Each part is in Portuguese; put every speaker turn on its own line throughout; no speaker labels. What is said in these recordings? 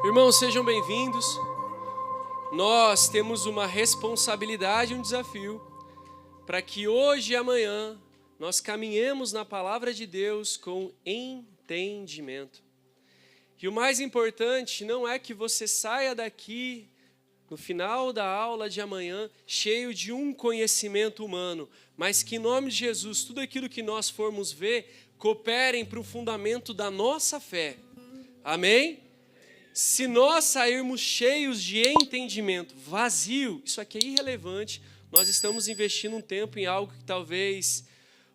Irmãos, sejam bem-vindos. Nós temos uma responsabilidade, um desafio, para que hoje e amanhã nós caminhemos na palavra de Deus com entendimento. E o mais importante não é que você saia daqui no final da aula de amanhã cheio de um conhecimento humano, mas que em nome de Jesus, tudo aquilo que nós formos ver, cooperem para o fundamento da nossa fé. Amém? Se nós sairmos cheios de entendimento, vazio, isso aqui é irrelevante, nós estamos investindo um tempo em algo que talvez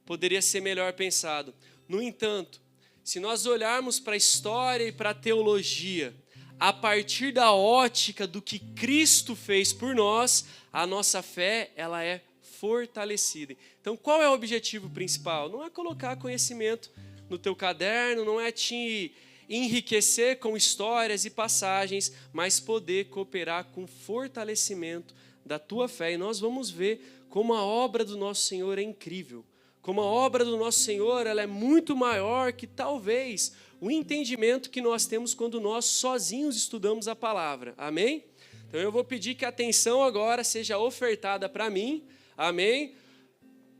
poderia ser melhor pensado. No entanto, se nós olharmos para a história e para a teologia, a partir da ótica do que Cristo fez por nós, a nossa fé ela é fortalecida. Então, qual é o objetivo principal? Não é colocar conhecimento no teu caderno, não é te enriquecer com histórias e passagens, mas poder cooperar com o fortalecimento da tua fé. E nós vamos ver como a obra do nosso Senhor é incrível. Como a obra do nosso Senhor ela é muito maior que talvez o entendimento que nós temos quando nós sozinhos estudamos a palavra. Amém? Então eu vou pedir que a atenção agora seja ofertada para mim. Amém?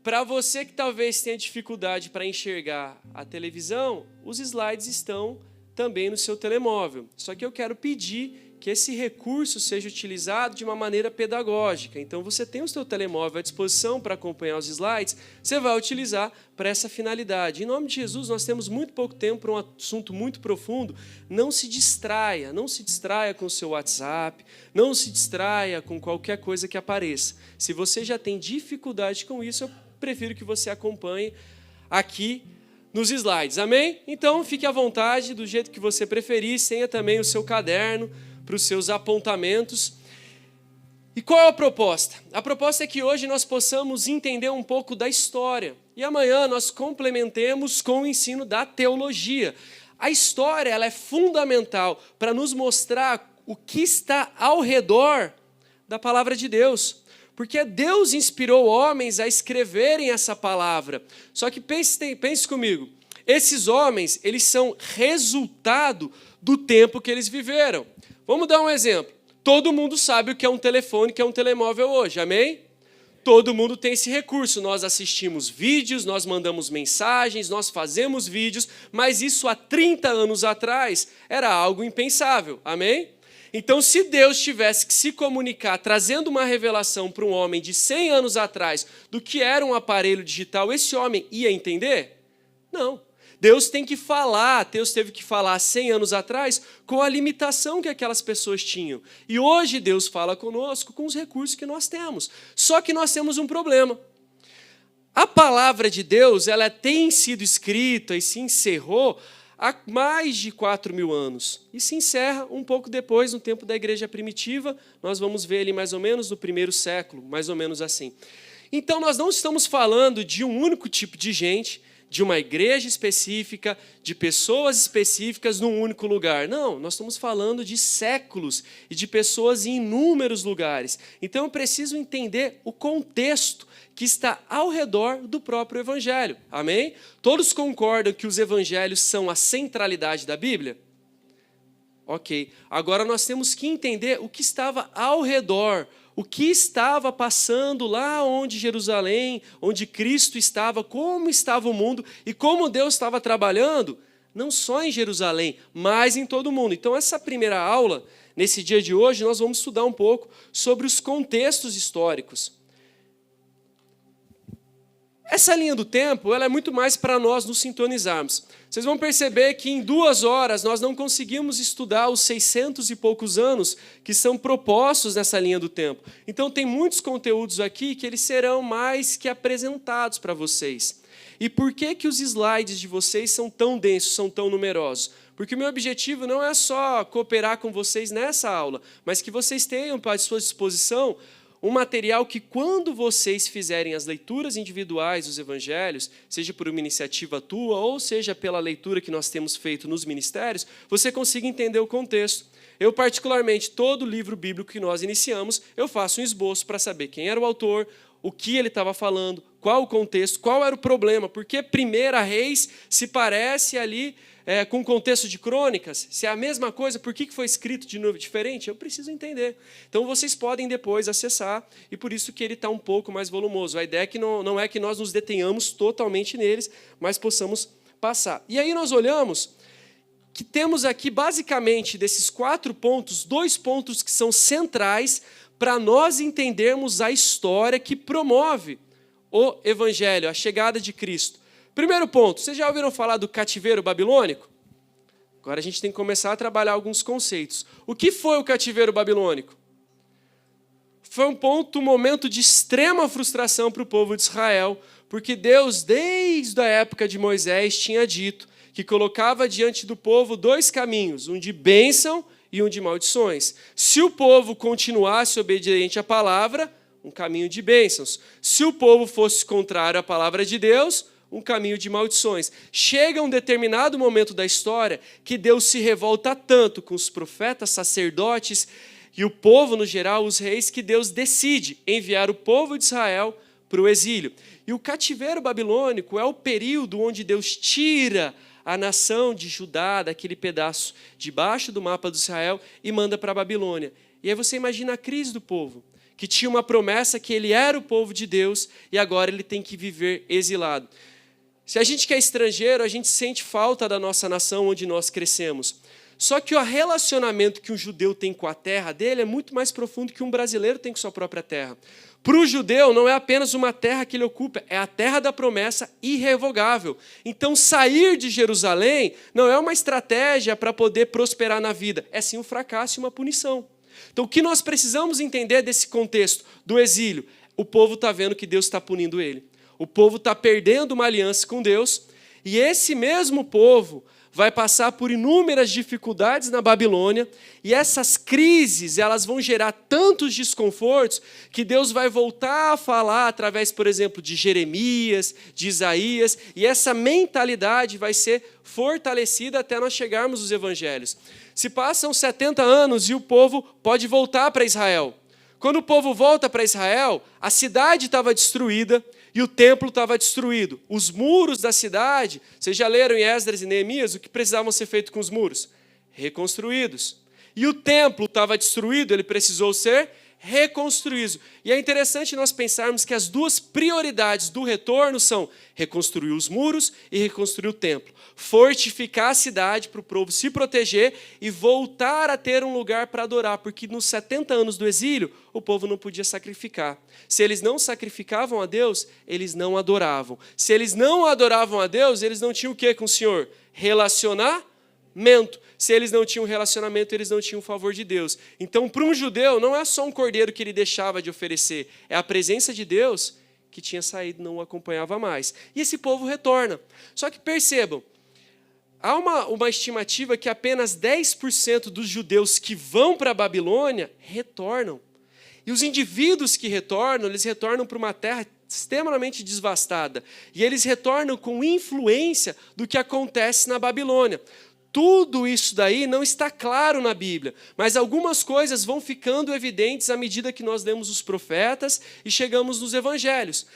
Para você que talvez tenha dificuldade para enxergar a televisão, os slides estão também no seu telemóvel. Só que eu quero pedir que esse recurso seja utilizado de uma maneira pedagógica. Então você tem o seu telemóvel à disposição para acompanhar os slides, você vai utilizar para essa finalidade. Em nome de Jesus, nós temos muito pouco tempo para um assunto muito profundo. Não se distraia com o seu WhatsApp, não se distraia com qualquer coisa que apareça. Se você já tem dificuldade com isso, eu prefiro que você acompanhe aqui nos slides, amém? Então, fique à vontade, do jeito que você preferir, tenha também o seu caderno para os seus apontamentos. E qual é a proposta? A proposta é que hoje nós possamos entender um pouco da história e amanhã nós complementemos com o ensino da teologia. A história ela é fundamental para nos mostrar o que está ao redor da palavra de Deus. Porque Deus inspirou homens a escreverem essa palavra. Só que pense comigo, esses homens, eles são resultado do tempo que eles viveram. Vamos dar um exemplo. Todo mundo sabe o que é um telefone, que é um telemóvel hoje, amém? Todo mundo tem esse recurso. Nós assistimos vídeos, nós mandamos mensagens, nós fazemos vídeos, mas isso há 30 anos atrás era algo impensável, amém? Então, se Deus tivesse que se comunicar, trazendo uma revelação para um homem de 100 anos atrás do que era um aparelho digital, esse homem ia entender? Não. Deus tem que falar, Deus teve que falar 100 anos atrás com a limitação que aquelas pessoas tinham. E hoje Deus fala conosco com os recursos que nós temos. Só que nós temos um problema. A palavra de Deus, ela tem sido escrita e se encerrou há mais de 4.000 anos. E se encerra um pouco depois, no tempo da igreja primitiva. Nós vamos ver ali mais ou menos no 1º século, mais ou menos assim. Então, nós não estamos falando de um único tipo de gente, de uma igreja específica, de pessoas específicas num único lugar. Não, nós estamos falando de séculos e de pessoas em inúmeros lugares. Então, eu preciso entender o contexto que está ao redor do próprio Evangelho. Amém? Todos concordam que os Evangelhos são a centralidade da Bíblia? Ok. Agora nós temos que entender o que estava ao redor, o que estava passando lá onde Jerusalém, onde Cristo estava, como estava o mundo e como Deus estava trabalhando, não só em Jerusalém, mas em todo o mundo. Então, essa primeira aula, nesse dia de hoje, nós vamos estudar um pouco sobre os contextos históricos. Essa linha do tempo ela é muito mais para nós nos sintonizarmos. Vocês vão perceber que em 2 horas nós não conseguimos estudar os 600 e poucos anos que são propostos nessa linha do tempo. Então tem muitos conteúdos aqui que eles serão mais que apresentados para vocês. E por que os slides de vocês são tão densos, são tão numerosos? Porque o meu objetivo não é só cooperar com vocês nessa aula, mas que vocês tenham à sua disposição um material que, quando vocês fizerem as leituras individuais dos evangelhos, seja por uma iniciativa tua, ou seja pela leitura que nós temos feito nos ministérios, você consiga entender o contexto. Eu, particularmente, todo livro bíblico que nós iniciamos, eu faço um esboço para saber quem era o autor, o que ele estava falando, qual o contexto, qual era o problema, porque 1 Reis se parece ali com contexto de crônicas? Se é a mesma coisa, por que foi escrito de novo diferente? Eu preciso entender. Então vocês podem depois acessar, e por isso que ele está um pouco mais volumoso. A ideia é que não é que nós nos detenhamos totalmente neles, mas possamos passar. E aí nós olhamos que temos aqui, basicamente, desses 4 pontos, 2 pontos que são centrais para nós entendermos a história que promove o Evangelho, a chegada de Cristo. Primeiro ponto, vocês já ouviram falar do cativeiro babilônico? Agora a gente tem que começar a trabalhar alguns conceitos. O que foi o cativeiro babilônico? Foi um momento de extrema frustração para o povo de Israel, porque Deus, desde a época de Moisés, tinha dito que colocava diante do povo 2 caminhos, um de bênção e um de maldições. Se o povo continuasse obediente à palavra, um caminho de bênçãos. Se o povo fosse contrário à palavra de Deus, um caminho de maldições. Chega um determinado momento da história que Deus se revolta tanto com os profetas, sacerdotes e o povo no geral, os reis, que Deus decide enviar o povo de Israel para o exílio. E o cativeiro babilônico é o período onde Deus tira a nação de Judá, daquele pedaço debaixo do mapa de Israel, e manda para a Babilônia. E aí você imagina a crise do povo, que tinha uma promessa que ele era o povo de Deus e agora ele tem que viver exilado. Se a gente que é estrangeiro, a gente sente falta da nossa nação onde nós crescemos. Só que o relacionamento que um judeu tem com a terra dele é muito mais profundo que um brasileiro tem com sua própria terra. Para o judeu, não é apenas uma terra que ele ocupa, é a terra da promessa irrevogável. Então, sair de Jerusalém não é uma estratégia para poder prosperar na vida, é sim um fracasso e uma punição. Então, o que nós precisamos entender desse contexto do exílio? O povo está vendo que Deus está punindo ele. O povo está perdendo uma aliança com Deus, e esse mesmo povo vai passar por inúmeras dificuldades na Babilônia, e essas crises elas vão gerar tantos desconfortos que Deus vai voltar a falar através, por exemplo, de Jeremias, de Isaías, e essa mentalidade vai ser fortalecida até nós chegarmos aos evangelhos. Se passam 70 anos e o povo pode voltar para Israel. Quando o povo volta para Israel, a cidade estava destruída, e o templo estava destruído. Os muros da cidade, vocês já leram em Esdras e Neemias o que precisavam ser feito com os muros? Reconstruídos. E o templo estava destruído, ele precisou ser reconstruído. E é interessante nós pensarmos que as 2 prioridades do retorno são reconstruir os muros e reconstruir o templo. Fortificar a cidade para o povo se proteger e voltar a ter um lugar para adorar, porque nos 70 anos do exílio, o povo não podia sacrificar. Se eles não sacrificavam a Deus, eles não adoravam. Se eles não adoravam a Deus, eles não tinham o que com o Senhor? Relacionamento. Se eles não tinham relacionamento, eles não tinham o favor de Deus. Então, para um judeu, não é só um cordeiro que ele deixava de oferecer, é a presença de Deus que tinha saído, não o acompanhava mais. E esse povo retorna. Só que percebam, há uma estimativa que apenas 10% dos judeus que vão para a Babilônia retornam. E os indivíduos que retornam, eles retornam para uma terra extremamente devastada. E eles retornam com influência do que acontece na Babilônia. Tudo isso daí não está claro na Bíblia, mas algumas coisas vão ficando evidentes à medida que nós lemos os profetas e chegamos nos evangelhos.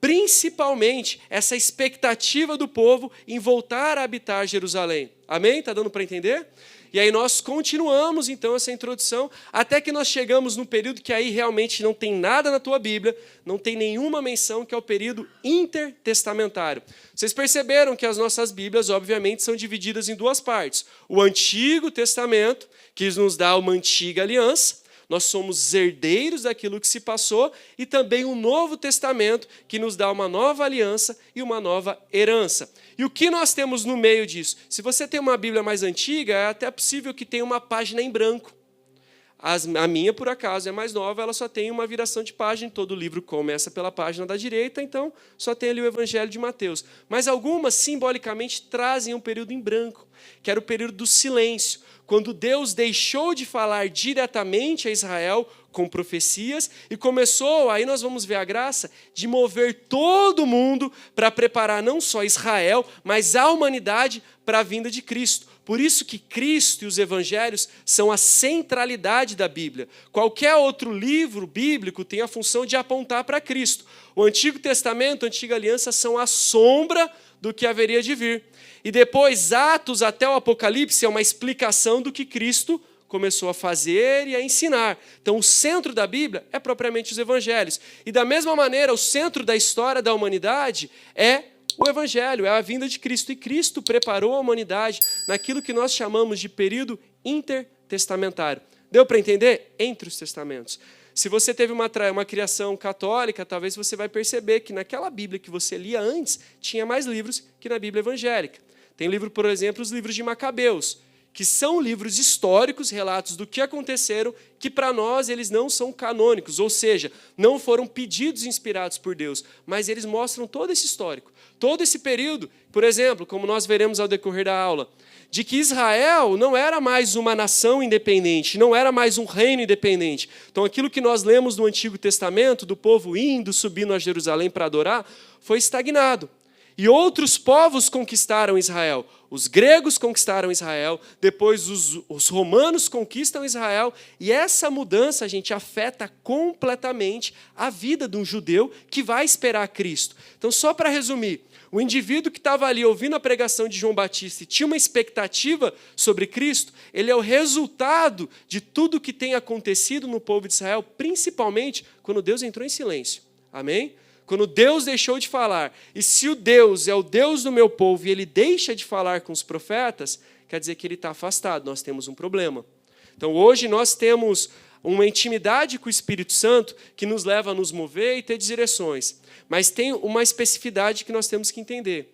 Principalmente essa expectativa do povo em voltar a habitar Jerusalém. Amém? Está dando para entender? E aí nós continuamos, então, essa introdução, até que nós chegamos num período que aí realmente não tem nada na tua Bíblia, não tem nenhuma menção, que é o período intertestamentário. Vocês perceberam que as nossas Bíblias, obviamente, são divididas em 2 partes. O Antigo Testamento, que nos dá uma antiga aliança, nós somos herdeiros daquilo que se passou, e também o Novo Testamento, que nos dá uma nova aliança e uma nova herança. E o que nós temos no meio disso? Se você tem uma Bíblia mais antiga, é até possível que tenha uma página em branco. A minha, por acaso, é mais nova, ela só tem uma viração de página, todo livro começa pela página da direita, então só tem ali o Evangelho de Mateus. Mas algumas, simbolicamente, trazem um período em branco, que era o período do silêncio, quando Deus deixou de falar diretamente a Israel com profecias e começou, aí nós vamos ver a graça, de mover todo mundo para preparar não só Israel, mas a humanidade para a vinda de Cristo. Por isso que Cristo e os evangelhos são a centralidade da Bíblia. Qualquer outro livro bíblico tem a função de apontar para Cristo. O Antigo Testamento, a Antiga Aliança são a sombra do que haveria de vir. E depois, Atos até o Apocalipse é uma explicação do que Cristo começou a fazer e a ensinar. Então, o centro da Bíblia é propriamente os evangelhos. E da mesma maneira, o centro da história da humanidade é o evangelho, é a vinda de Cristo. E Cristo preparou a humanidade naquilo que nós chamamos de período intertestamentário. Deu para entender? Entre os testamentos. Se você teve uma criação católica, talvez você vai perceber que naquela Bíblia que você lia antes, tinha mais livros que na Bíblia evangélica. Tem livro, por exemplo, os livros de Macabeus, que são livros históricos, relatos do que aconteceram, que para nós eles não são canônicos, ou seja, não foram pedidos inspirados por Deus, mas eles mostram todo esse histórico, todo esse período, por exemplo, como nós veremos ao decorrer da aula, de que Israel não era mais uma nação independente, não era mais um reino independente. Então, aquilo que nós lemos no Antigo Testamento, do povo indo, subindo a Jerusalém para adorar, foi estagnado. E outros povos conquistaram Israel. Os gregos conquistaram Israel, depois os romanos conquistam Israel, e essa mudança, gente, afeta completamente a vida de um judeu que vai esperar Cristo. Então, só para resumir, o indivíduo que estava ali ouvindo a pregação de João Batista e tinha uma expectativa sobre Cristo, ele é o resultado de tudo que tem acontecido no povo de Israel, principalmente quando Deus entrou em silêncio. Amém? Quando Deus deixou de falar. E se o Deus é o Deus do meu povo e ele deixa de falar com os profetas, quer dizer que ele está afastado, nós temos um problema. Então hoje nós temos uma intimidade com o Espírito Santo que nos leva a nos mover e ter direções. Mas tem uma especificidade que nós temos que entender.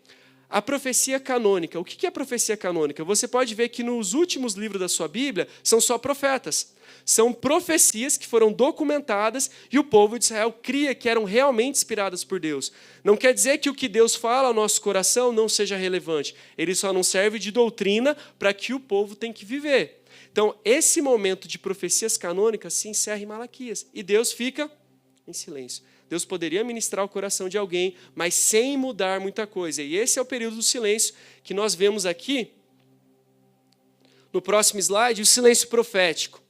A profecia canônica. O que é profecia canônica? Você pode ver que nos últimos livros da sua Bíblia são só profetas. São profecias que foram documentadas e o povo de Israel cria que eram realmente inspiradas por Deus. Não quer dizer que o que Deus fala ao nosso coração não seja relevante. Ele só não serve de doutrina para que o povo tem que viver. Então, esse momento de profecias canônicas se encerra em Malaquias. E Deus fica em silêncio. Deus poderia ministrar o coração de alguém, mas sem mudar muita coisa. E esse é o período do silêncio que nós vemos aqui, no próximo slide, o silêncio profético.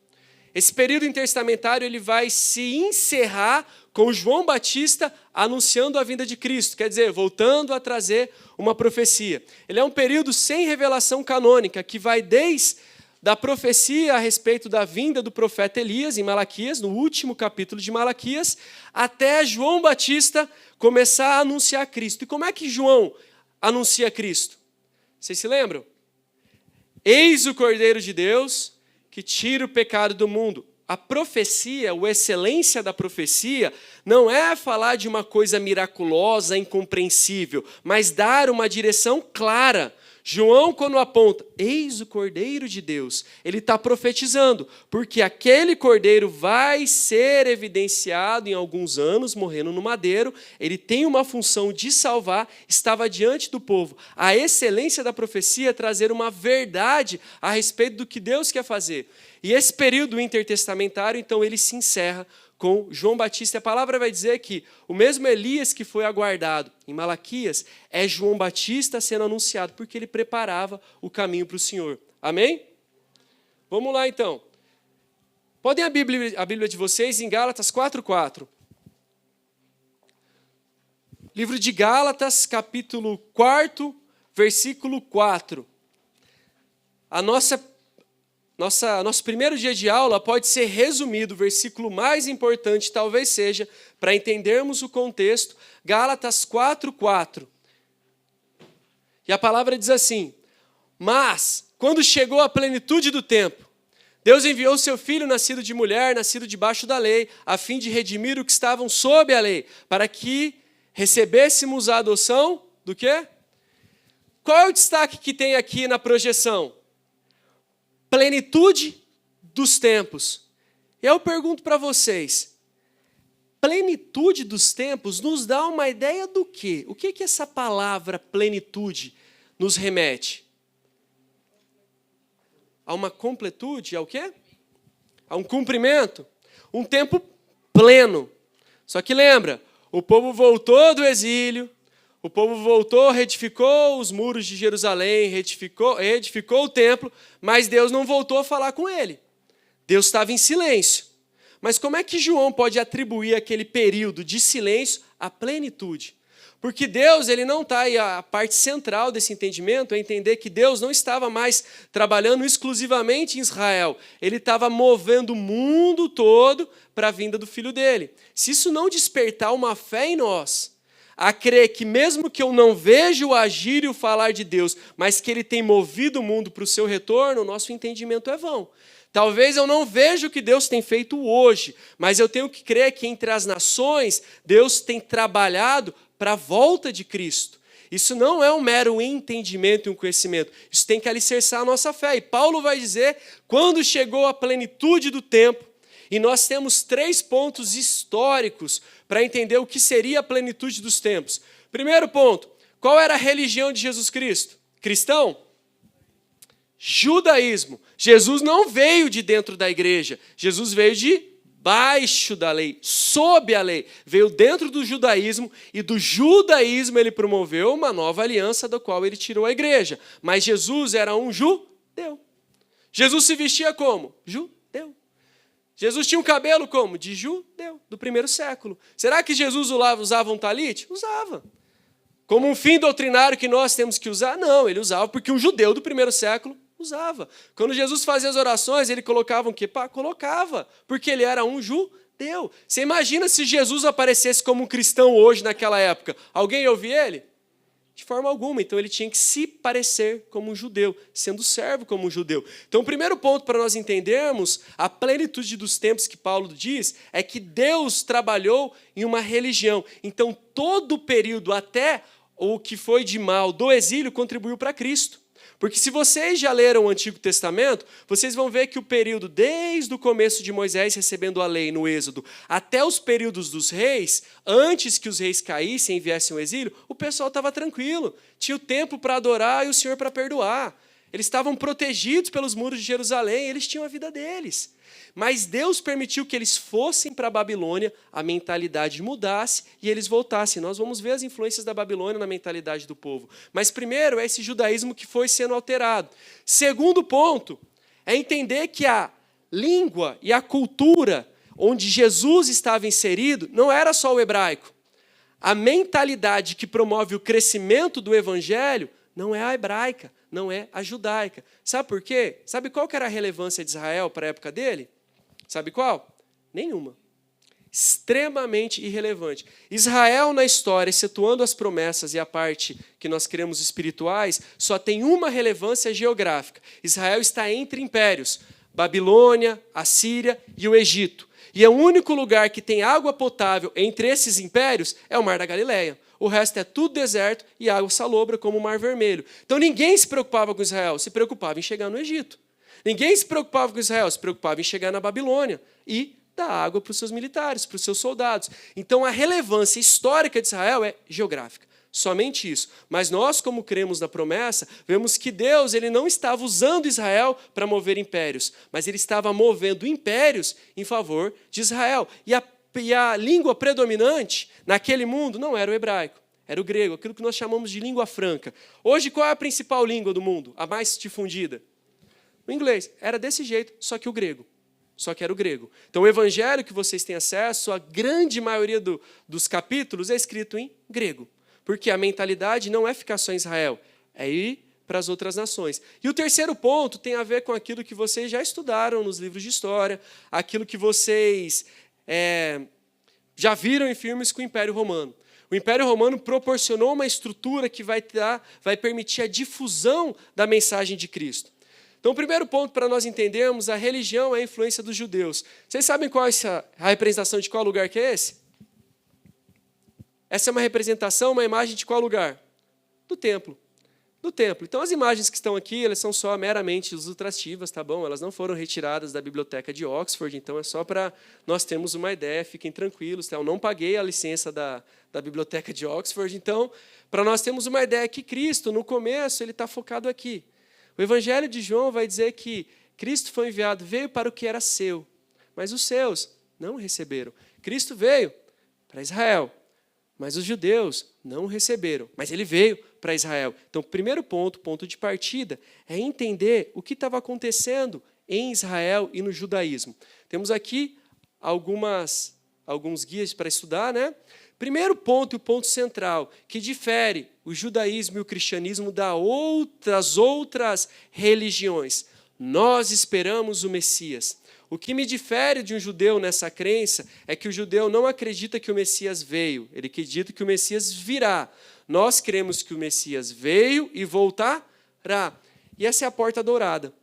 Esse período intertestamentário ele vai se encerrar com João Batista anunciando a vinda de Cristo, quer dizer, voltando a trazer uma profecia. Ele é um período sem revelação canônica, que vai desde da profecia a respeito da vinda do profeta Elias, em Malaquias, no último capítulo de Malaquias, até João Batista começar a anunciar Cristo. E como é que João anuncia Cristo? Vocês se lembram? Eis o Cordeiro de Deus que tira o pecado do mundo. A profecia, a excelência da profecia, não é falar de uma coisa miraculosa, incompreensível, mas dar uma direção clara. João, quando aponta, eis o Cordeiro de Deus, ele está profetizando, porque aquele Cordeiro vai ser evidenciado em alguns anos, morrendo no madeiro, ele tem uma função de salvar, estava diante do povo. A excelência da profecia é trazer uma verdade a respeito do que Deus quer fazer. E esse período intertestamentário, então, ele se encerra com João Batista. A palavra vai dizer que o mesmo Elias que foi aguardado em Malaquias é João Batista sendo anunciado, porque ele preparava o caminho para o Senhor. Amém? Vamos lá, então. Podem a Bíblia de vocês em Gálatas 4:4. Livro de Gálatas, capítulo 4, versículo 4. Nosso primeiro dia de aula pode ser resumido, o versículo mais importante talvez seja, para entendermos o contexto, Gálatas 4:4. E a palavra diz assim: mas, quando chegou a plenitude do tempo, Deus enviou seu Filho, nascido de mulher, nascido debaixo da lei, a fim de redimir os que estavam sob a lei, para que recebêssemos a adoção do quê? Qual é o destaque que tem aqui na projeção? Plenitude dos tempos. Eu pergunto para vocês, plenitude dos tempos nos dá uma ideia do quê? O que essa palavra plenitude nos remete? A uma completude, a o quê? A um cumprimento, um tempo pleno. Só que lembra, o povo voltou do exílio, o povo voltou, retificou os muros de Jerusalém, edificou o templo, mas Deus não voltou a falar com ele. Deus estava em silêncio. Mas como é que João pode atribuir aquele período de silêncio à plenitude? Porque Deus, ele não está aí, a parte central desse entendimento é entender que Deus não estava mais trabalhando exclusivamente em Israel. Ele estava movendo o mundo todo para a vinda do Filho dele. Se isso não despertar uma fé em nós, a crer que mesmo que eu não veja o agir e o falar de Deus, mas que ele tem movido o mundo para o seu retorno, o nosso entendimento é vão. Talvez eu não veja o que Deus tem feito hoje, mas eu tenho que crer que entre as nações, Deus tem trabalhado para a volta de Cristo. Isso não é um mero entendimento e um conhecimento. Isso tem que alicerçar a nossa fé. E Paulo vai dizer, quando chegou a plenitude do tempo, e nós temos 3 pontos históricos para entender o que seria a plenitude dos tempos. Primeiro ponto, qual era a religião de Jesus Cristo? Cristão? Judaísmo. Jesus não veio de dentro da igreja, Jesus veio de baixo da lei, sob a lei. Veio dentro do judaísmo e do judaísmo ele promoveu uma nova aliança da qual ele tirou a igreja. Mas Jesus era um judeu. Jesus se vestia como? Judeu. Jesus tinha um cabelo como? De judeu, do primeiro século. Será que Jesus usava um talite? Usava. Como um fim doutrinário que nós temos que usar? Não, ele usava porque um judeu do primeiro século usava. Quando Jesus fazia as orações, ele colocava o quê? Colocava, porque ele era um judeu. Você imagina se Jesus aparecesse como um cristão hoje, naquela época? Alguém ia ouvir ele? De forma alguma. Então ele tinha que se parecer como um judeu, sendo servo como um judeu. Então o primeiro ponto para nós entendermos a plenitude dos tempos que Paulo diz é que Deus trabalhou em uma religião. Então todo o período até o que foi de mal do exílio contribuiu para Cristo. Porque se vocês já leram o Antigo Testamento, vocês vão ver que o período desde o começo de Moisés recebendo a lei no Êxodo, até os períodos dos reis, antes que os reis caíssem e viessem ao exílio, o pessoal estava tranquilo, tinha o tempo para adorar e o Senhor para perdoar. Eles estavam protegidos pelos muros de Jerusalém, eles tinham a vida deles. Mas Deus permitiu que eles fossem para a Babilônia, a mentalidade mudasse e eles voltassem. Nós vamos ver as influências da Babilônia na mentalidade do povo. Mas primeiro é esse judaísmo que foi sendo alterado. Segundo ponto é entender que a língua e a cultura onde Jesus estava inserido não era só o hebraico. A mentalidade que promove o crescimento do evangelho não é a hebraica, não é a judaica. Sabe por quê? Sabe qual que era a relevância de Israel para a época dele? Sabe qual? Nenhuma. Extremamente irrelevante. Israel na história, excetuando as promessas e a parte que nós cremos espirituais, só tem uma relevância geográfica. Israel está entre impérios, Babilônia, Assíria e o Egito. E é o único lugar que tem água potável entre esses impérios é o Mar da Galileia. O resto é tudo deserto e água salobra como o Mar Vermelho. Então ninguém se preocupava com Israel, se preocupava em chegar no Egito. Ninguém se preocupava com Israel, se preocupava em chegar na Babilônia e dar água para os seus militares, para os seus soldados. Então a relevância histórica de Israel é geográfica. Somente isso. Mas nós, como cremos na promessa, vemos que Deus ele não estava usando Israel para mover impérios, mas ele estava movendo impérios em favor de Israel. E a língua predominante naquele mundo não era o hebraico, era o grego, aquilo que nós chamamos de língua franca. Hoje, qual é a principal língua do mundo, a mais difundida? O inglês. Era desse jeito, só que o grego. Só que era o grego. Então, o evangelho que vocês têm acesso, a grande maioria dos capítulos é escrito em grego. Porque a mentalidade não é ficar só em Israel, é ir para as outras nações. E o terceiro ponto tem a ver com aquilo que vocês já estudaram nos livros de história, aquilo que vocês já viram em filmes com o Império Romano. O Império Romano proporcionou uma estrutura que vai permitir a difusão da mensagem de Cristo. Então, o primeiro ponto para nós entendermos, a religião é a influência dos judeus. Vocês sabem qual é a representação de qual lugar que é esse? Essa é uma representação, uma imagem de qual lugar? Do templo. Do templo. Então, as imagens que estão aqui, elas são só meramente ilustrativas, tá bom? Elas não foram retiradas da biblioteca de Oxford, então é só para nós termos uma ideia, fiquem tranquilos, tá? Eu não paguei a licença da biblioteca de Oxford, então, para nós termos uma ideia que Cristo, no começo, ele está focado aqui. O Evangelho de João vai dizer que Cristo foi enviado, veio para o que era seu, mas os seus não receberam. Cristo veio para Israel, mas os judeus não receberam, mas ele veio para Israel. Então, o primeiro ponto de partida, é entender o que estava acontecendo em Israel e no judaísmo. Temos aqui alguns guias para estudar, né? Primeiro ponto e o ponto central, que difere o judaísmo e o cristianismo das outras religiões. Nós esperamos o Messias. O que me difere de um judeu nessa crença é que o judeu não acredita que o Messias veio, ele acredita que o Messias virá. Nós cremos que o Messias veio e voltará. E essa é a porta dourada.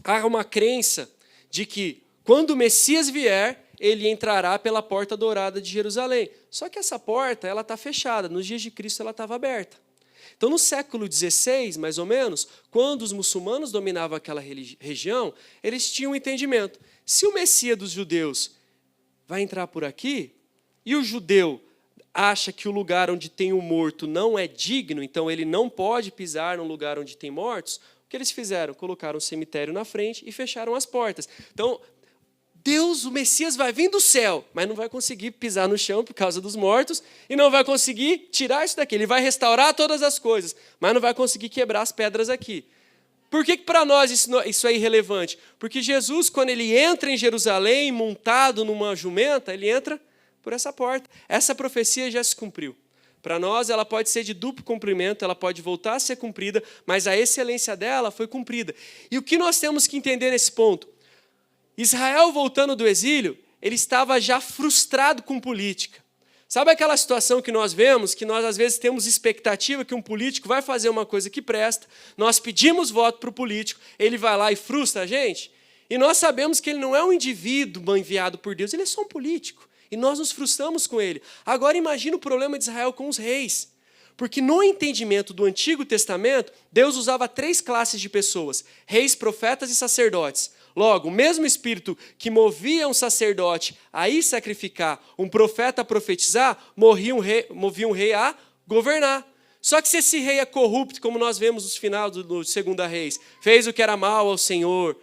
Há uma crença de que quando o Messias vier, ele entrará pela porta dourada de Jerusalém. Só que essa porta está fechada. Nos dias de Cristo ela estava aberta. Então, no século XVI, mais ou menos, quando os muçulmanos dominavam aquela região, eles tinham um entendimento. Se o Messias dos judeus vai entrar por aqui, e o judeu acha que o lugar onde tem um morto não é digno, então ele não pode pisar num lugar onde tem mortos, o que eles fizeram? Colocaram um cemitério na frente e fecharam as portas. Então, Deus, o Messias vai vir do céu, mas não vai conseguir pisar no chão por causa dos mortos e não vai conseguir tirar isso daqui. Ele vai restaurar todas as coisas, mas não vai conseguir quebrar as pedras aqui. Por que para nós isso é irrelevante? Porque Jesus, quando ele entra em Jerusalém, montado numa jumenta, ele entra por essa porta. Essa profecia já se cumpriu. Para nós, ela pode ser de duplo cumprimento, ela pode voltar a ser cumprida, mas a excelência dela foi cumprida. E o que nós temos que entender nesse ponto? Israel, voltando do exílio, ele estava já frustrado com política. Sabe aquela situação que nós vemos, que nós às vezes temos expectativa que um político vai fazer uma coisa que presta, nós pedimos voto para o político, ele vai lá e frustra a gente, e nós sabemos que ele não é um indivíduo enviado por Deus, ele é só um político, e nós nos frustramos com ele. Agora imagina o problema de Israel com os reis, porque no entendimento do Antigo Testamento, Deus usava 3 classes de pessoas, reis, profetas e sacerdotes. Logo, o mesmo Espírito que movia um sacerdote a ir sacrificar, um profeta a profetizar, movia um rei a governar. Só que se esse rei é corrupto, como nós vemos no final do 2 Reis, fez o que era mal ao Senhor,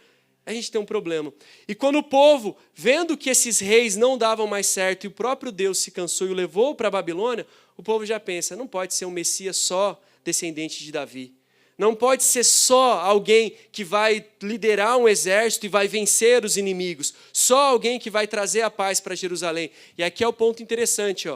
a gente tem um problema. E quando o povo, vendo que esses reis não davam mais certo e o próprio Deus se cansou e o levou para a Babilônia, o povo já pensa, não pode ser um Messias só descendente de Davi. Não pode ser só alguém que vai liderar um exército e vai vencer os inimigos. Só alguém que vai trazer a paz para Jerusalém. E aqui é o ponto interessante.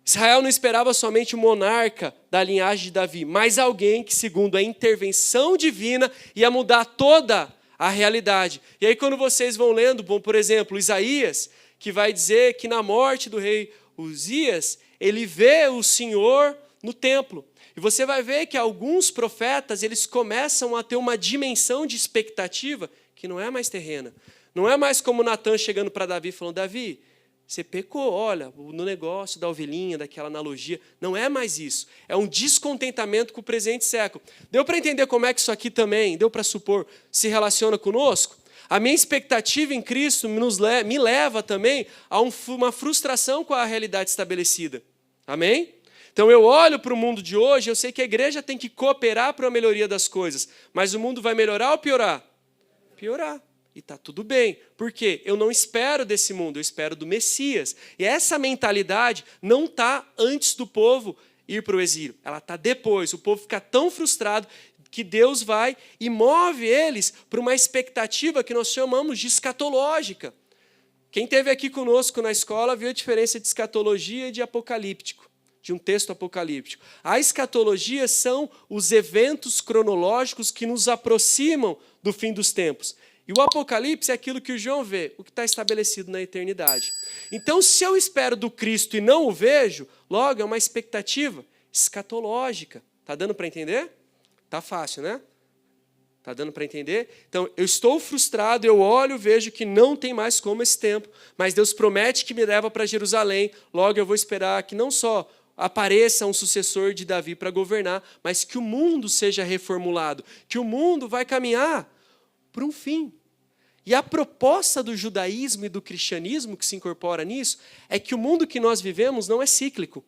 Israel não esperava somente o monarca da linhagem de Davi, mas alguém que, segundo a intervenção divina, ia mudar toda a realidade. E aí quando vocês vão lendo, por exemplo, Isaías, que vai dizer que na morte do rei Uzias, ele vê o Senhor no templo. E você vai ver que alguns profetas, eles começam a ter uma dimensão de expectativa que não é mais terrena. Não é mais como Natan chegando para Davi falando, Davi, você pecou, olha, no negócio da ovelhinha, daquela analogia. Não é mais isso. É um descontentamento com o presente século. Deu para entender como é que isso aqui também, deu para supor, se relaciona conosco? A minha expectativa em Cristo me leva também a uma frustração com a realidade estabelecida. Amém? Então eu olho para o mundo de hoje, eu sei que a igreja tem que cooperar para a melhoria das coisas, mas o mundo vai melhorar ou piorar? Piorar. E está tudo bem. Por quê? Eu não espero desse mundo, eu espero do Messias. E essa mentalidade não está antes do povo ir para o exílio, ela está depois. O povo fica tão frustrado que Deus vai e move eles para uma expectativa que nós chamamos de escatológica. Quem esteve aqui conosco na escola viu a diferença de escatologia e de apocalíptico. De um texto apocalíptico. A escatologia são os eventos cronológicos que nos aproximam do fim dos tempos. E o Apocalipse é aquilo que o João vê, o que está estabelecido na eternidade. Então, se eu espero do Cristo e não o vejo, logo é uma expectativa escatológica. Está dando para entender? Está fácil, né? Está dando para entender? Então, eu estou frustrado, eu olho, vejo que não tem mais como esse tempo, mas Deus promete que me leva para Jerusalém, logo eu vou esperar que não só apareça um sucessor de Davi para governar, mas que o mundo seja reformulado, que o mundo vai caminhar para um fim. E a proposta do judaísmo e do cristianismo que se incorpora nisso é que o mundo que nós vivemos não é cíclico.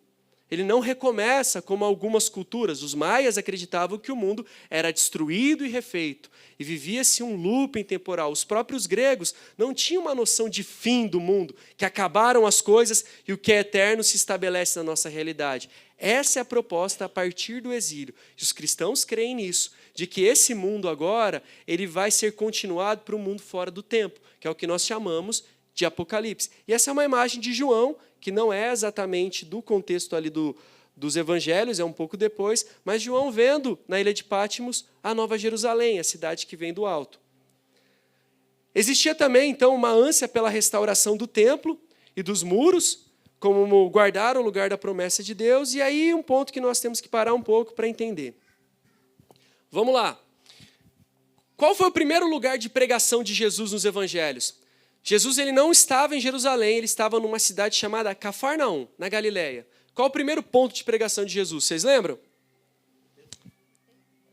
Ele não recomeça como algumas culturas. Os maias acreditavam que o mundo era destruído e refeito. E vivia-se um looping temporal. Os próprios gregos não tinham uma noção de fim do mundo, que acabaram as coisas e o que é eterno se estabelece na nossa realidade. Essa é a proposta a partir do exílio. E os cristãos creem nisso, de que esse mundo agora ele vai ser continuado para um mundo fora do tempo, que é o que nós chamamos de Apocalipse. E essa é uma imagem de João, que não é exatamente do contexto ali dos evangelhos, é um pouco depois, mas João vendo na ilha de Patmos a Nova Jerusalém, a cidade que vem do alto. Existia também, então, uma ânsia pela restauração do templo e dos muros, como guardar o lugar da promessa de Deus, e aí um ponto que nós temos que parar um pouco para entender. Vamos lá. Qual foi o primeiro lugar de pregação de Jesus nos evangelhos? Jesus ele não estava em Jerusalém, ele estava numa cidade chamada Cafarnaum, na Galileia. Qual o primeiro ponto de pregação de Jesus? Vocês lembram?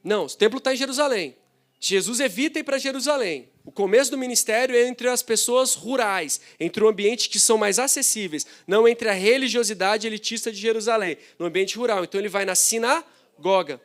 Não, o templo está em Jerusalém. Jesus evita ir para Jerusalém. O começo do ministério é entre as pessoas rurais, entre o ambiente que são mais acessíveis, não entre a religiosidade elitista de Jerusalém, no ambiente rural. Então ele vai na sinagoga.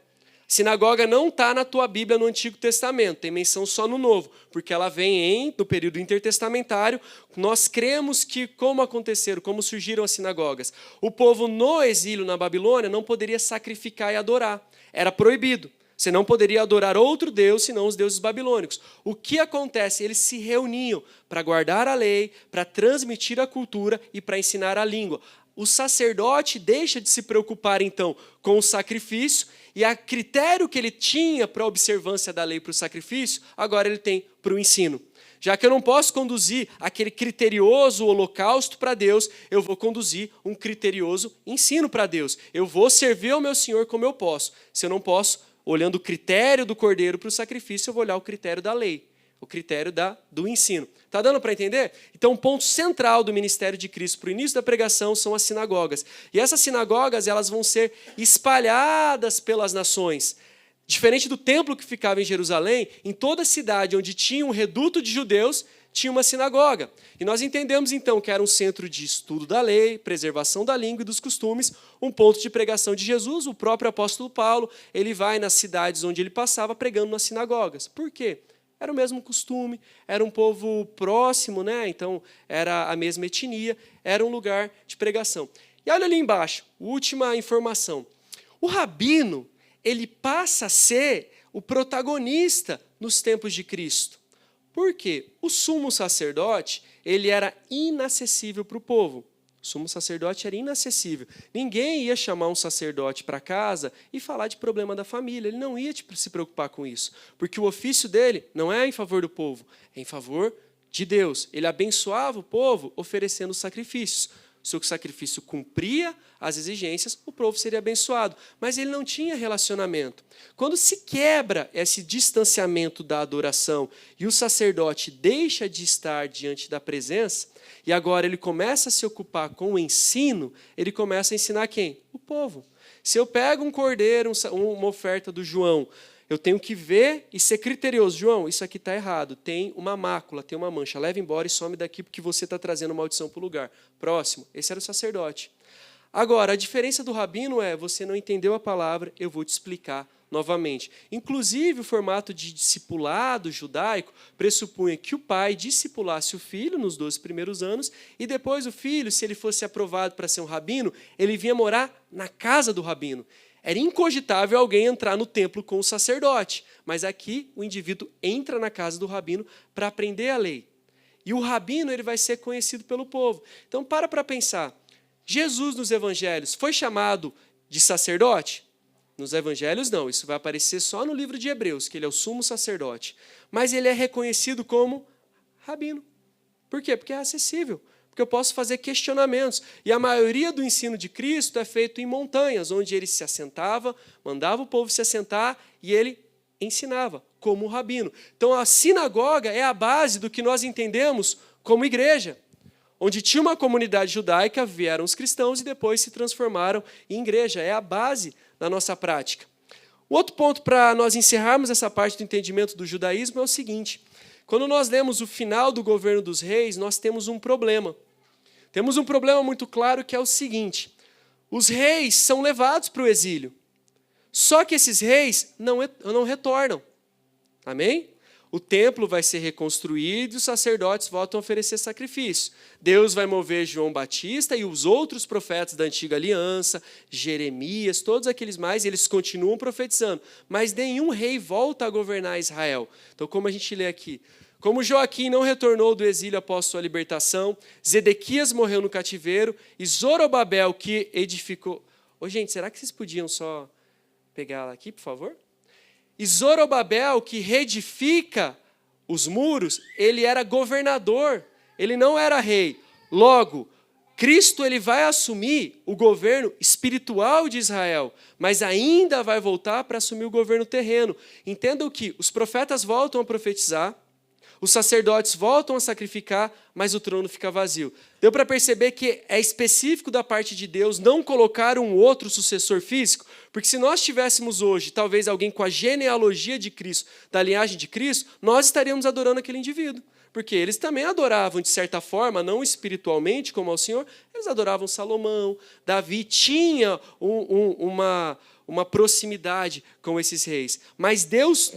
Sinagoga não está na tua Bíblia no Antigo Testamento, tem menção só no Novo, porque ela vem no período intertestamentário. Nós cremos que como aconteceram, como surgiram as sinagogas. O povo no exílio na Babilônia não poderia sacrificar e adorar, era proibido. Você não poderia adorar outro Deus, senão os deuses babilônicos. O que acontece? Eles se reuniam para guardar a lei, para transmitir a cultura e para ensinar a língua. O sacerdote deixa de se preocupar, então, com o sacrifício, e a critério que ele tinha para a observância da lei para o sacrifício, agora ele tem para o ensino. Já que eu não posso conduzir aquele criterioso holocausto para Deus, eu vou conduzir um criterioso ensino para Deus. Eu vou servir ao meu Senhor como eu posso. Se eu não posso, olhando o critério do cordeiro para o sacrifício, eu vou olhar o critério da lei, o critério do ensino. Está dando para entender? Então, o ponto central do ministério de Cristo para o início da pregação são as sinagogas. E essas sinagogas elas vão ser espalhadas pelas nações. Diferente do templo que ficava em Jerusalém, em toda cidade onde tinha um reduto de judeus, tinha uma sinagoga. E nós entendemos, então, que era um centro de estudo da lei, preservação da língua e dos costumes, um ponto de pregação de Jesus. O próprio apóstolo Paulo, ele vai nas cidades onde ele passava pregando nas sinagogas. Por quê? Era o mesmo costume, era um povo próximo, né? Então era a mesma etnia, era um lugar de pregação. E olha ali embaixo, última informação. O rabino, ele passa a ser o protagonista nos tempos de Cristo. Por quê? O sumo sacerdote, ele era inacessível para o povo. O sumo sacerdote era inacessível. Ninguém ia chamar um sacerdote para casa e falar de problema da família. Ele não ia se preocupar com isso. Porque o ofício dele não é em favor do povo, é em favor de Deus. Ele abençoava o povo oferecendo sacrifícios. Se o sacrifício cumpria as exigências, o povo seria abençoado. Mas ele não tinha relacionamento. Quando se quebra esse distanciamento da adoração e o sacerdote deixa de estar diante da presença, e agora ele começa a se ocupar com o ensino, ele começa a ensinar quem? O povo. Se eu pego um cordeiro, uma oferta do João, eu tenho que ver e ser criterioso. João, isso aqui está errado, tem uma mácula, tem uma mancha, leva embora e some daqui porque você está trazendo maldição para o lugar. Próximo, esse era o sacerdote. Agora, a diferença do rabino é, você não entendeu a palavra, eu vou te explicar novamente. Inclusive, o formato de discipulado judaico pressupunha que o pai discipulasse o filho nos 12 primeiros anos e depois o filho, se ele fosse aprovado para ser um rabino, ele vinha morar na casa do rabino. Era incogitável alguém entrar no templo com o sacerdote, mas aqui o indivíduo entra na casa do rabino para aprender a lei. E o rabino ele vai ser conhecido pelo povo. Então, para pensar. Jesus nos evangelhos foi chamado de sacerdote? Nos evangelhos não, isso vai aparecer só no livro de Hebreus, que ele é o sumo sacerdote. Mas ele é reconhecido como rabino. Por quê? Porque é acessível. Porque eu posso fazer questionamentos. E a maioria do ensino de Cristo é feito em montanhas, onde ele se assentava, mandava o povo se assentar e ele ensinava, como um rabino. Então a sinagoga é a base do que nós entendemos como igreja. Onde tinha uma comunidade judaica, vieram os cristãos e depois se transformaram em igreja. É a base da nossa prática. O outro ponto para nós encerrarmos essa parte do entendimento do judaísmo é o seguinte. Quando nós lemos o final do governo dos reis, nós temos um problema. Temos um problema muito claro que é o seguinte. Os reis são levados para o exílio. Só que esses reis não retornam. Amém? O templo vai ser reconstruído e os sacerdotes voltam a oferecer sacrifício. Deus vai mover João Batista e os outros profetas da antiga aliança, Jeremias, todos aqueles mais, eles continuam profetizando. Mas nenhum rei volta a governar Israel. Então, como a gente lê aqui, Como Joaquim não retornou do exílio após sua libertação, Zedequias morreu no cativeiro e Zorobabel, que edificou... Gente, será que vocês podiam só pegar ela aqui, por favor? E Zorobabel, que reedifica os muros, ele era governador, ele não era rei. Logo, Cristo ele vai assumir o governo espiritual de Israel, mas ainda vai voltar para assumir o governo terreno. Entendam que os profetas voltam a profetizar, os sacerdotes voltam a sacrificar, mas o trono fica vazio. Deu para perceber que é específico da parte de Deus não colocar um outro sucessor físico? Porque se nós tivéssemos hoje, talvez alguém com a genealogia de Cristo, da linhagem de Cristo, nós estaríamos adorando aquele indivíduo. Porque eles também adoravam, de certa forma, não espiritualmente como ao Senhor, eles adoravam Salomão, Davi tinha uma proximidade com esses reis. Mas Deus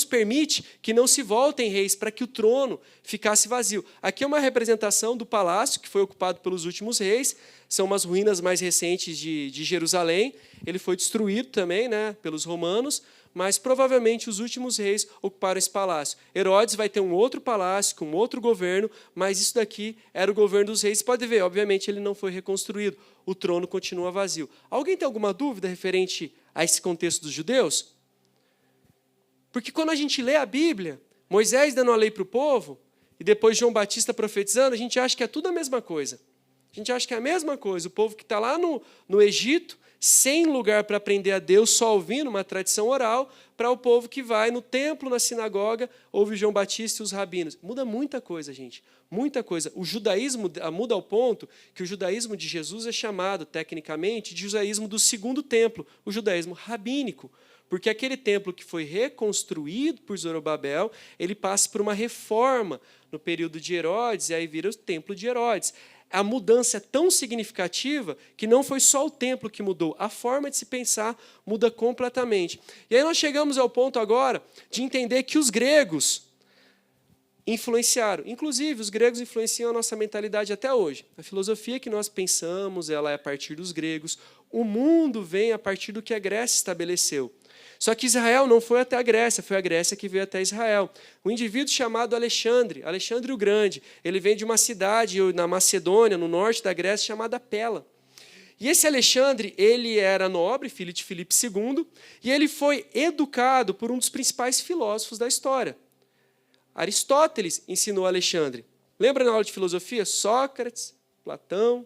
permite que não se voltem reis para que o trono ficasse vazio. Aqui é uma representação do palácio que foi ocupado pelos últimos reis, são umas ruínas mais recentes de Jerusalém. Ele foi destruído também, né, pelos romanos, mas provavelmente os últimos reis ocuparam esse palácio. Herodes vai ter um outro palácio, com outro governo, mas isso daqui era o governo dos reis. Você pode ver, obviamente ele não foi reconstruído, o trono continua vazio. Alguém tem alguma dúvida referente a esse contexto dos judeus? Porque quando a gente lê a Bíblia, Moisés dando a lei para o povo, e depois João Batista profetizando, a gente acha que é tudo a mesma coisa. A gente acha que é a mesma coisa. O povo que está lá no Egito, sem lugar para aprender a Deus, só ouvindo uma tradição oral, para o povo que vai no templo, na sinagoga, ouve João Batista e os rabinos. Muda muita coisa, gente, muita coisa. O judaísmo muda ao ponto que o judaísmo de Jesus é chamado, tecnicamente, de judaísmo do segundo templo, o judaísmo rabínico. Porque aquele templo que foi reconstruído por Zorobabel, ele passa por uma reforma no período de Herodes, e aí vira o templo de Herodes. A mudança é tão significativa que não foi só o templo que mudou, a forma de se pensar muda completamente. E aí nós chegamos ao ponto agora de entender que os gregos influenciaram. Inclusive, os gregos influenciam a nossa mentalidade até hoje. A filosofia que nós pensamos, ela é a partir dos gregos. O mundo vem a partir do que a Grécia estabeleceu. Só que Israel não foi até a Grécia, foi a Grécia que veio até Israel. Um indivíduo chamado Alexandre o Grande, ele vem de uma cidade na Macedônia, no norte da Grécia, chamada Pela. E esse Alexandre, ele era nobre, filho de Filipe II, e ele foi educado por um dos principais filósofos da história. Aristóteles ensinou Alexandre. Lembra na aula de filosofia? Sócrates, Platão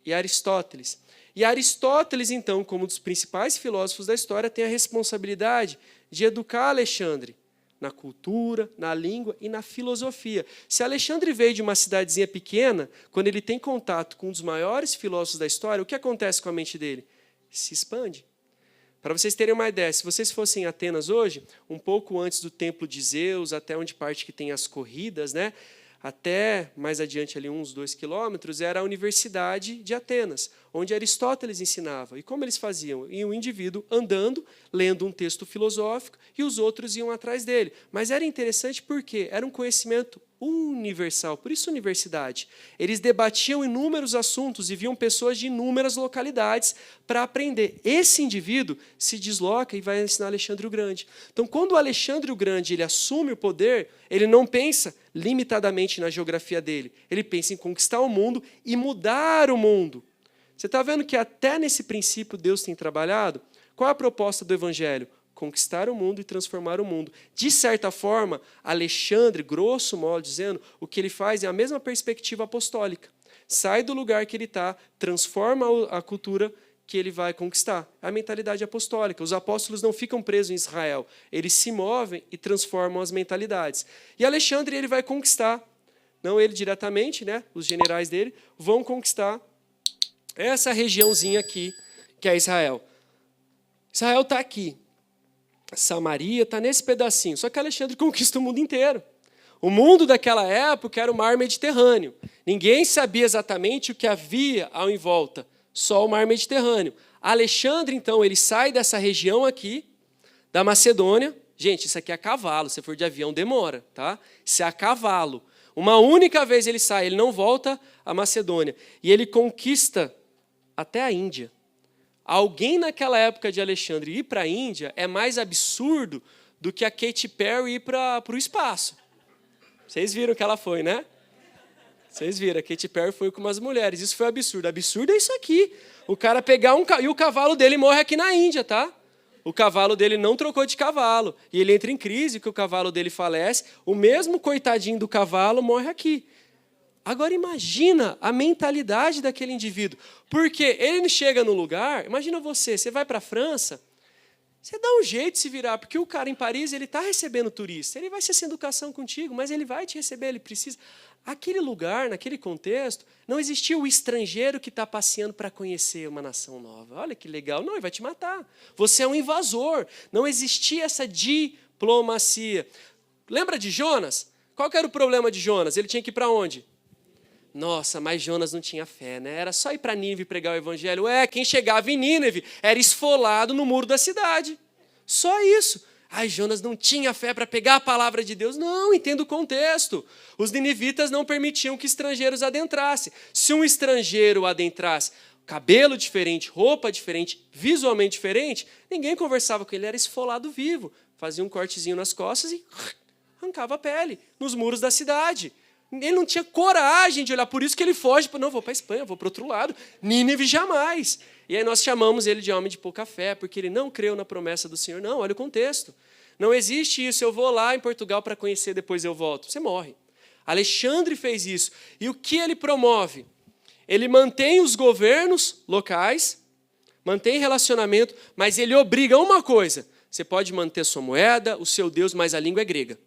e Aristóteles. E Aristóteles, então, como um dos principais filósofos da história, tem a responsabilidade de educar Alexandre na cultura, na língua e na filosofia. Se Alexandre veio de uma cidadezinha pequena, quando ele tem contato com um dos maiores filósofos da história, o que acontece com a mente dele? Se expande. Para vocês terem uma ideia, se vocês fossem em Atenas hoje, um pouco antes do templo de Zeus, até onde parte que tem as corridas, né? Até mais adiante, ali uns 2 quilômetros, era a Universidade de Atenas, onde Aristóteles ensinava. E como eles faziam? Ia um indivíduo andando, lendo um texto filosófico, e os outros iam atrás dele. Mas era interessante porque era um conhecimento universal, por isso universidade. Eles debatiam inúmeros assuntos e viam pessoas de inúmeras localidades para aprender. Esse indivíduo se desloca e vai ensinar Alexandre o Grande. Então, quando o Alexandre o Grande ele assume o poder, ele não pensa limitadamente na geografia dele. Ele pensa em conquistar o mundo e mudar o mundo. Você está vendo que até nesse princípio Deus tem trabalhado? Qual é a proposta do Evangelho? Conquistar o mundo e transformar o mundo. De certa forma, Alexandre, grosso modo dizendo, o que ele faz é a mesma perspectiva apostólica. Sai do lugar que ele está, transforma a cultura que ele vai conquistar. É a mentalidade apostólica. Os apóstolos não ficam presos em Israel. Eles se movem e transformam as mentalidades. E Alexandre ele vai conquistar, não ele diretamente, né? Os generais dele vão conquistar essa regiãozinha aqui, que é Israel. Israel está aqui. Samaria está nesse pedacinho. Só que Alexandre conquista o mundo inteiro. O mundo daquela época era o mar Mediterrâneo. Ninguém sabia exatamente o que havia ao em volta. Só o mar Mediterrâneo. Alexandre, então, ele sai dessa região aqui, da Macedônia. Gente, isso aqui é a cavalo. Se for de avião, demora, tá? Isso é a cavalo. Uma única vez ele sai, ele não volta à Macedônia. E ele conquista até a Índia. Alguém naquela época de Alexandre ir para a Índia é mais absurdo do que a Katy Perry ir para o espaço. Vocês viram que ela foi, né? Vocês viram, a Katy Perry foi com umas mulheres. Isso foi absurdo. Absurdo é isso aqui. O cara pegar e o cavalo dele morre aqui na Índia, tá? O cavalo dele não trocou de cavalo. E ele entra em crise, que o cavalo dele falece. O mesmo coitadinho do cavalo morre aqui. Agora imagina a mentalidade daquele indivíduo. Porque ele chega no lugar, imagina você vai para a França, você dá um jeito de se virar, porque o cara em Paris ele está recebendo turista, ele vai ser sem educação contigo, mas ele vai te receber, ele precisa. Aquele lugar, naquele contexto, não existia o estrangeiro que está passeando para conhecer uma nação nova. Olha que legal. Não, ele vai te matar. Você é um invasor. Não existia essa diplomacia. Lembra de Jonas? Qual que era o problema de Jonas? Ele tinha que ir para onde? Nossa, mas Jonas não tinha fé, né? Era só ir para Nínive pregar o evangelho. Quem chegava em Nínive era esfolado no muro da cidade. Só isso. Ai, Jonas não tinha fé para pegar a palavra de Deus. Não, entenda o contexto. Os ninivitas não permitiam que estrangeiros adentrassem. Se um estrangeiro adentrasse, cabelo diferente, roupa diferente, visualmente diferente, ninguém conversava com ele, era esfolado vivo. Fazia um cortezinho nas costas e arrancava a pele nos muros da cidade. Ele não tinha coragem de olhar, por isso que ele foge. Não, vou para a Espanha, vou para o outro lado. Nínive jamais. E aí nós chamamos ele de homem de pouca fé, porque ele não creu na promessa do Senhor. Não, olha o contexto. Não existe isso, eu vou lá em Portugal para conhecer, depois eu volto. Você morre. Alexandre fez isso. E o que ele promove? Ele mantém os governos locais, mantém relacionamento, mas ele obriga uma coisa. Você pode manter sua moeda, o seu Deus, mas a língua é grega.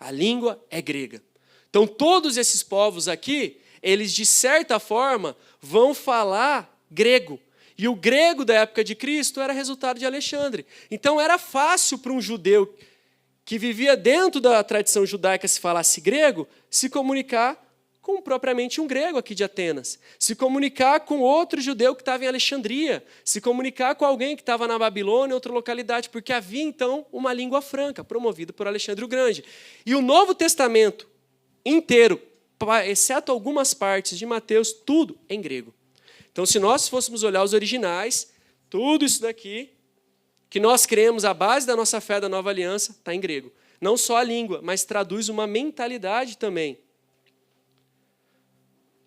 A língua é grega. Então, todos esses povos aqui, eles, de certa forma, vão falar grego. E o grego da época de Cristo era resultado de Alexandre. Então, era fácil para um judeu que vivia dentro da tradição judaica, se falasse grego, se comunicar com propriamente um grego aqui de Atenas. Se comunicar com outro judeu que estava em Alexandria. Se comunicar com alguém que estava na Babilônia, outra localidade. Porque havia, então, uma língua franca, promovida por Alexandre o Grande. E o Novo Testamento inteiro, exceto algumas partes de Mateus, tudo em grego. Então, se nós fôssemos olhar os originais, tudo isso daqui, que nós cremos, a base da nossa fé da Nova Aliança, está em grego. Não só a língua, mas traduz uma mentalidade também.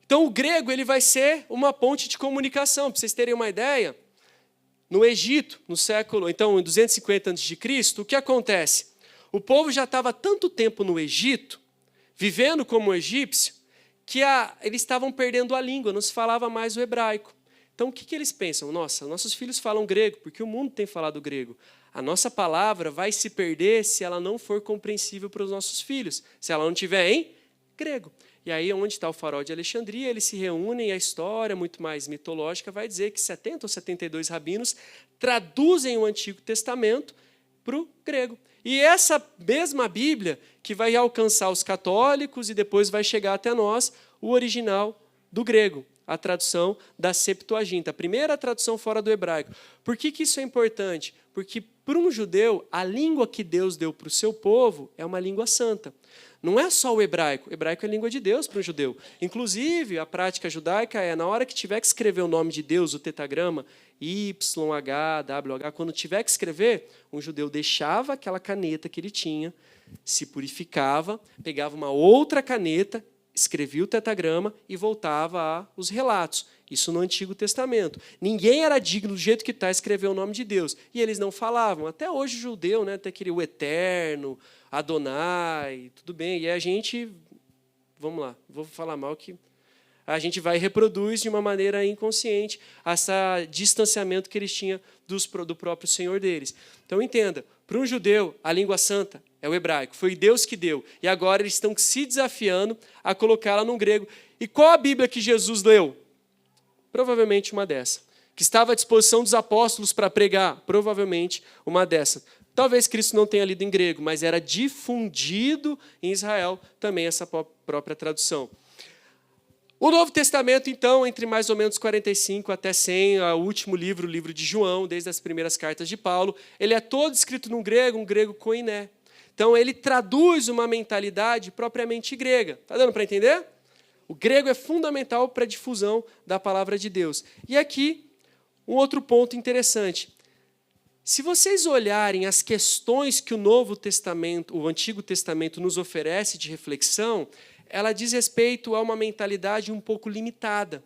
Então, o grego ele vai ser uma ponte de comunicação. Para vocês terem uma ideia, no Egito, no século, então, em 250 a.C., o que acontece? O povo já estava há tanto tempo no Egito, vivendo como egípcio, que eles estavam perdendo a língua, não se falava mais o hebraico. Então, o que eles pensam? Nossa, nossos filhos falam grego, porque o mundo tem falado grego. A nossa palavra vai se perder se ela não for compreensível para os nossos filhos, se ela não tiver em grego. E aí, onde está o farol de Alexandria, eles se reúnem, e a história, muito mais mitológica, vai dizer que 70 ou 72 rabinos traduzem o Antigo Testamento para o grego. E essa mesma Bíblia que vai alcançar os católicos e depois vai chegar até nós, o original do grego, a tradução da Septuaginta, a primeira tradução fora do hebraico. Por que isso é importante? Porque para um judeu, a língua que Deus deu para o seu povo é uma língua santa. Não é só o hebraico é língua de Deus para um judeu. Inclusive, a prática judaica é, na hora que tiver que escrever o nome de Deus, o tetragrama, YHWH, quando tiver que escrever, um judeu deixava aquela caneta que ele tinha, se purificava, pegava uma outra caneta, escrevia o tetragrama e voltava aos relatos. Isso no Antigo Testamento. Ninguém era digno do jeito que está escrever o nome de Deus. E eles não falavam. Até hoje o judeu, né, tem aquele o Eterno, Adonai, tudo bem. E a gente, vamos lá, vou falar mal que a gente vai e reproduz de uma maneira inconsciente esse distanciamento que eles tinham do próprio Senhor deles. Então, entenda, para um judeu, a língua santa é o hebraico. Foi Deus que deu. E agora eles estão se desafiando a colocá-la no grego. E qual a Bíblia que Jesus leu? Provavelmente uma dessa. Que estava à disposição dos apóstolos para pregar? Provavelmente uma dessa. Talvez Cristo não tenha lido em grego, mas era difundido em Israel também essa própria tradução. O Novo Testamento, então, entre mais ou menos 45 até 100, o último livro, o livro de João, desde as primeiras cartas de Paulo, ele é todo escrito num grego, um grego koiné. Então, ele traduz uma mentalidade propriamente grega. Está dando para entender? O grego é fundamental para a difusão da palavra de Deus. E aqui, um outro ponto interessante. Se vocês olharem as questões que o Novo Testamento, o Antigo Testamento nos oferece de reflexão, ela diz respeito a uma mentalidade um pouco limitada.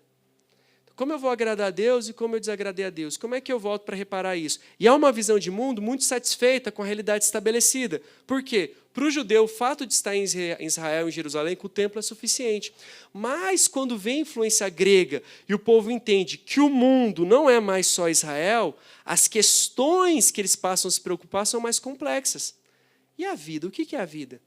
Como eu vou agradar a Deus e como eu desagradei a Deus? Como é que eu volto para reparar isso? E há uma visão de mundo muito satisfeita com a realidade estabelecida. Por quê? Para o judeu, o fato de estar em Israel, em Jerusalém, com o templo é suficiente. Mas quando vem a influência grega e o povo entende que o mundo não é mais só Israel, as questões que eles passam a se preocupar são mais complexas. E a vida? O que é a vida?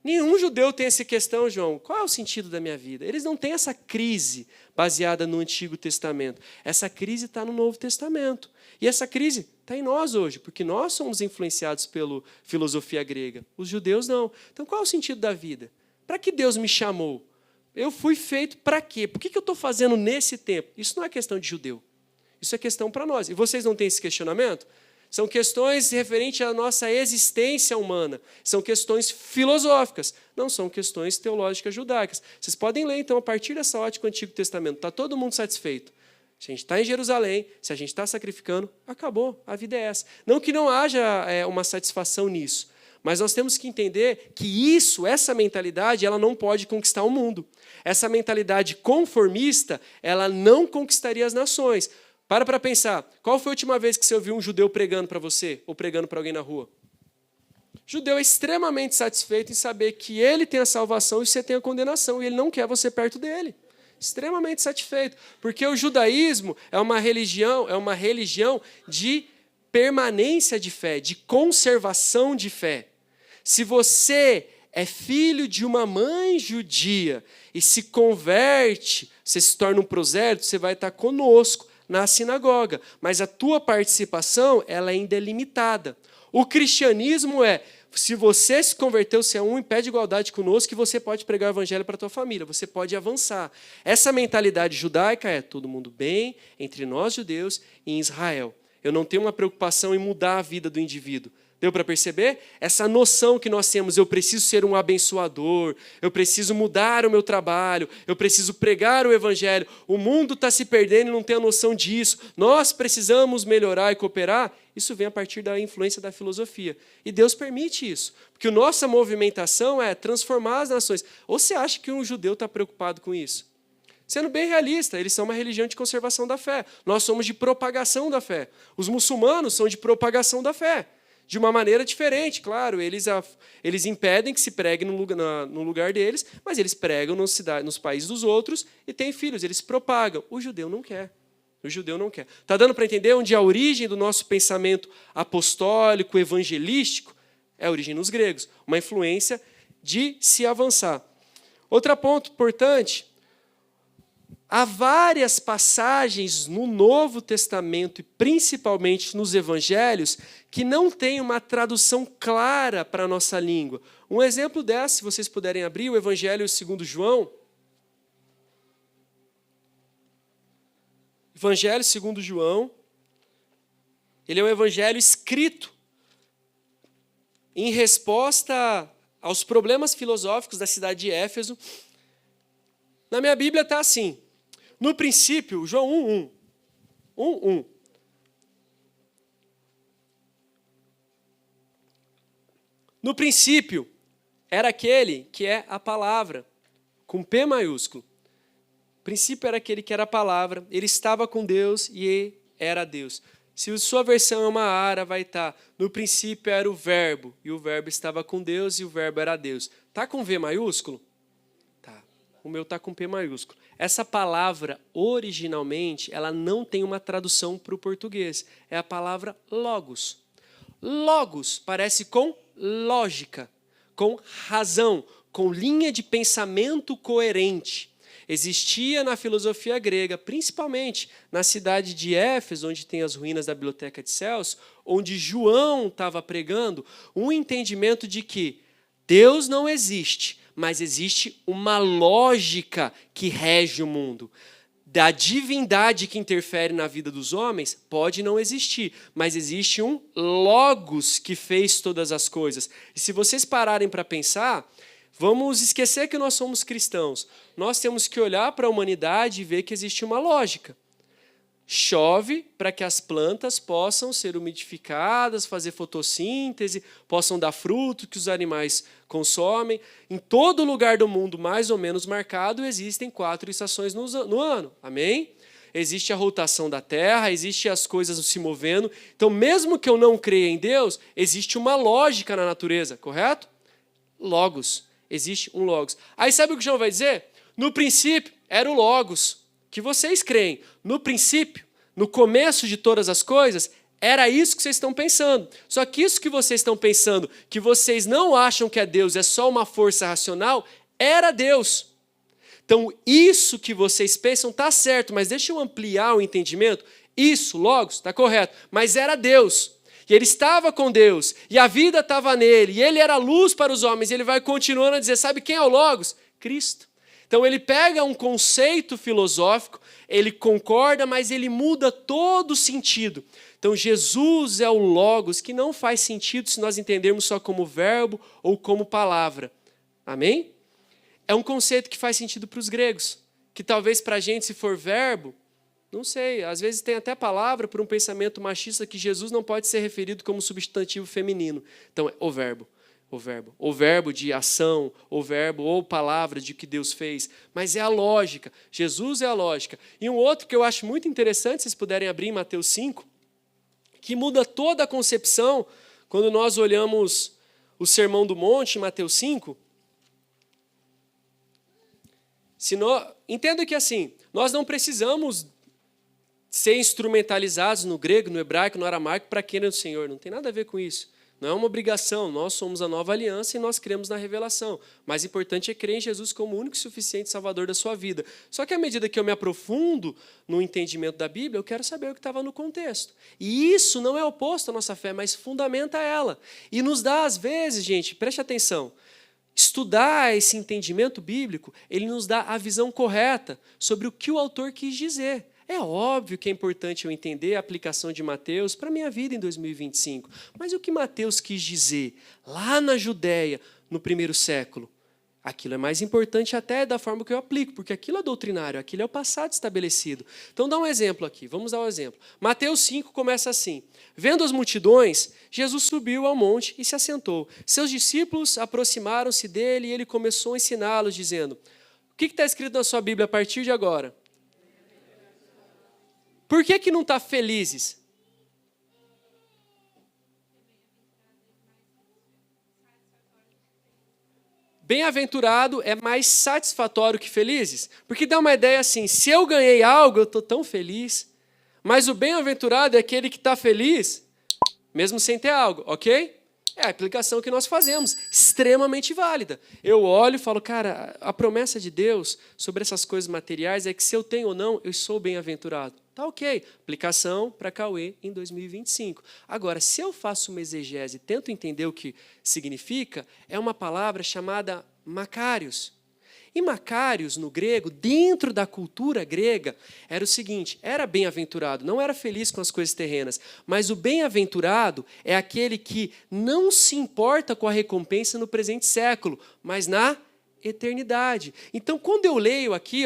Nenhum judeu tem essa questão, João. Qual é o sentido da minha vida? Eles não têm essa crise baseada no Antigo Testamento. Essa crise está no Novo Testamento. E essa crise está em nós hoje, porque nós somos influenciados pela filosofia grega. Os judeus não. Então, qual é o sentido da vida? Para que Deus me chamou? Eu fui feito para quê? Por que eu estou fazendo nesse tempo? Isso não é questão de judeu. Isso é questão para nós. E vocês não têm esse questionamento? São questões referentes à nossa existência humana. São questões filosóficas, não são questões teológicas judaicas. Vocês podem ler, então, a partir dessa ótica do Antigo Testamento. Está todo mundo satisfeito. Se a gente está em Jerusalém, se a gente está sacrificando, acabou, a vida é essa. Não que não haja uma satisfação nisso, mas nós temos que entender que essa mentalidade, ela não pode conquistar o mundo. Essa mentalidade conformista, ela não conquistaria as nações. Para pensar, qual foi a última vez que você ouviu um judeu pregando para você ou pregando para alguém na rua? O judeu é extremamente satisfeito em saber que ele tem a salvação e você tem a condenação, e ele não quer você perto dele. Extremamente satisfeito, porque o judaísmo é uma religião de permanência de fé, de conservação de fé. Se você é filho de uma mãe judia e se converte, você se torna um prosélito, você vai estar conosco na sinagoga, mas a tua participação ela ainda é limitada. O cristianismo se você se converteu, você é um em pé de igualdade conosco, que você pode pregar o evangelho para a tua família, você pode avançar. Essa mentalidade judaica é todo mundo bem, entre nós judeus e em Israel. Eu não tenho uma preocupação em mudar a vida do indivíduo. Deu para perceber? Essa noção que nós temos, eu preciso ser um abençoador, eu preciso mudar o meu trabalho, eu preciso pregar o evangelho, o mundo está se perdendo e não tem a noção disso, nós precisamos melhorar e cooperar, isso vem a partir da influência da filosofia. E Deus permite isso, porque a nossa movimentação é transformar as nações. Ou você acha que um judeu está preocupado com isso? Sendo bem realista, eles são uma religião de conservação da fé, nós somos de propagação da fé. Os muçulmanos são de propagação da fé. De uma maneira diferente, claro, eles impedem que se pregue no lugar deles, mas eles pregam nos países dos outros e têm filhos, eles propagam. O judeu não quer. O judeu não quer. Está dando para entender onde a origem do nosso pensamento apostólico, evangelístico, é a origem nos gregos, uma influência de se avançar. Outro ponto importante, há várias passagens no Novo Testamento, e principalmente nos Evangelhos, que não têm uma tradução clara para a nossa língua. Um exemplo dessa, se vocês puderem abrir, o Evangelho segundo João. Evangelho segundo João. Ele é um evangelho escrito em resposta aos problemas filosóficos da cidade de Éfeso. Na minha Bíblia está assim. No princípio, João 1:1. 1:1. No princípio, era aquele que é a palavra, com P maiúsculo. O princípio era aquele que era a palavra, ele estava com Deus e era Deus. Se a sua versão é uma ara, vai estar, no princípio era o verbo, e o verbo estava com Deus e o verbo era Deus. Está com V maiúsculo? Tá. O meu está com P maiúsculo. Essa palavra, originalmente, ela não tem uma tradução para o português. É a palavra logos. Logos parece com lógica, com razão, com linha de pensamento coerente. Existia na filosofia grega, principalmente na cidade de Éfeso, onde tem as ruínas da Biblioteca de Celso, onde João estava pregando, um entendimento de que Deus não existe, mas existe uma lógica que rege o mundo. Da divindade que interfere na vida dos homens, pode não existir, mas existe um logos que fez todas as coisas. E se vocês pararem para pensar, vamos esquecer que nós somos cristãos. Nós temos que olhar para a humanidade e ver que existe uma lógica. chove para que as plantas possam ser umidificadas, fazer fotossíntese, possam dar fruto que os animais consomem. Em todo lugar do mundo, mais ou menos marcado, existem 4 estações no ano. Amém? Existe a rotação da Terra, existe as coisas se movendo. Então, mesmo que eu não creia em Deus, existe uma lógica na natureza, correto? Logos. Existe um logos. Aí sabe o que João vai dizer? No princípio, era o logos, que vocês creem. No princípio, no começo de todas as coisas, era isso que vocês estão pensando. Só que isso que vocês estão pensando, que vocês não acham que é Deus, é só uma força racional, era Deus. Então, isso que vocês pensam está certo, mas deixa eu ampliar o entendimento. Isso, logos, está correto, mas era Deus. E ele estava com Deus, e a vida estava nele, e ele era luz para os homens, e ele vai continuando a dizer, sabe quem é o logos? Cristo. Então ele pega um conceito filosófico, ele concorda, mas ele muda todo o sentido. Então Jesus é o logos, que não faz sentido se nós entendermos só como verbo ou como palavra. Amém? É um conceito que faz sentido para os gregos, que talvez para a gente, se for verbo, não sei, às vezes tem até palavra por um pensamento machista que Jesus não pode ser referido como substantivo feminino. Então é o verbo. O verbo de ação, o verbo ou palavra de que Deus fez, mas é a lógica, Jesus é a lógica. E um outro que eu acho muito interessante, se vocês puderem abrir em Mateus 5, que muda toda a concepção, quando nós olhamos o Sermão do Monte, em Mateus 5, entenda que assim, nós não precisamos ser instrumentalizados no grego, no hebraico, no aramaico, para quem é do Senhor, não tem nada a ver com isso. Não é uma obrigação, nós somos a nova aliança e nós cremos na revelação. O mais importante é crer em Jesus como o único e suficiente Salvador da sua vida. Só que à medida que eu me aprofundo no entendimento da Bíblia, eu quero saber o que estava no contexto. E isso não é oposto à nossa fé, mas fundamenta ela. E nos dá, às vezes, gente, preste atenção, estudar esse entendimento bíblico, ele nos dá a visão correta sobre o que o autor quis dizer. É óbvio que é importante eu entender a aplicação de Mateus para a minha vida em 2025. Mas o que Mateus quis dizer lá na Judéia, no 1º século? Aquilo é mais importante até da forma que eu aplico, porque aquilo é doutrinário, aquilo é o passado estabelecido. Então, dá um exemplo aqui, vamos dar um exemplo. Mateus 5 começa assim. Vendo as multidões, Jesus subiu ao monte e se assentou. Seus discípulos aproximaram-se dele e ele começou a ensiná-los, dizendo, o que está escrito na sua Bíblia a partir de agora? Por que não está felizes? Bem-aventurado é mais satisfatório que felizes? Porque dá uma ideia assim, se eu ganhei algo, eu estou tão feliz. Mas o bem-aventurado é aquele que está feliz, mesmo sem ter algo, ok? É a aplicação que nós fazemos, extremamente válida. Eu olho e falo, cara, a promessa de Deus sobre essas coisas materiais é que se eu tenho ou não, eu sou bem-aventurado. Tá ok, aplicação para Cauê em 2025. Agora, se eu faço uma exegese e tento entender o que significa, é uma palavra chamada Macários. E Macários, no grego, dentro da cultura grega, era o seguinte, era bem-aventurado, não era feliz com as coisas terrenas, mas o bem-aventurado é aquele que não se importa com a recompensa no presente século, mas na eternidade. Então, quando eu leio aqui,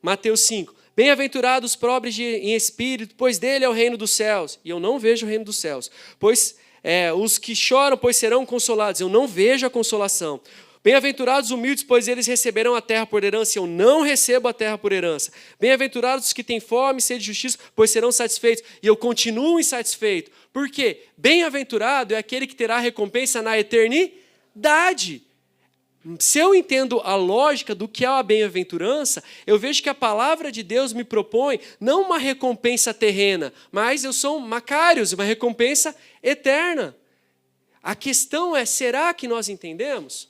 Mateus 5, bem-aventurados os pobres em espírito, pois dele é o reino dos céus. E eu não vejo o reino dos céus. Pois os que choram, pois serão consolados. Eu não vejo a consolação. Bem-aventurados os humildes, pois eles receberão a terra por herança. Eu não recebo a terra por herança. Bem-aventurados os que têm fome e sede de justiça, pois serão satisfeitos. E eu continuo insatisfeito. Por quê? Bem-aventurado é aquele que terá recompensa na eternidade. Se eu entendo a lógica do que é a bem-aventurança, eu vejo que a palavra de Deus me propõe não uma recompensa terrena, mas eu sou Macários, uma recompensa eterna. A questão é, será que nós entendemos?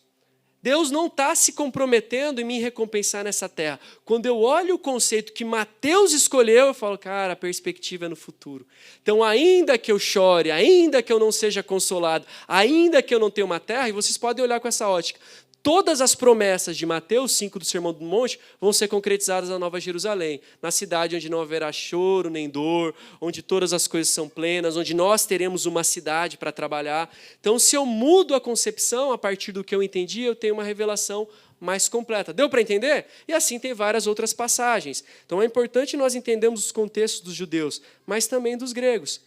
Deus não está se comprometendo em me recompensar nessa terra. Quando eu olho o conceito que Mateus escolheu, eu falo, cara, a perspectiva é no futuro. Então, ainda que eu chore, ainda que eu não seja consolado, ainda que eu não tenha uma terra, e vocês podem olhar com essa ótica, todas as promessas de Mateus 5 do Sermão do Monte vão ser concretizadas na Nova Jerusalém, na cidade onde não haverá choro nem dor, onde todas as coisas são plenas, onde nós teremos uma cidade para trabalhar. Então, se eu mudo a concepção a partir do que eu entendi, eu tenho uma revelação mais completa. Deu para entender? E assim tem várias outras passagens. Então é importante nós entendermos os contextos dos judeus, mas também dos gregos.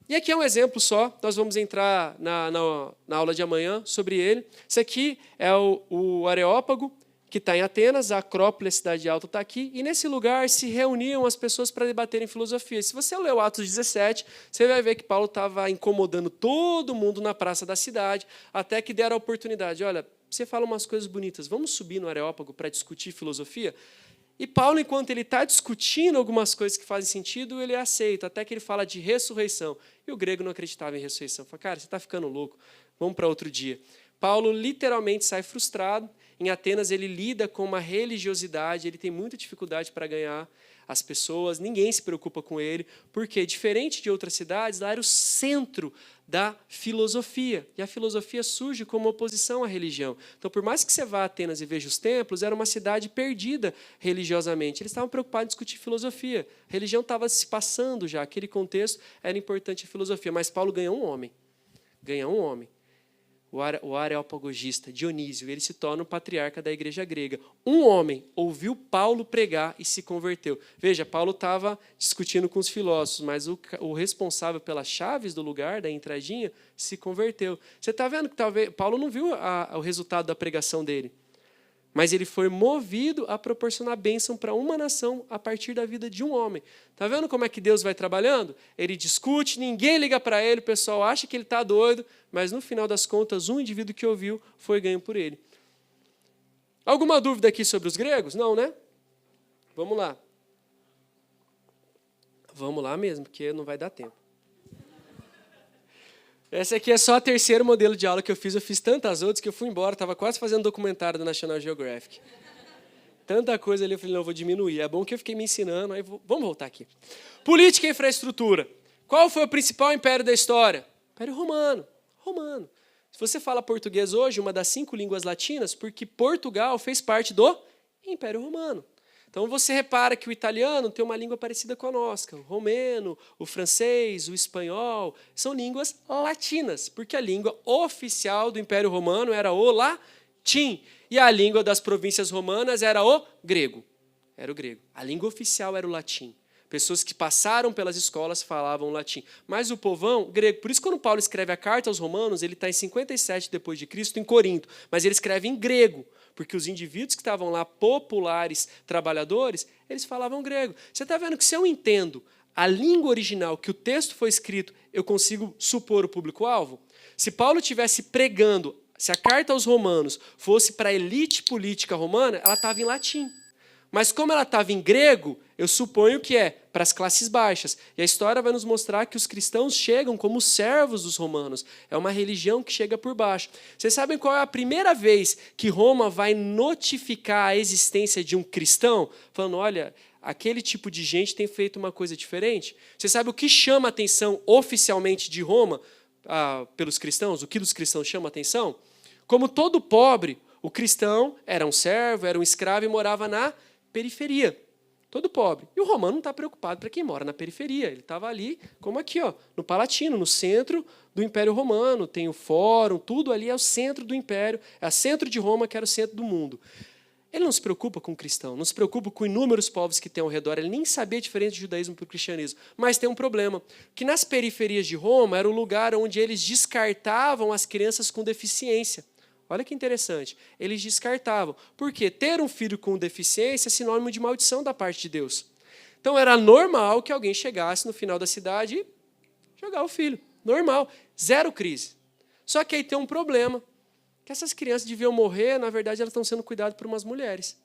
E aqui é um exemplo só, nós vamos entrar na aula de amanhã sobre ele. Esse aqui é o Areópago, que está em Atenas, a Acrópole, a cidade alta, está aqui, e nesse lugar se reuniam as pessoas para debaterem filosofia. Se você ler o Atos 17, você vai ver que Paulo estava incomodando todo mundo na praça da cidade, até que deram a oportunidade. Olha, você fala umas coisas bonitas, vamos subir no Areópago para discutir filosofia? E Paulo, enquanto ele está discutindo algumas coisas que fazem sentido, ele aceita, até que ele fala de ressurreição. E o grego não acreditava em ressurreição. Fala, cara, você está ficando louco, vamos para outro dia. Paulo literalmente sai frustrado. Em Atenas ele lida com uma religiosidade, ele tem muita dificuldade para ganhar as pessoas, ninguém se preocupa com ele, porque, diferente de outras cidades, lá era o centro da filosofia. E a filosofia surge como oposição à religião. Então, por mais que você vá a Atenas e veja os templos, era uma cidade perdida religiosamente. Eles estavam preocupados em discutir filosofia. A religião estava se passando já, aquele contexto era importante a filosofia. Mas Paulo ganha um homem. Ganha um homem. O areopagogista, Dionísio, ele se torna o patriarca da igreja grega. Um homem ouviu Paulo pregar e se converteu. Veja, Paulo estava discutindo com os filósofos, mas o responsável pelas chaves do lugar, da entradinha, se converteu. Você está vendo que talvez Paulo não viu o resultado da pregação dele, mas ele foi movido a proporcionar bênção para uma nação a partir da vida de um homem. Está vendo como é que Deus vai trabalhando? Ele discute, ninguém liga para ele, o pessoal acha que ele está doido, mas no final das contas, um indivíduo que ouviu foi ganho por ele. Alguma dúvida aqui sobre os gregos? Não, né? Vamos lá. Vamos lá mesmo, porque não vai dar tempo. Essa aqui é só o terceiro modelo de aula que eu fiz tantas outras que eu fui embora, estava quase fazendo documentário do National Geographic. Tanta coisa ali, eu falei, não, eu vou diminuir. É bom que eu fiquei me ensinando, aí vamos voltar aqui. Política e infraestrutura. Qual foi o principal império da história? Império Romano. Romano. Se você fala português hoje, uma das 5 línguas latinas, porque Portugal fez parte do Império Romano. Então você repara que o italiano tem uma língua parecida com a nossa, o romeno, o francês, o espanhol, são línguas latinas, porque a língua oficial do Império Romano era o latim, e a língua das províncias romanas era o grego. Era o grego. A língua oficial era o latim. Pessoas que passaram pelas escolas falavam latim. Mas o povão, grego. Por isso, quando Paulo escreve a carta aos romanos, ele está em 57 depois de Cristo, em Corinto. Mas ele escreve em grego, porque os indivíduos que estavam lá, populares, trabalhadores, eles falavam grego. Você está vendo que se eu entendo a língua original que o texto foi escrito, eu consigo supor o público-alvo? Se Paulo estivesse pregando, se a carta aos romanos fosse para a elite política romana, ela estava em latim. Mas como ela estava em grego, eu suponho que é para as classes baixas. E a história vai nos mostrar que os cristãos chegam como servos dos romanos. É uma religião que chega por baixo. Vocês sabem qual é a primeira vez que Roma vai notificar a existência de um cristão? Falando, olha, aquele tipo de gente tem feito uma coisa diferente. Você sabe o que chama a atenção oficialmente de Roma pelos cristãos? O que dos cristãos chama a atenção? Como todo pobre, o cristão era um servo, era um escravo e morava na periferia. Todo pobre. E o romano não está preocupado para quem mora na periferia. Ele estava ali, como aqui, ó, no Palatino, no centro do Império Romano. Tem o fórum, tudo ali é o centro do Império. É o centro de Roma, que era o centro do mundo. Ele não se preocupa com o cristão, não se preocupa com inúmeros povos que tem ao redor. Ele nem sabia a diferença do judaísmo para o cristianismo. Mas tem um problema, que nas periferias de Roma era o lugar onde eles descartavam as crianças com deficiência. Olha que interessante. Eles descartavam. Porque ter um filho com deficiência é sinônimo de maldição da parte de Deus. Então era normal que alguém chegasse no final da cidade e jogar o filho. Normal. Zero crise. Só que aí tem um problema. Que essas crianças deviam morrer, na verdade, elas estão sendo cuidadas por umas mulheres.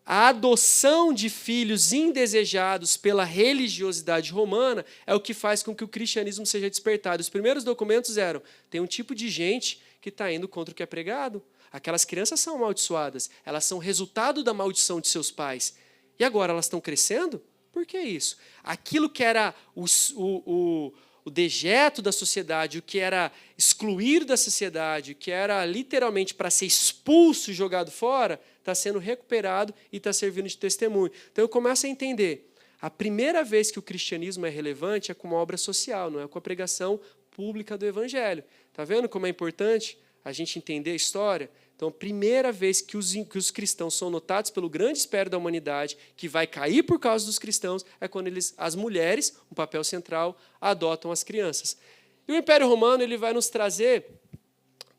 A adoção de filhos indesejados pela religiosidade romana é o que faz com que o cristianismo seja despertado. Os primeiros documentos eram, tem um tipo de gente que está indo contra o que é pregado. Aquelas crianças são amaldiçoadas, elas são resultado da maldição de seus pais. E agora elas estão crescendo? Por que isso? Aquilo que era o dejeto da sociedade, o que era excluído da sociedade, o que era literalmente para ser expulso e jogado fora, está sendo recuperado e está servindo de testemunho. Então eu começo a entender, a primeira vez que o cristianismo é relevante é com uma obra social, não é com a pregação pública do evangelho. Está vendo como é importante a gente entender a história? Então, a primeira vez que os cristãos são notados pelo grande império da humanidade, que vai cair por causa dos cristãos, é quando as mulheres, um papel central, adotam as crianças. E o Império Romano ele vai nos trazer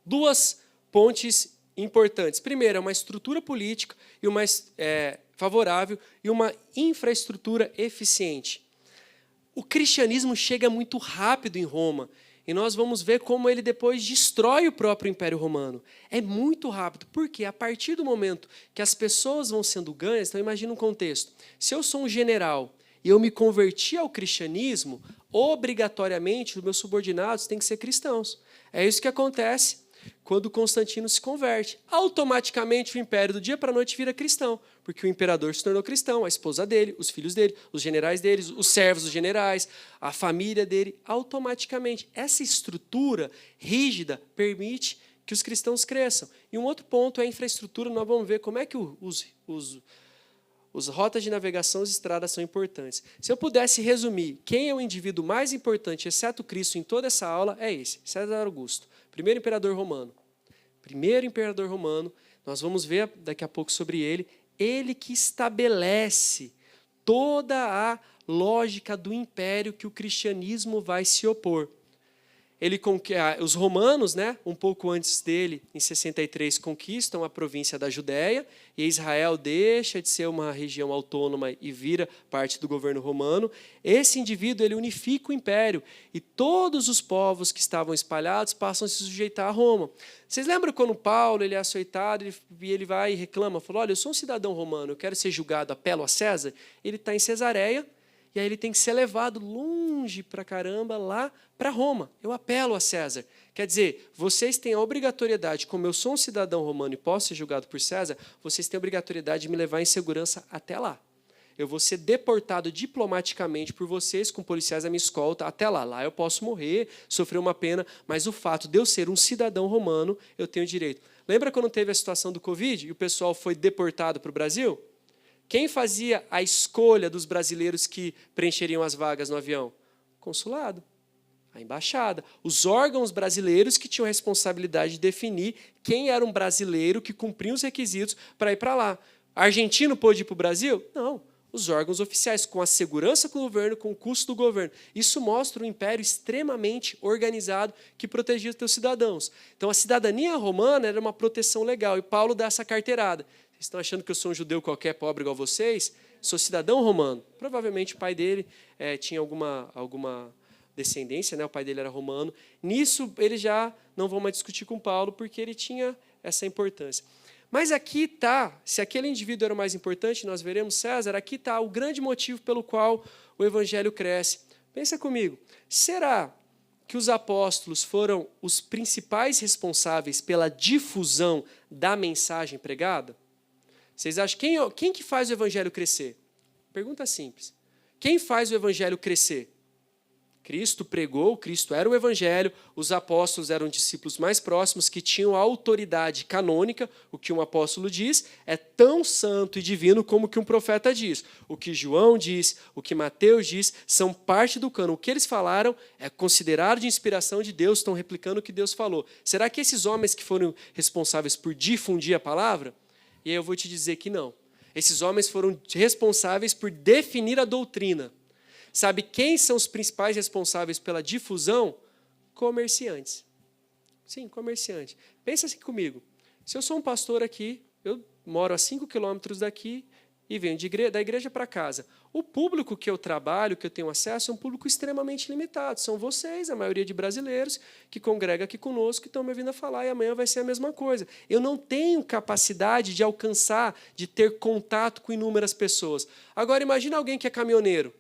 duas pontes importantes. Primeiro, é uma estrutura política e uma favorável e uma infraestrutura eficiente. O cristianismo chega muito rápido em Roma. E nós vamos ver como ele depois destrói o próprio Império Romano. É muito rápido, porque a partir do momento que as pessoas vão sendo ganhas, então imagina um contexto. Se eu sou um general e eu me converti ao cristianismo, obrigatoriamente os meus subordinados têm que ser cristãos. É isso que acontece quando Constantino se converte. Automaticamente o império do dia para a noite vira cristão, porque o imperador se tornou cristão, a esposa dele, os filhos dele, os generais deles, os servos dos generais, a família dele, automaticamente. Essa estrutura rígida permite que os cristãos cresçam. E um outro ponto é a infraestrutura, nós vamos ver como é que as rotas de navegação, as estradas são importantes. Se eu pudesse resumir quem é o indivíduo mais importante, exceto Cristo, em toda essa aula, é esse, César Augusto. Primeiro imperador romano. Primeiro imperador romano, nós vamos ver daqui a pouco sobre ele. Ele que estabelece toda a lógica do império que o cristianismo vai se opor. Os romanos, um pouco antes dele, em 63, conquistam a província da Judéia, e Israel deixa de ser uma região autônoma e vira parte do governo romano. Esse indivíduo ele unifica o império, e todos os povos que estavam espalhados passam a se sujeitar a Roma. Vocês lembram quando Paulo ele é açoitado, e ele vai e reclama, fala, olha, eu sou um cidadão romano, eu quero ser julgado, apelo a César? Ele está em Cesareia, e aí ele tem que ser levado longe pra caramba, lá para Roma. Eu apelo a César. Quer dizer, vocês têm a obrigatoriedade, como eu sou um cidadão romano e posso ser julgado por César, vocês têm a obrigatoriedade de me levar em segurança até lá. Eu vou ser deportado diplomaticamente por vocês, com policiais à minha escolta, até lá. Lá eu posso morrer, sofrer uma pena, mas o fato de eu ser um cidadão romano, eu tenho direito. Lembra quando teve a situação do Covid e o pessoal foi deportado para o Brasil? Quem fazia a escolha dos brasileiros que preencheriam as vagas no avião? O consulado, a embaixada. Os órgãos brasileiros que tinham a responsabilidade de definir quem era um brasileiro que cumpria os requisitos para ir para lá. Argentino pôde ir para o Brasil? Não. Os órgãos oficiais, com a segurança do governo, com o custo do governo. Isso mostra um império extremamente organizado que protegia os seus cidadãos. Então, a cidadania romana era uma proteção legal, e Paulo dá essa carteirada. Vocês estão achando que eu sou um judeu qualquer, pobre igual vocês? Sou cidadão romano. Provavelmente o pai dele tinha alguma descendência, o pai dele era romano. Nisso, ele já não vão mais discutir com Paulo, porque ele tinha essa importância. Mas aqui está, se aquele indivíduo era o mais importante, nós veremos César, aqui está o grande motivo pelo qual o evangelho cresce. Pensa comigo, será que os apóstolos foram os principais responsáveis pela difusão da mensagem pregada? Vocês acham quem que faz o evangelho crescer? Pergunta simples. Quem faz o evangelho crescer? Cristo pregou, Cristo era o evangelho, os apóstolos eram discípulos mais próximos que tinham a autoridade canônica, o que um apóstolo diz é tão santo e divino como o que um profeta diz. O que João diz, o que Mateus diz, são parte do cano. O que eles falaram é considerado de inspiração de Deus, estão replicando o que Deus falou. Será que esses homens que foram responsáveis por difundir a palavra? E aí eu vou te dizer que não. Esses homens foram responsáveis por definir a doutrina. Sabe quem são os principais responsáveis pela difusão? Comerciantes. Sim, comerciante. Pensa assim comigo. Se eu sou um pastor aqui, eu moro a 5 quilômetros daqui e venho da igreja para casa. O público que eu trabalho, que eu tenho acesso, é um público extremamente limitado. São vocês, a maioria de brasileiros, que congrega aqui conosco, que estão me ouvindo falar, e amanhã vai ser a mesma coisa. Eu não tenho capacidade de alcançar, de ter contato com inúmeras pessoas. Agora, imagina alguém que é caminhoneiro,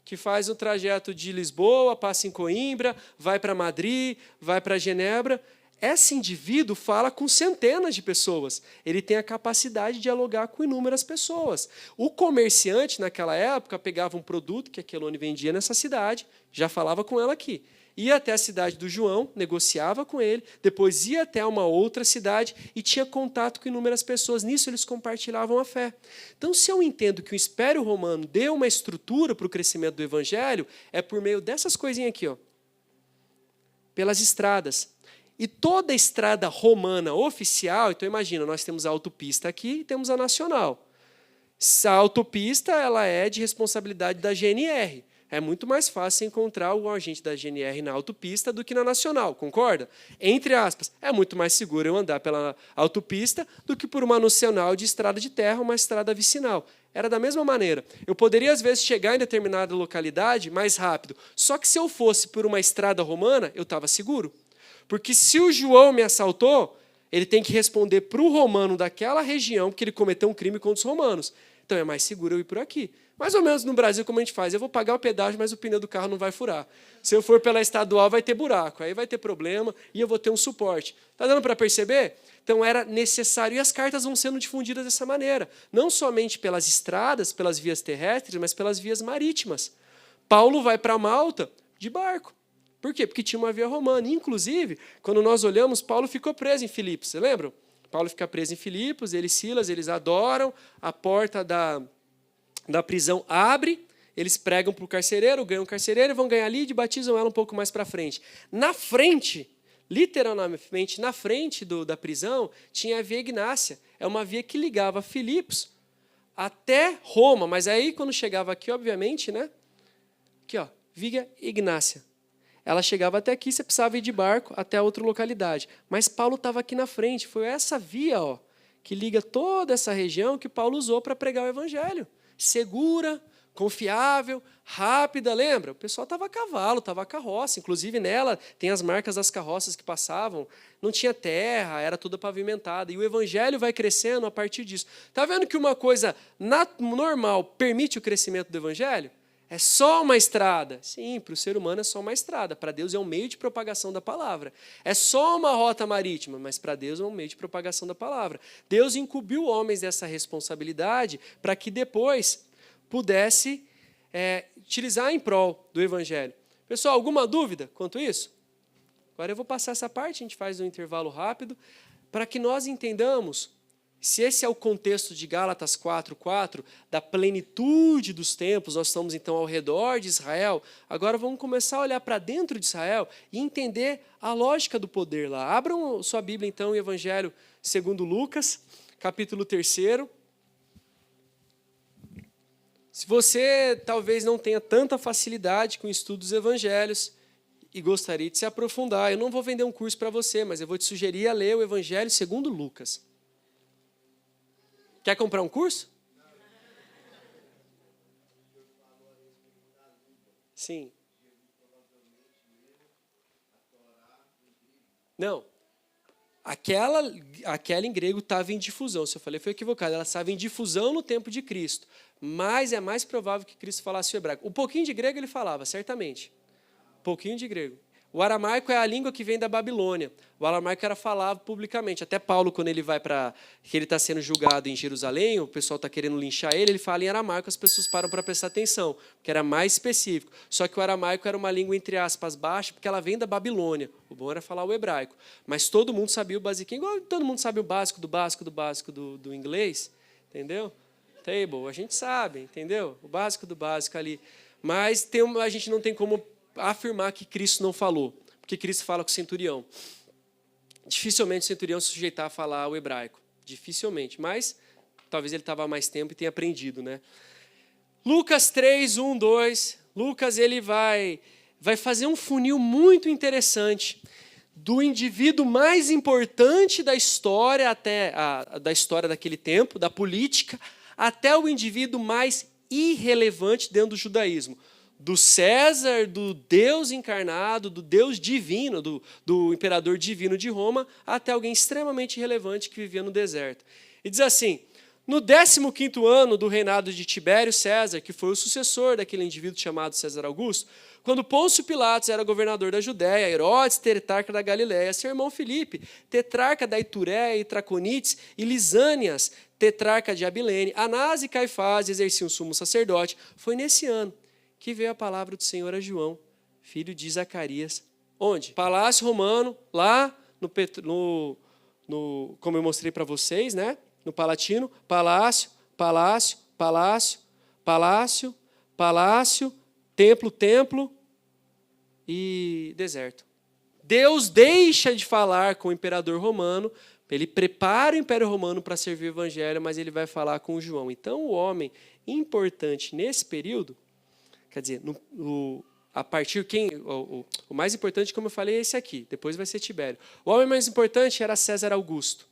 que faz um trajeto de Lisboa, passa em Coimbra, vai para Madrid, vai para Genebra. Esse indivíduo fala com centenas de pessoas. Ele tem a capacidade de dialogar com inúmeras pessoas. O comerciante, naquela época, pegava um produto que a Quelone vendia nessa cidade, já falava com ela aqui. Ia até a cidade do João, negociava com ele, depois ia até uma outra cidade e tinha contato com inúmeras pessoas. Nisso, eles compartilhavam a fé. Então, se eu entendo que o Império Romano deu uma estrutura para o crescimento do Evangelho, é por meio dessas coisinhas aqui, pelas estradas. E toda a estrada romana oficial, então imagina, nós temos a autopista aqui e temos a nacional. A autopista ela é de responsabilidade da GNR. É muito mais fácil encontrar o agente da GNR na autopista do que na nacional, concorda? Entre aspas, é muito mais seguro eu andar pela autopista do que por uma nacional de estrada de terra ou uma estrada vicinal. Era da mesma maneira. Eu poderia, às vezes, chegar em determinada localidade mais rápido. Só que se eu fosse por uma estrada romana, eu estava seguro. Porque se o João me assaltou, ele tem que responder para o romano daquela região que ele cometeu um crime contra os romanos. Então é mais seguro eu ir por aqui. Mais ou menos no Brasil, como a gente faz. Eu vou pagar o pedágio, mas o pneu do carro não vai furar. Se eu for pela estadual, vai ter buraco. Aí vai ter problema e eu vou ter um suporte. Está dando para perceber? Então era necessário. E as cartas vão sendo difundidas dessa maneira. Não somente pelas estradas, pelas vias terrestres, mas pelas vias marítimas. Paulo vai para Malta de barco. Por quê? Porque tinha uma via romana. Inclusive, quando nós olhamos, Paulo ficou preso em Filipos. Você lembra? Paulo fica preso em Filipos, ele e Silas, eles adoram, a porta da prisão abre, eles pregam para o carcereiro, ganham o carcereiro, vão ganhar ali e batizam ela um pouco mais para frente. Na frente, literalmente na frente da prisão, tinha a via Ignácia. É uma via que ligava Filipos até Roma, mas aí quando chegava aqui, obviamente, né? Aqui, ó, via Ignácia. Ela chegava até aqui, você precisava ir de barco até outra localidade. Mas Paulo estava aqui na frente. Foi essa via, ó, que liga toda essa região que Paulo usou para pregar o evangelho. Segura, confiável, rápida, lembra? O pessoal estava a cavalo, estava a carroça. Inclusive, nela tem as marcas das carroças que passavam. Não tinha terra, era tudo pavimentada. E o evangelho vai crescendo a partir disso. Está vendo que uma coisa normal permite o crescimento do evangelho? É só uma estrada. Sim, para o ser humano é só uma estrada. Para Deus é um meio de propagação da palavra. É só uma rota marítima, mas para Deus é um meio de propagação da palavra. Deus incumbiu homens dessa responsabilidade para que depois pudesse utilizar em prol do evangelho. Pessoal, alguma dúvida quanto a isso? Agora eu vou passar essa parte, a gente faz um intervalo rápido, para que nós entendamos. Se esse é o contexto de Gálatas 4:4, da plenitude dos tempos, nós estamos então ao redor de Israel, agora vamos começar a olhar para dentro de Israel e entender a lógica do poder lá. Abram sua Bíblia então em Evangelho segundo Lucas, capítulo 3. Se você talvez não tenha tanta facilidade com o estudo dos evangelhos e gostaria de se aprofundar, eu não vou vender um curso para você, mas eu vou te sugerir a ler o Evangelho segundo Lucas. Quer comprar um curso? Sim. Não. Aquela em grego estava em difusão. Se eu falei, foi equivocado. Ela estava em difusão no tempo de Cristo. Mas é mais provável que Cristo falasse o hebraico. Um pouquinho de grego ele falava, certamente. Um pouquinho de grego. O aramaico é a língua que vem da Babilônia. O aramaico era falado publicamente. Até Paulo, quando ele vai para... que ele está sendo julgado em Jerusalém, o pessoal está querendo linchar ele, ele fala em aramaico, as pessoas param para prestar atenção, porque era mais específico. Só que o aramaico era uma língua, entre aspas, baixa, porque ela vem da Babilônia. O bom era falar o hebraico. Mas todo mundo sabia o basiquinho, igual todo mundo sabe o básico do inglês. Entendeu? Table, a gente sabe, entendeu? O básico do básico ali. Mas a gente não tem como afirmar que Cristo não falou, porque Cristo fala com o centurião. Dificilmente o centurião se sujeitar a falar o hebraico. Dificilmente, mas talvez ele estava há mais tempo e tenha aprendido, né? Lucas 3, 1, 2. Lucas ele vai fazer um funil muito interessante do indivíduo mais importante da história, da história daquele tempo, da política, até o indivíduo mais irrelevante dentro do judaísmo. Do César, do Deus encarnado, do Deus divino, do imperador divino de Roma, até alguém extremamente irrelevante que vivia no deserto. E diz assim, no 15º ano do reinado de Tibério César, que foi o sucessor daquele indivíduo chamado César Augusto, quando Pôncio Pilatos era governador da Judéia, Herodes, tetrarca da Galiléia, seu irmão Filipe, tetrarca da Itureia e Traconites, e Lisânias, tetrarca de Abilene, Anás e Caifás exerciam o sumo sacerdote. Foi nesse ano que veio a palavra do Senhor a João, filho de Zacarias. Onde? Palácio Romano, lá como eu mostrei para vocês, né? No Palatino, palácio, palácio, palácio, palácio, palácio, templo, templo e deserto. Deus deixa de falar com o imperador romano, ele prepara o Império Romano para servir o Evangelho, mas ele vai falar com João. Então, o homem importante nesse período, quer dizer, a partir o mais importante, como eu falei, é esse aqui, depois vai ser Tibério. O homem mais importante era César Augusto.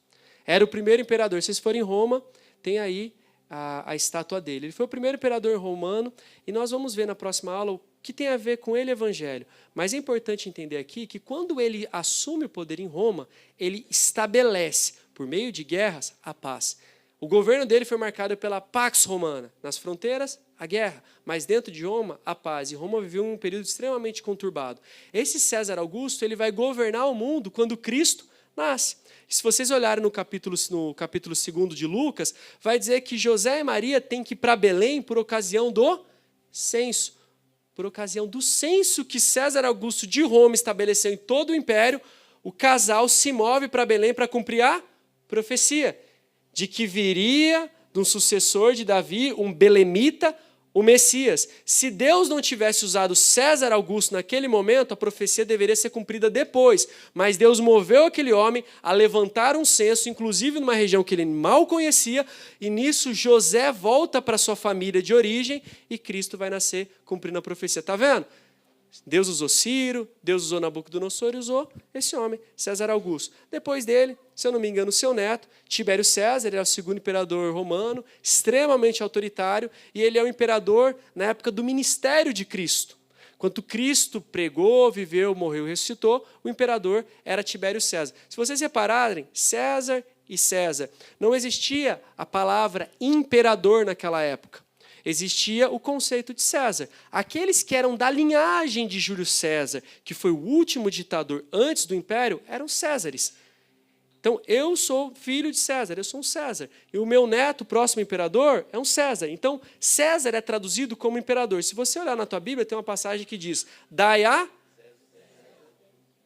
Era o primeiro imperador. Se vocês forem em Roma, tem aí a estátua dele. Ele foi o primeiro imperador romano, e nós vamos ver na próxima aula o que tem a ver com ele o Evangelho. Mas é importante entender aqui que quando ele assume o poder em Roma, ele estabelece, por meio de guerras, a paz. O governo dele foi marcado pela Pax Romana. Nas fronteiras, a guerra, mas dentro de Roma, a paz. E Roma viveu um período extremamente conturbado. Esse César Augusto, ele vai governar o mundo quando Cristo nasce. Se vocês olharem no capítulo 2 de Lucas, vai dizer que José e Maria têm que ir para Belém por ocasião do censo. Por ocasião do censo que César Augusto de Roma estabeleceu em todo o império, o casal se move para Belém para cumprir a profecia de que viria de um sucessor de Davi, um belemita, o Messias. Se Deus não tivesse usado César Augusto naquele momento, a profecia deveria ser cumprida depois. Mas Deus moveu aquele homem a levantar um censo, inclusive numa região que ele mal conhecia, e nisso José volta para sua família de origem e Cristo vai nascer cumprindo a profecia. Está vendo? Deus usou Ciro, Deus usou Nabucodonosor e usou esse homem, César Augusto. Depois dele, se eu não me engano, seu neto, Tibério César, ele é o segundo imperador romano, extremamente autoritário, e ele é o imperador na época do ministério de Cristo. Quando Cristo pregou, viveu, morreu e ressuscitou, o imperador era Tibério César. Se vocês repararem, César e César, não existia a palavra imperador naquela época. Existia o conceito de César. Aqueles que eram da linhagem de Júlio César, que foi o último ditador antes do império, eram Césares. Então, eu sou filho de César, eu sou um César. E o meu neto, o próximo imperador, é um César. Então, César é traduzido como imperador. Se você olhar na tua Bíblia, tem uma passagem que diz, dai a...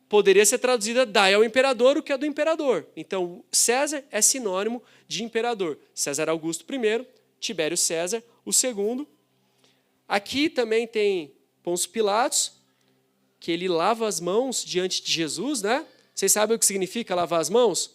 Poderia ser traduzida, dai ao imperador o que é do imperador. Então, César é sinônimo de imperador. César Augusto I, Tibério César, o segundo. Aqui também tem Pôncio Pilatos, que ele lava as mãos diante de Jesus, né? Vocês sabem o que significa lavar as mãos?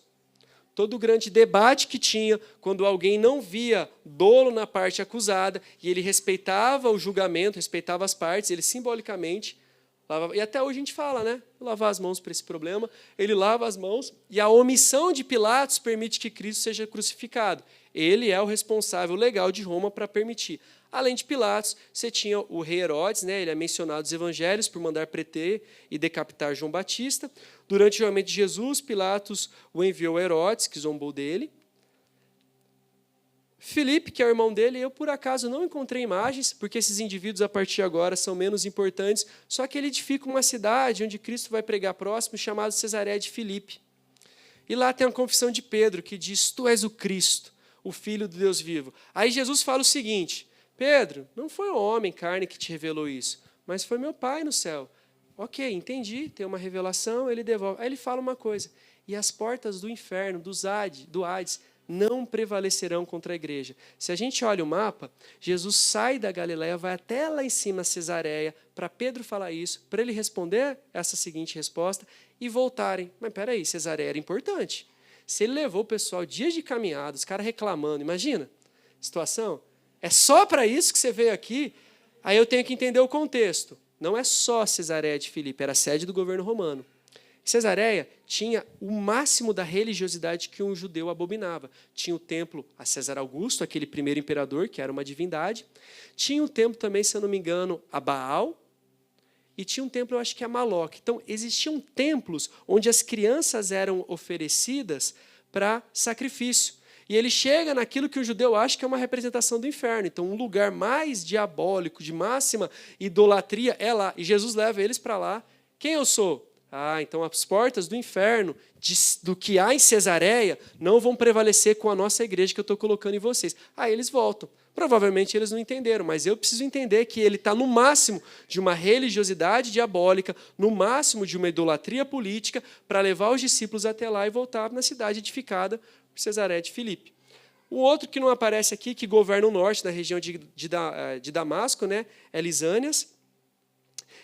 Todo o grande debate que tinha quando alguém não via dolo na parte acusada e ele respeitava o julgamento, respeitava as partes, ele simbolicamente lavava. E até hoje a gente fala, né? Lavar as mãos para esse problema. Ele lava as mãos e a omissão de Pilatos permite que Cristo seja crucificado. Ele é o responsável legal de Roma para permitir. Além de Pilatos, você tinha o rei Herodes, né? Ele é mencionado nos evangelhos por mandar prender e decapitar João Batista. Durante o julgamento de Jesus, Pilatos o enviou a Herodes, que zombou dele. Filipe, que é o irmão dele, eu por acaso não encontrei imagens, porque esses indivíduos a partir de agora são menos importantes, só que ele edifica uma cidade onde Cristo vai pregar próximo, chamada Cesareia de Filipe. E lá tem a confissão de Pedro, que diz, tu és o Cristo, o Filho do Deus vivo. Aí Jesus fala o seguinte, Pedro, não foi o homem, carne, que te revelou isso, mas foi meu Pai no céu. Ok, entendi, tem uma revelação, ele devolve. Aí ele fala uma coisa, e as portas do inferno, do Hades, não prevalecerão contra a igreja. Se a gente olha o mapa, Jesus sai da Galileia, vai até lá em cima, Cesareia, para Pedro falar isso, para ele responder essa seguinte resposta e voltarem. Mas peraí, Cesareia era importante. Se ele levou o pessoal dias de caminhada, os caras reclamando, imagina a situação. É só para isso que você veio aqui? Aí eu tenho que entender o contexto. Não é só Cesareia de Filipe, era a sede do governo romano. Cesareia tinha o máximo da religiosidade que um judeu abominava. Tinha o templo a César Augusto, aquele primeiro imperador, que era uma divindade. Tinha um templo também, se eu não me engano, a Baal. E tinha um templo, eu acho que a Maloque. Então, existiam templos onde as crianças eram oferecidas para sacrifício. E ele chega naquilo que o judeu acha que é uma representação do inferno. Então, um lugar mais diabólico, de máxima idolatria, é lá. E Jesus leva eles para lá. Quem eu sou? Ah, então as portas do inferno, do que há em Cesareia, não vão prevalecer com a nossa igreja que eu estou colocando em vocês. Aí eles voltam. Provavelmente eles não entenderam, mas eu preciso entender que ele está no máximo de uma religiosidade diabólica, no máximo de uma idolatria política, para levar os discípulos até lá e voltar na cidade edificada por Cesareia de Filipe. O outro que não aparece aqui, que governa o norte, na região de Damasco, né, é Lisânias.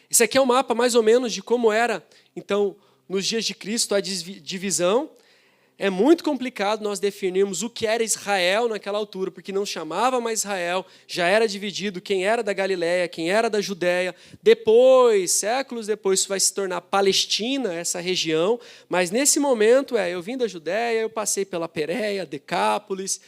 Esse aqui é um mapa mais ou menos de como era, então, nos dias de Cristo, a divisão. É muito complicado nós definirmos o que era Israel naquela altura, porque não chamava mais Israel, já era dividido quem era da Galileia, quem era da Judéia. Depois, séculos depois, isso vai se tornar Palestina, essa região. Mas nesse momento, eu vim da Judéia, eu passei pela Pérea, Decápolis.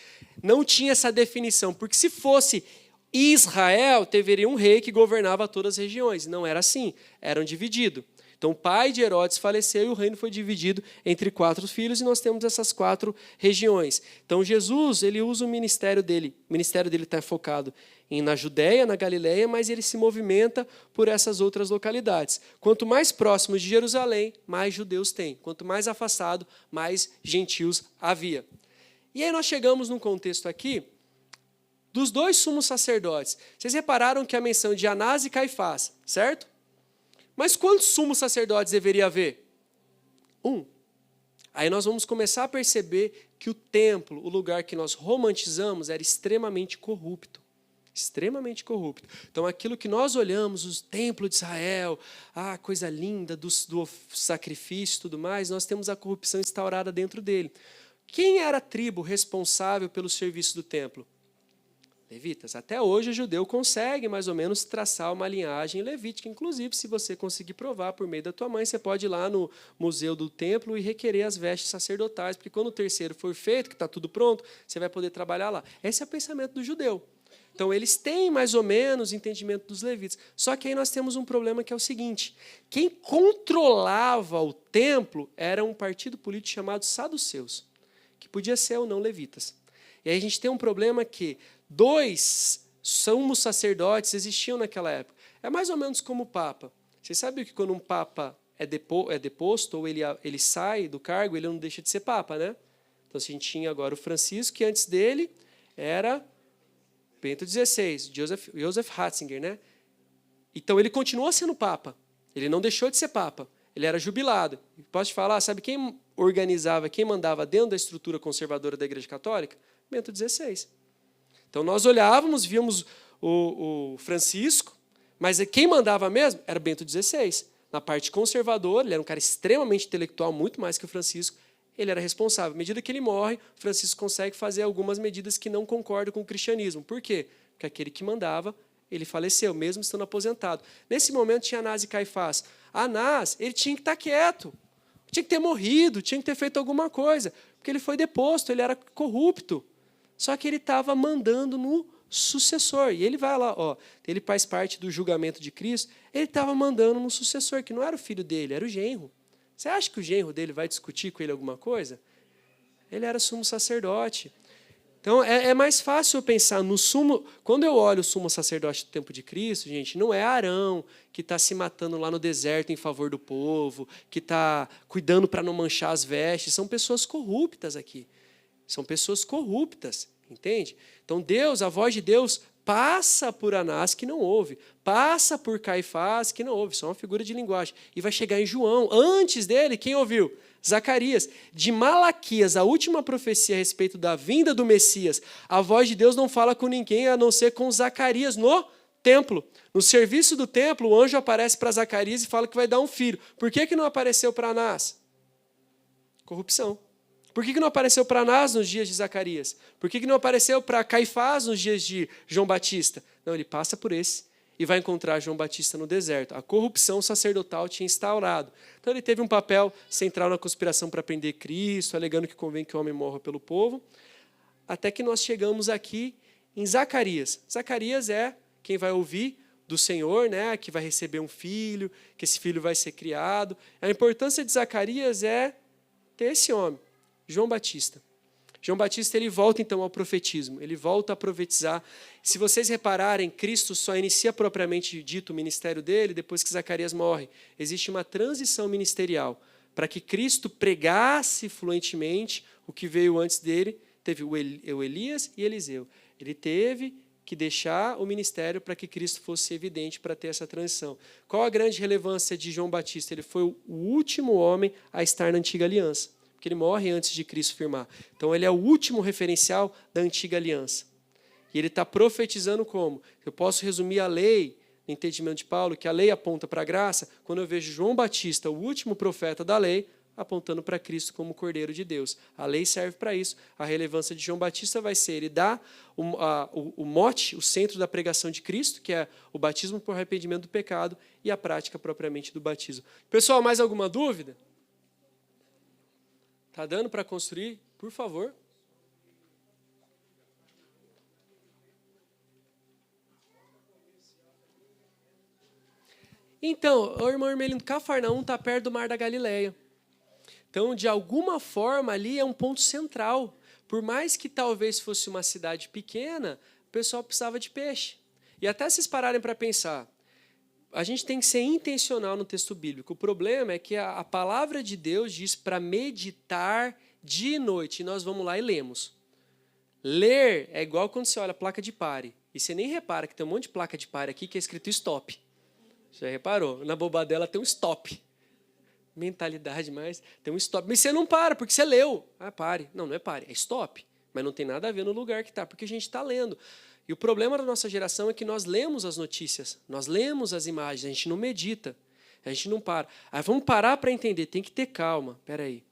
Não tinha essa definição, porque se fosse Israel, teria um rei que governava todas as regiões. Não era assim, eram divididos. Então, o pai de Herodes faleceu e o reino foi dividido entre 4 filhos e nós temos essas 4 regiões. Então, Jesus, ele usa o ministério dele. O ministério dele está focado na Judéia, na Galileia, mas ele se movimenta por essas outras localidades. Quanto mais próximo de Jerusalém, mais judeus tem. Quanto mais afastado, mais gentios havia. E aí nós chegamos num contexto aqui dos 2 sumos sacerdotes. Vocês repararam que a menção de Anás e Caifás, certo? Mas quantos sumos sacerdotes deveria haver? 1. Aí nós vamos começar a perceber que o templo, o lugar que nós romantizamos, era extremamente corrupto. Extremamente corrupto. Então, aquilo que nós olhamos, o templo de Israel, a coisa linda do sacrifício e tudo mais, nós temos a corrupção instaurada dentro dele. Quem era a tribo responsável pelo serviço do templo? Levitas. Até hoje o judeu consegue mais ou menos traçar uma linhagem levítica. Inclusive, se você conseguir provar por meio da tua mãe, você pode ir lá no museu do templo e requerer as vestes sacerdotais, porque quando o terceiro for feito, que está tudo pronto, você vai poder trabalhar lá. Esse é o pensamento do judeu. Então, eles têm mais ou menos entendimento dos levitas. Só que aí nós temos um problema que é o seguinte: quem controlava o templo era um partido político chamado saduceus, que podia ser ou não levitas. E aí a gente tem um problema que 2 sumos sacerdotes existiam naquela época. É mais ou menos como o Papa. Vocês sabem que quando um Papa é deposto ou ele sai do cargo, ele não deixa de ser Papa, né? Então, a gente tinha agora o Francisco, que antes dele era Bento XVI, Joseph Ratzinger, né? Então, ele continuou sendo Papa. Ele não deixou de ser Papa. Ele era jubilado. Posso te falar, sabe quem organizava, quem mandava dentro da estrutura conservadora da Igreja Católica? Bento XVI. Então, nós olhávamos, víamos o Francisco, mas quem mandava mesmo era Bento XVI. Na parte conservadora, ele era um cara extremamente intelectual, muito mais que o Francisco, ele era responsável. À medida que ele morre, o Francisco consegue fazer algumas medidas que não concordam com o cristianismo. Por quê? Porque aquele que mandava, ele faleceu, mesmo estando aposentado. Nesse momento, tinha Anás e Caifás. Anás, ele tinha que estar quieto, tinha que ter morrido, tinha que ter feito alguma coisa, porque ele foi deposto, ele era corrupto. Só que ele estava mandando no sucessor. E ele vai lá, ele faz parte do julgamento de Cristo, ele estava mandando no sucessor, que não era o filho dele, era o genro. Você acha que o genro dele vai discutir com ele alguma coisa? Ele era sumo sacerdote. Então, é mais fácil eu pensar no sumo... Quando eu olho o sumo sacerdote do tempo de Cristo, gente, não é Arão que está se matando lá no deserto em favor do povo, que está cuidando para não manchar as vestes. São pessoas corruptas aqui. São pessoas corruptas, entende? Então, Deus, a voz de Deus, passa por Anás, que não ouve. Passa por Caifás, que não ouve. Só uma figura de linguagem. E vai chegar em João. Antes dele, quem ouviu? Zacarias. De Malaquias, a última profecia a respeito da vinda do Messias, a voz de Deus não fala com ninguém, a não ser com Zacarias no templo. No serviço do templo, o anjo aparece para Zacarias e fala que vai dar um filho. Por que não apareceu para Anás? Corrupção. Por que não apareceu para Anás nos dias de Zacarias? Por que não apareceu para Caifás nos dias de João Batista? Não, ele passa por esse e vai encontrar João Batista no deserto. A corrupção sacerdotal tinha instaurado. Então ele teve um papel central na conspiração para prender Cristo, alegando que convém que o homem morra pelo povo, até que nós chegamos aqui em Zacarias. Zacarias é quem vai ouvir do Senhor, né, que vai receber um filho, que esse filho vai ser criado. A importância de Zacarias é ter esse homem, João Batista. João Batista, ele volta então ao profetismo, ele volta a profetizar. Se vocês repararem, Cristo só inicia propriamente dito o ministério dele depois que Zacarias morre. Existe uma transição ministerial. Para que Cristo pregasse fluentemente o que veio antes dele, teve o Elias e Eliseu. Ele teve que deixar o ministério para que Cristo fosse evidente para ter essa transição. Qual a grande relevância de João Batista? Ele foi o último homem a estar na antiga aliança, porque ele morre antes de Cristo firmar. Então, ele é o último referencial da antiga aliança. E ele está profetizando como? Eu posso resumir a lei entendimento de Paulo, que a lei aponta para a graça, quando eu vejo João Batista, o último profeta da lei, apontando para Cristo como Cordeiro de Deus. A lei serve para isso. A relevância de João Batista vai ser, ele dá o mote, o centro da pregação de Cristo, que é o batismo por arrependimento do pecado, e a prática propriamente do batismo. Pessoal, mais alguma dúvida? Está dando para construir? Por favor. Então, o irmão Hermelino, Cafarnaum está perto do Mar da Galileia. Então, de alguma forma, ali é um ponto central. Por mais que talvez fosse uma cidade pequena, o pessoal precisava de peixe. E até vocês pararem para pensar, a gente tem que ser intencional no texto bíblico. O problema é que a palavra de Deus diz para meditar dia e noite. E nós vamos lá e lemos. Ler é igual quando você olha a placa de pare. E você nem repara que tem um monte de placa de pare aqui que é escrito stop. Você já reparou? Na Bobadela tem um stop. Mentalidade mais, tem um stop. Mas você não para, porque você leu. Ah, pare. Não, não é pare, é stop. Mas não tem nada a ver no lugar que está, porque a gente está lendo. E o problema da nossa geração é que nós lemos as notícias, nós lemos as imagens, a gente não medita, a gente não para. Aí vamos parar para entender, tem que ter calma. Espera aí.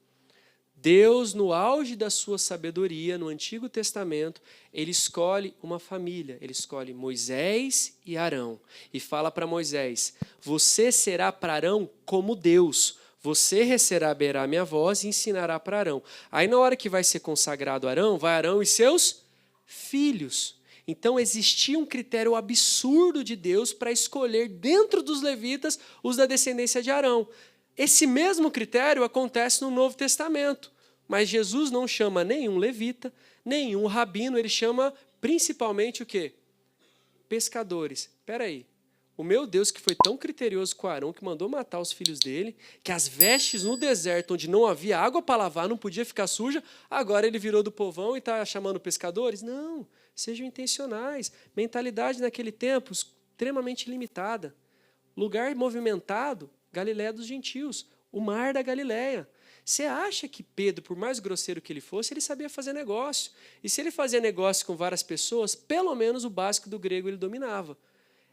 Deus, no auge da sua sabedoria, no Antigo Testamento, ele escolhe uma família. Ele escolhe Moisés e Arão. E fala para Moisés, você será para Arão como Deus. Você receberá a minha voz e ensinará para Arão. Aí na hora que vai ser consagrado Arão, vai Arão e seus filhos. Então existia um critério absurdo de Deus para escolher dentro dos levitas os da descendência de Arão. Esse mesmo critério acontece no Novo Testamento, mas Jesus não chama nenhum levita, nenhum rabino, ele chama principalmente o quê? Pescadores. Espera aí, o meu Deus que foi tão criterioso com Arão, que mandou matar os filhos dele, que as vestes no deserto, onde não havia água para lavar, não podia ficar suja, agora ele virou do povão e está chamando pescadores? Não, sejam intencionais. Mentalidade naquele tempo extremamente limitada. Lugar movimentado, Galiléia dos gentios, o mar da Galileia. Você acha que Pedro, por mais grosseiro que ele fosse, ele sabia fazer negócio. E se ele fazia negócio com várias pessoas, pelo menos o básico do grego ele dominava.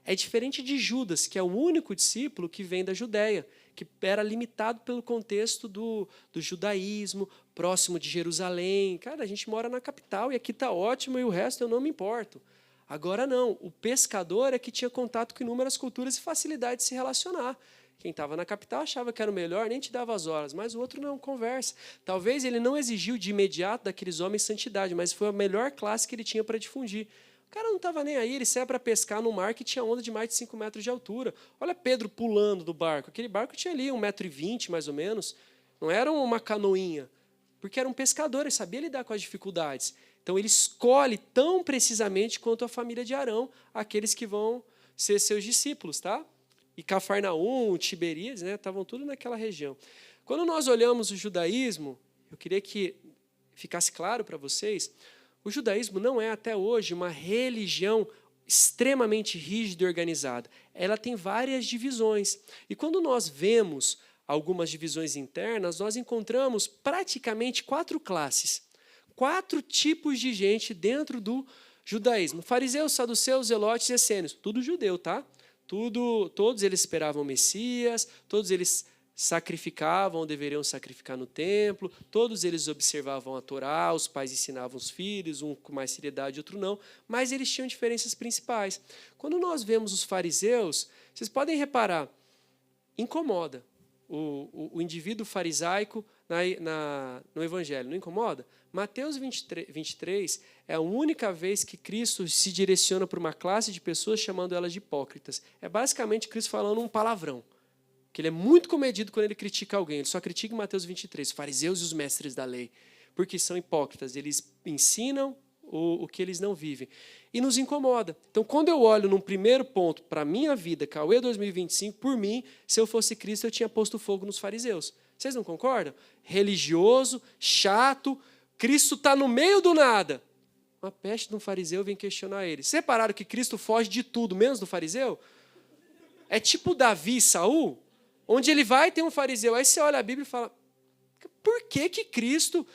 É diferente de Judas, que é o único discípulo que vem da Judéia, que era limitado pelo contexto do judaísmo, próximo de Jerusalém. Cara, a gente mora na capital e aqui está ótimo e o resto eu não me importo. Agora não, o pescador é que tinha contato com inúmeras culturas e facilidade de se relacionar. Quem estava na capital achava que era o melhor, nem te dava as horas, mas o outro não, conversa. Talvez ele não exigiu de imediato daqueles homens santidade, mas foi a melhor classe que ele tinha para difundir. O cara não estava nem aí, ele saía para pescar no mar que tinha onda de mais de 5 metros de altura. Olha Pedro pulando do barco. Aquele barco tinha ali 1,20 m, mais ou menos. Não era uma canoinha, porque era um pescador, ele sabia lidar com as dificuldades. Então ele escolhe tão precisamente quanto a família de Arão aqueles que vão ser seus discípulos, tá? E Cafarnaum, Tiberíades, né, estavam tudo naquela região. Quando nós olhamos o judaísmo, eu queria que ficasse claro para vocês, o judaísmo não é até hoje uma religião extremamente rígida e organizada. Ela tem várias divisões. E quando nós vemos algumas divisões internas, nós encontramos praticamente 4 classes, 4 tipos de gente dentro do judaísmo. Fariseus, saduceus, zelotes e essênios. Tudo judeu, tá? Todos eles esperavam o Messias, todos eles sacrificavam, deveriam sacrificar no templo, todos eles observavam a Torá, os pais ensinavam os filhos, um com mais seriedade, outro não, mas eles tinham diferenças principais. Quando nós vemos os fariseus, vocês podem reparar, incomoda o indivíduo farisaico no Evangelho, não incomoda? Mateus 23 é a única vez que Cristo se direciona para uma classe de pessoas chamando elas de hipócritas. É basicamente Cristo falando um palavrão, que ele é muito comedido quando ele critica alguém. Ele só critica em Mateus 23, os fariseus e os mestres da lei, porque são hipócritas, eles ensinam o que eles não vivem. E nos incomoda. Então, quando eu olho num primeiro ponto para a minha vida, Cauê 2025, por mim, se eu fosse Cristo, eu tinha posto fogo nos fariseus. Vocês não concordam? Religioso, chato, Cristo está no meio do nada. Uma peste de um fariseu vem questionar ele. Vocês repararam que Cristo foge de tudo, menos do fariseu? É tipo Davi e Saul, onde ele vai ter um fariseu. Aí você olha a Bíblia e fala, por que Cristo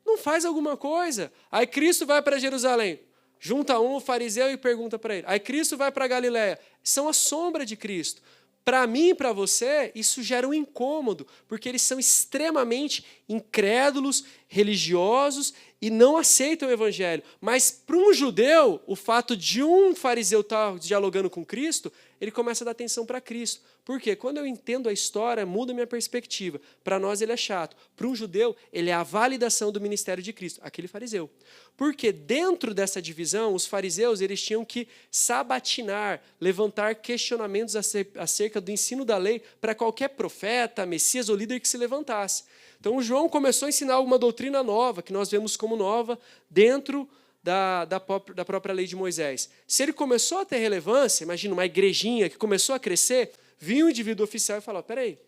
não faz alguma coisa? Aí Cristo vai para Jerusalém. Junta um fariseu e pergunta para ele. Aí Cristo vai para Galiléia. São a sombra de Cristo. Para mim e para você, isso gera um incômodo, porque eles são extremamente incrédulos, religiosos e não aceitam o evangelho. Mas para um judeu, o fato de um fariseu estar dialogando com Cristo, ele começa a dar atenção para Cristo. Por quê? Quando eu entendo a história, muda a minha perspectiva. Para nós ele é chato. Para um judeu, ele é a validação do ministério de Cristo, aquele fariseu. Porque dentro dessa divisão, os fariseus eles tinham que sabatinar, levantar questionamentos acerca do ensino da lei para qualquer profeta, messias ou líder que se levantasse. Então o João começou a ensinar alguma doutrina nova, que nós vemos como nova, dentro da própria lei de Moisés. Se ele começou a ter relevância, imagina uma igrejinha que começou a crescer, vinha um indivíduo oficial e falou, peraí,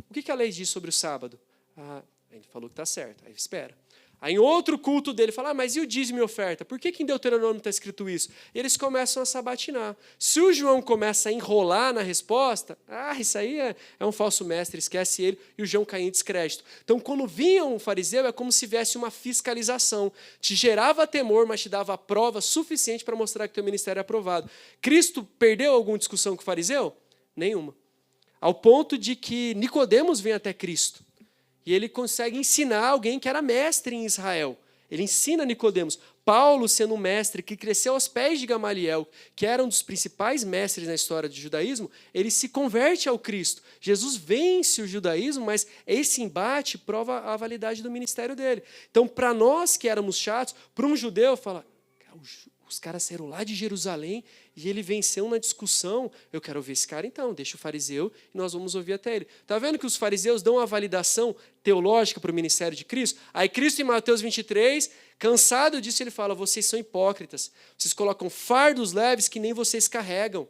o que a lei diz sobre o sábado? Ele falou que está certo, aí espera. Aí em outro culto dele, fala, mas e o dízimo e oferta? Por que em Deuteronômio está escrito isso? E eles começam a sabatinar. Se o João começa a enrolar na resposta, isso aí é um falso mestre, esquece ele, e o João cai em descrédito. Então, quando vinha um fariseu, é como se viesse uma fiscalização. Te gerava temor, mas te dava a prova suficiente para mostrar que teu ministério é aprovado. Cristo perdeu alguma discussão com o fariseu? Nenhuma. Ao ponto de que Nicodemos vem até Cristo. E ele consegue ensinar alguém que era mestre em Israel. Ele ensina Nicodemos. Paulo, sendo um mestre que cresceu aos pés de Gamaliel, que era um dos principais mestres na história do judaísmo, ele se converte ao Cristo. Jesus vence o judaísmo, mas esse embate prova a validade do ministério dele. Então, para nós que éramos chatos, para um judeu, fala, os caras saíram lá de Jerusalém e ele venceu na discussão. Eu quero ouvir esse cara então, deixa o fariseu e nós vamos ouvir até ele. Está vendo que os fariseus dão uma validação teológica para o ministério de Cristo? Aí Cristo em Mateus 23, cansado disso, ele fala, vocês são hipócritas, vocês colocam fardos leves que nem vocês carregam.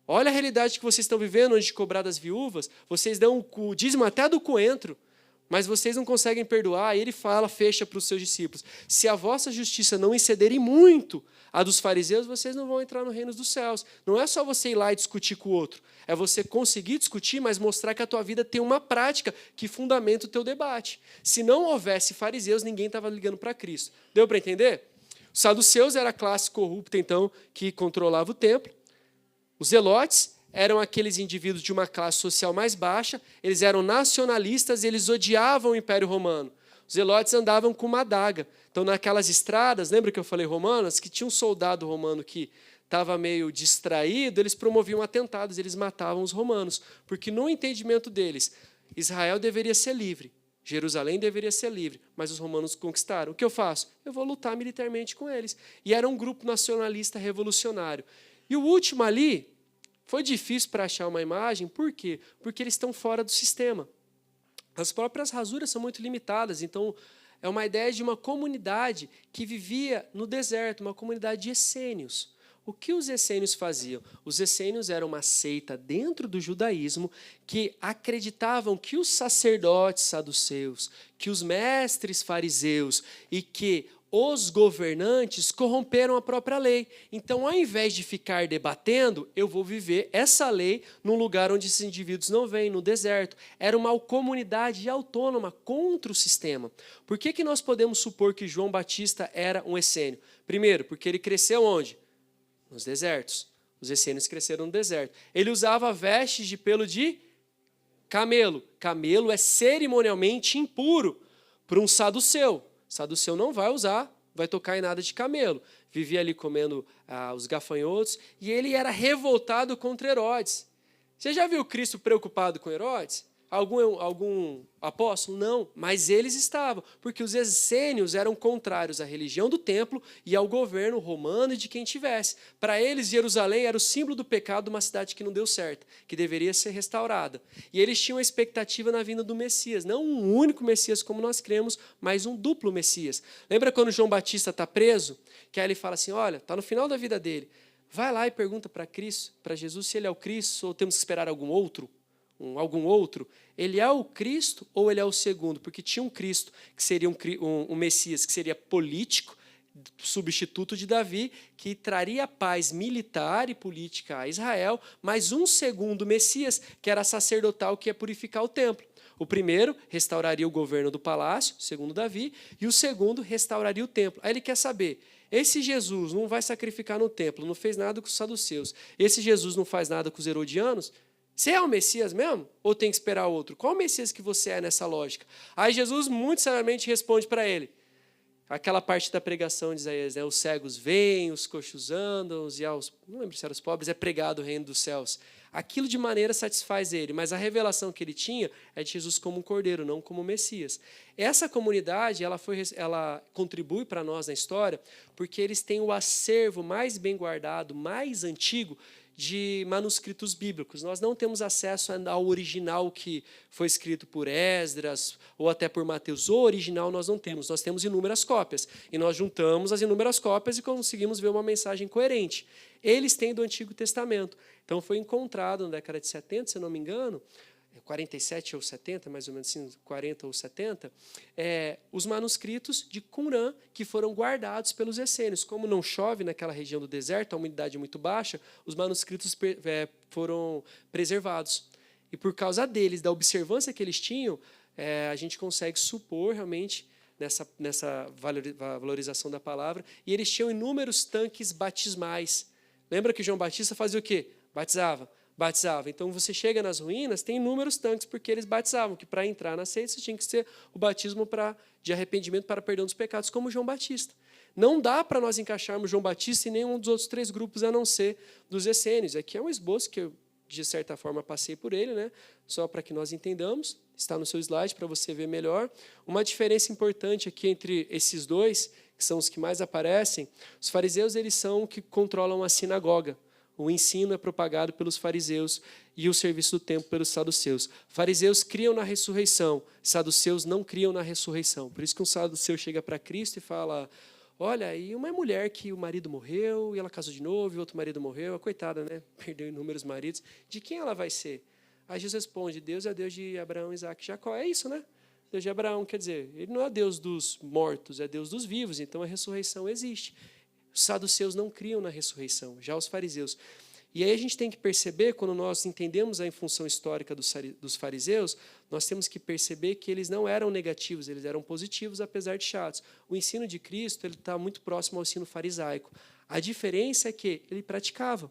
Olha a realidade que vocês estão vivendo antes de cobrar das viúvas, vocês dão o dízimo até do coentro, mas vocês não conseguem perdoar. E ele fala, fecha para os seus discípulos, se a vossa justiça não excederem muito a dos fariseus, vocês não vão entrar no reino dos céus. Não é só você ir lá e discutir com o outro, é você conseguir discutir, mas mostrar que a tua vida tem uma prática que fundamenta o teu debate. Se não houvesse fariseus, ninguém estava ligando para Cristo. Deu para entender? Os saduceus era a classe corrupta, então, que controlava o templo. Os zelotes eram aqueles indivíduos de uma classe social mais baixa, eles eram nacionalistas e eles odiavam o Império Romano. Os zelotes andavam com uma adaga. Então, naquelas estradas, lembra que eu falei romanas? Que tinha um soldado romano que estava meio distraído, eles promoviam atentados, eles matavam os romanos. Porque no entendimento deles, Israel deveria ser livre, Jerusalém deveria ser livre, mas os romanos conquistaram. O que eu faço? Eu vou lutar militarmente com eles. E era um grupo nacionalista revolucionário. E o último ali, foi difícil para achar uma imagem, por quê? Porque eles estão fora do sistema. As próprias rasuras são muito limitadas, então é uma ideia de uma comunidade que vivia no deserto, uma comunidade de essênios. O que os essênios faziam? Os essênios eram uma seita dentro do judaísmo que acreditavam que os sacerdotes saduceus, que os mestres fariseus e que os governantes corromperam a própria lei. Então, ao invés de ficar debatendo, eu vou viver essa lei num lugar onde esses indivíduos não vêm, no deserto. Era uma comunidade autônoma contra o sistema. Por que nós podemos supor que João Batista era um essênio? Primeiro, porque ele cresceu onde? Nos desertos. Os essênios cresceram no deserto. Ele usava vestes de pelo de camelo. Camelo é cerimonialmente impuro para um saduceu. Saduceu não vai usar, vai tocar em nada de camelo. Vivia ali comendo os gafanhotos e ele era revoltado contra Herodes. Você já viu Cristo preocupado com Herodes? Algum apóstolo? Não, mas eles estavam, porque os essênios eram contrários à religião do templo e ao governo romano e de quem tivesse. Para eles, Jerusalém era o símbolo do pecado de uma cidade que não deu certo, que deveria ser restaurada. E eles tinham a expectativa na vinda do Messias, não um único Messias como nós cremos, mas um duplo Messias. Lembra quando João Batista está preso? Que aí ele fala assim, olha, está no final da vida dele, vai lá e pergunta para Cristo, para Jesus, se ele é o Cristo ou temos que esperar algum outro. Ele é o Cristo ou ele é o segundo? Porque tinha um Cristo que seria um Messias, que seria político, substituto de Davi, que traria paz militar e política a Israel, mas um segundo Messias, que era sacerdotal, que ia purificar o templo. O primeiro restauraria o governo do palácio, segundo Davi, e o segundo restauraria o templo. Aí ele quer saber, esse Jesus não vai sacrificar no templo, não fez nada com os saduceus, esse Jesus não faz nada com os herodianos, você é o Messias mesmo? Ou tem que esperar outro? Qual o Messias que você é nessa lógica? Aí Jesus muito seriamente responde para ele, aquela parte da pregação de Isaías, né? Os cegos veem, os coxos andam, não lembro se eram os pobres, é pregado o reino dos céus. Aquilo de maneira satisfaz ele, mas a revelação que ele tinha é de Jesus como um cordeiro, não como Messias. Essa comunidade, ela contribui para nós na história, porque eles têm o acervo mais bem guardado, mais antigo, de manuscritos bíblicos. Nós não temos acesso ao original que foi escrito por Esdras ou até por Mateus. O original nós não temos. Nós temos inúmeras cópias. E nós juntamos as inúmeras cópias e conseguimos ver uma mensagem coerente. Eles têm do Antigo Testamento. Então foi encontrado na década de 70, se eu não me engano, 47 ou 70, mais ou menos assim, 40 ou 70, os manuscritos de Qumran que foram guardados pelos essênios. Como não chove naquela região do deserto, a umidade é muito baixa, os manuscritos foram preservados. E por causa deles, da observância que eles tinham, a gente consegue supor realmente nessa valorização da palavra, e eles tinham inúmeros tanques batismais. Lembra que João Batista fazia o quê? Batizava. Então, você chega nas ruínas, tem inúmeros tanques, porque eles batizavam, que para entrar na seita, tinha que ser o batismo de arrependimento para perdão dos pecados, como João Batista. Não dá para nós encaixarmos João Batista em nenhum dos outros 3 grupos, a não ser dos essênios. Aqui é um esboço que eu, de certa forma, passei por ele, né? Só para que nós entendamos, está no seu slide para você ver melhor. Uma diferença importante aqui entre esses dois, que são os que mais aparecem, os fariseus eles são os que controlam a sinagoga. O ensino é propagado pelos fariseus e o serviço do templo pelos saduceus. Fariseus criam na ressurreição, saduceus não criam na ressurreição. Por isso que um saduceu chega para Cristo e fala, olha, e uma mulher que o marido morreu, e ela casou de novo, e outro marido morreu, a coitada, né? Perdeu inúmeros maridos. De quem ela vai ser? Aí Jesus responde, Deus é Deus de Abraão, Isaac e Jacó. É isso, né? Deus de Abraão, quer dizer, ele não é Deus dos mortos, é Deus dos vivos, então a ressurreição existe. Os saduceus não criam na ressurreição, já os fariseus. E aí a gente tem que perceber, quando nós entendemos a função histórica dos fariseus, nós temos que perceber que eles não eram negativos, eles eram positivos, apesar de chatos. O ensino de Cristo está muito próximo ao ensino farisaico. A diferença é que ele praticava.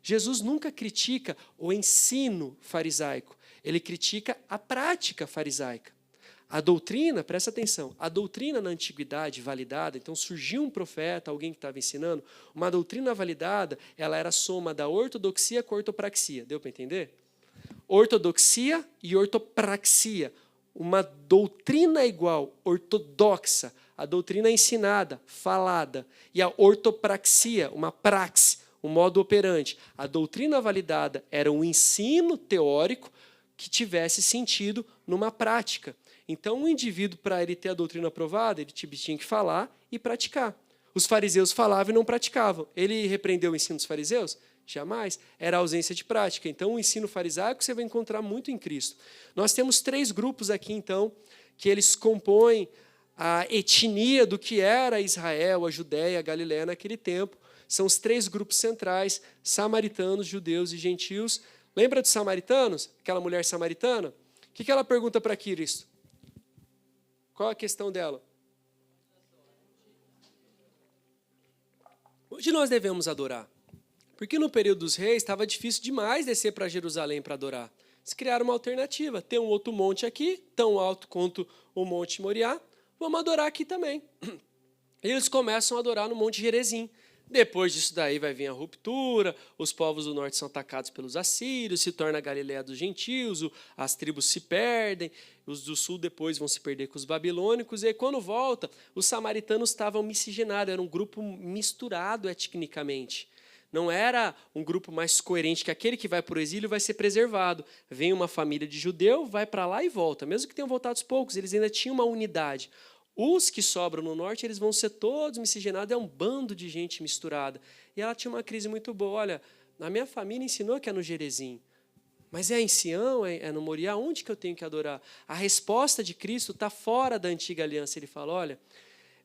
Jesus nunca critica o ensino farisaico, ele critica a prática farisaica. A doutrina, presta atenção, a doutrina na antiguidade validada, então surgiu um profeta, alguém que estava ensinando, uma doutrina validada, ela era a soma da ortodoxia com a ortopraxia. Deu para entender? Ortodoxia e ortopraxia. Uma doutrina igual, ortodoxa, a doutrina ensinada, falada, e a ortopraxia, uma praxe, um modo operante. A doutrina validada era um ensino teórico que tivesse sentido numa prática. Então, um indivíduo, para ele ter a doutrina aprovada, ele tinha que falar e praticar. Os fariseus falavam e não praticavam. Ele repreendeu o ensino dos fariseus? Jamais. Era a ausência de prática. Então, o ensino farisaico você vai encontrar muito em Cristo. Nós temos 3 grupos aqui, então, que eles compõem a etnia do que era Israel, a Judéia, a Galiléia naquele tempo. São os 3 grupos centrais, samaritanos, judeus e gentios. Lembra dos samaritanos? Aquela mulher samaritana? O que ela pergunta para Cristo? Qual a questão dela? Onde nós devemos adorar? Porque no período dos reis estava difícil demais descer para Jerusalém para adorar. Eles criaram uma alternativa. Tem um outro monte aqui, tão alto quanto o Monte Moriá. Vamos adorar aqui também. E eles começam a adorar no Monte Gerizim. Depois disso daí vai vir a ruptura, os povos do norte são atacados pelos assírios, se torna a Galileia dos gentios, as tribos se perdem, os do sul depois vão se perder com os babilônicos, e aí quando volta, os samaritanos estavam miscigenados, era um grupo misturado etnicamente. Não era um grupo mais coerente, que aquele que vai para o exílio vai ser preservado. Vem uma família de judeu, vai para lá e volta. Mesmo que tenham voltado aos poucos, eles ainda tinham uma unidade. Os que sobram no norte, eles vão ser todos miscigenados, é um bando de gente misturada. E ela tinha uma crise muito boa. Olha, a minha família ensinou que é no Gerizim. Mas é em Sião, é no Moriá, onde que eu tenho que adorar? A resposta de Cristo está fora da antiga aliança. Ele fala, olha,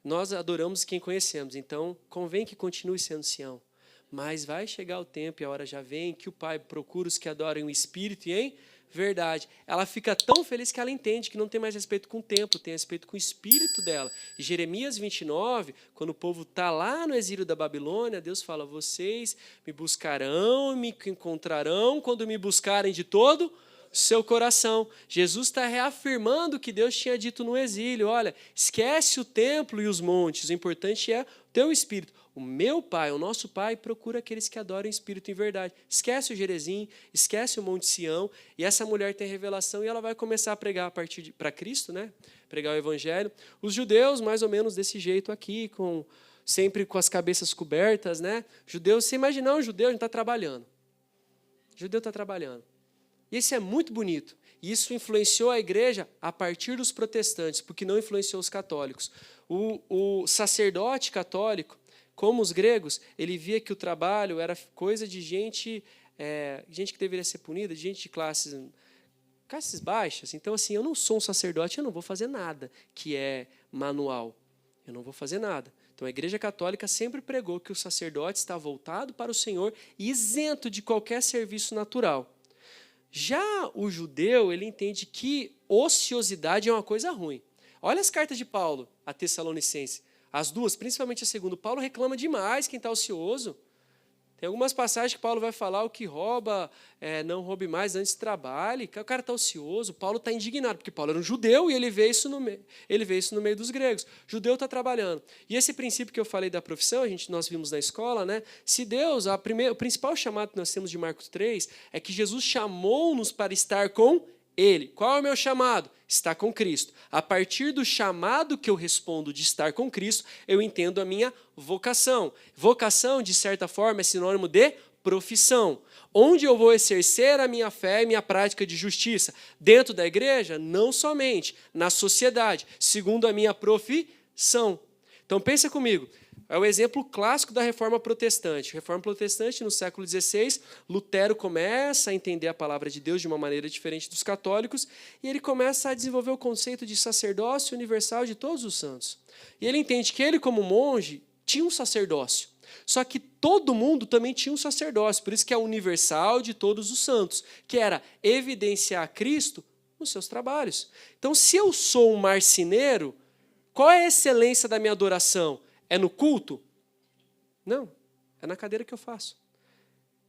nós adoramos quem conhecemos, então convém que continue sendo Sião. Mas vai chegar o tempo, e a hora já vem, que o Pai procura os que adoram o Espírito e em verdade. Ela fica tão feliz que ela entende que não tem mais respeito com o templo, tem respeito com o espírito dela. E Jeremias 29, quando o povo está lá no exílio da Babilônia, Deus fala, vocês me buscarão, me encontrarão quando me buscarem de todo seu coração. Jesus está reafirmando o que Deus tinha dito no exílio. Olha, esquece o templo e os montes, o importante é o teu espírito. O meu Pai, o nosso Pai, procura aqueles que adoram o Espírito em verdade. Esquece o Gerezim, esquece o Monte Sião, e essa mulher tem revelação e ela vai começar a pregar a partir para Cristo, né? Pregar o Evangelho. Os judeus, mais ou menos desse jeito aqui, sempre com as cabeças cobertas, né? Judeus, você imaginar um judeu, a gente está trabalhando. O judeu está trabalhando. E isso é muito bonito. E isso influenciou a igreja a partir dos protestantes, porque não influenciou os católicos. O sacerdote católico, como os gregos, ele via que o trabalho era coisa de gente que deveria ser punida, de gente de classes baixas. Então, assim, eu não sou um sacerdote, eu não vou fazer nada que é manual. Eu não vou fazer nada. Então, a Igreja Católica sempre pregou que o sacerdote está voltado para o Senhor e isento de qualquer serviço natural. Já o judeu, ele entende que ociosidade é uma coisa ruim. Olha as cartas de Paulo a Tessalonicenses. As duas, principalmente a segunda. Paulo reclama demais quem está ocioso. Tem algumas passagens que Paulo vai falar, o que rouba, não roube mais, antes trabalhe. O cara está ocioso. Paulo está indignado, porque Paulo era um judeu e ele vê isso no meio dos gregos. O judeu está trabalhando. E esse princípio que eu falei da profissão, nós vimos na escola, né? Se Deus, o principal chamado que nós temos de Marcos 3 é que Jesus chamou-nos para estar com Ele. Qual é o meu chamado? Estar com Cristo. A partir do chamado que eu respondo de estar com Cristo, eu entendo a minha vocação. Vocação, de certa forma, é sinônimo de profissão. Onde eu vou exercer a minha fé e minha prática de justiça? Dentro da igreja? Não somente. Na sociedade, segundo a minha profissão. Então, pensa comigo. É o exemplo clássico da Reforma Protestante. Reforma Protestante, no século XVI, Lutero começa a entender a palavra de Deus de uma maneira diferente dos católicos, e ele começa a desenvolver o conceito de sacerdócio universal de todos os santos. E ele entende que ele, como monge, tinha um sacerdócio. Só que todo mundo também tinha um sacerdócio, por isso que é universal de todos os santos, que era evidenciar Cristo nos seus trabalhos. Então, se eu sou um marceneiro, qual é a excelência da minha adoração? É no culto? Não, é na cadeira que eu faço.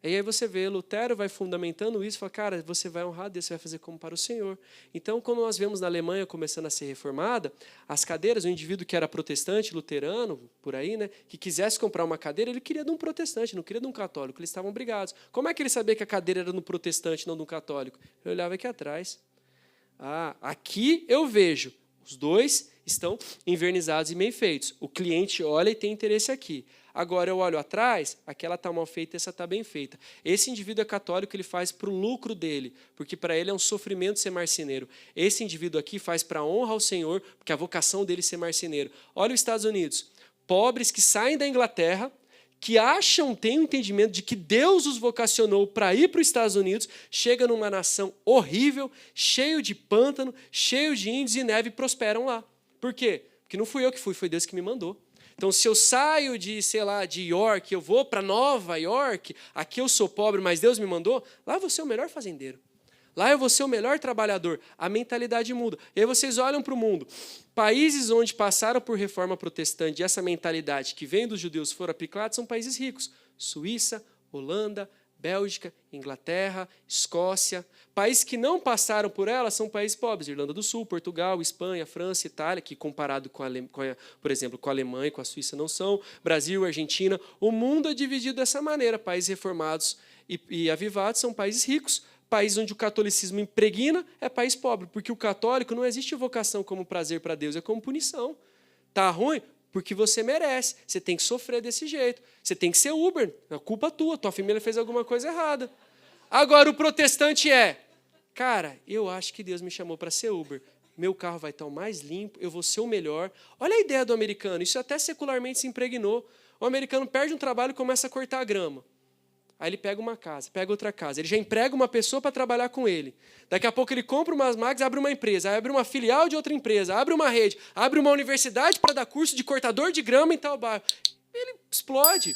E aí você vê, Lutero vai fundamentando isso, fala, cara, você vai honrar Deus, você vai fazer como para o Senhor. Então, quando nós vemos na Alemanha começando a ser reformada, as cadeiras, o indivíduo que era protestante, luterano, por aí, né, que quisesse comprar uma cadeira, ele queria de um protestante, não queria de um católico, eles estavam brigados. Como é que ele sabia que a cadeira era no protestante, não no católico? Ele olhava aqui atrás. Ah, aqui eu vejo, os dois estão envernizados e bem feitos. O cliente olha e tem interesse aqui. Agora eu olho atrás, aquela está mal feita, essa está bem feita. Esse indivíduo é católico, ele faz para o lucro dele, porque para ele é um sofrimento ser marceneiro. Esse indivíduo aqui faz para a honra ao Senhor, porque a vocação dele é ser marceneiro. Olha os Estados Unidos, pobres que saem da Inglaterra, que têm o entendimento de que Deus os vocacionou para ir para os Estados Unidos, chega numa nação horrível, cheio de pântano, cheio de índios e neve, e prosperam lá. Por quê? Porque não fui eu que fui, foi Deus que me mandou. Então, se eu saio de York, eu vou para Nova York, aqui eu sou pobre, mas Deus me mandou, lá eu vou ser o melhor fazendeiro. Lá eu vou ser o melhor trabalhador. A mentalidade muda. E aí vocês olham para o mundo. Países onde passaram por reforma protestante, e essa mentalidade que vem dos judeus for aplicada, são países ricos. Suíça, Holanda, Bélgica, Inglaterra, Escócia. Países que não passaram por ela são países pobres. Irlanda do Sul, Portugal, Espanha, França, Itália, que comparado por exemplo, com a Alemanha e com a Suíça não são. Brasil, Argentina. O mundo é dividido dessa maneira. Países reformados e avivados são países ricos. País onde o catolicismo impregna é país pobre. Porque o católico não existe vocação como prazer para Deus, é como punição. Tá ruim? Porque você merece, você tem que sofrer desse jeito. Você tem que ser Uber, é culpa tua família fez alguma coisa errada. Agora o protestante cara, eu acho que Deus me chamou para ser Uber. Meu carro vai estar o mais limpo, eu vou ser o melhor. Olha a ideia do americano, isso até secularmente se impregnou. O americano perde um trabalho e começa a cortar a grama. Aí ele pega uma casa, pega outra casa. Ele já emprega uma pessoa para trabalhar com ele. Daqui a pouco ele compra umas máquinas, abre uma empresa, abre uma filial de outra empresa, abre uma rede, abre uma universidade para dar curso de cortador de grama em tal bairro. Ele explode.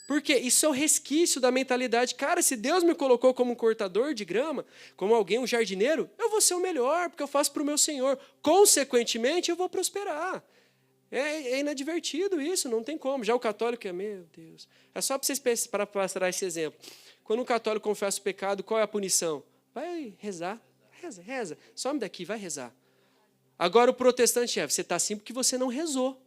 Porque isso é o resquício da mentalidade. Cara, se Deus me colocou como um cortador de grama, como alguém, um jardineiro, eu vou ser o melhor, porque eu faço para o meu Senhor. Consequentemente, eu vou prosperar. É inadvertido isso, não tem como. Já o católico é, meu Deus. É só para vocês para passar esse exemplo. Quando um católico confessa o pecado, qual é a punição? Vai rezar. Reza. Some daqui, vai rezar. Agora o protestante você está assim porque você não rezou.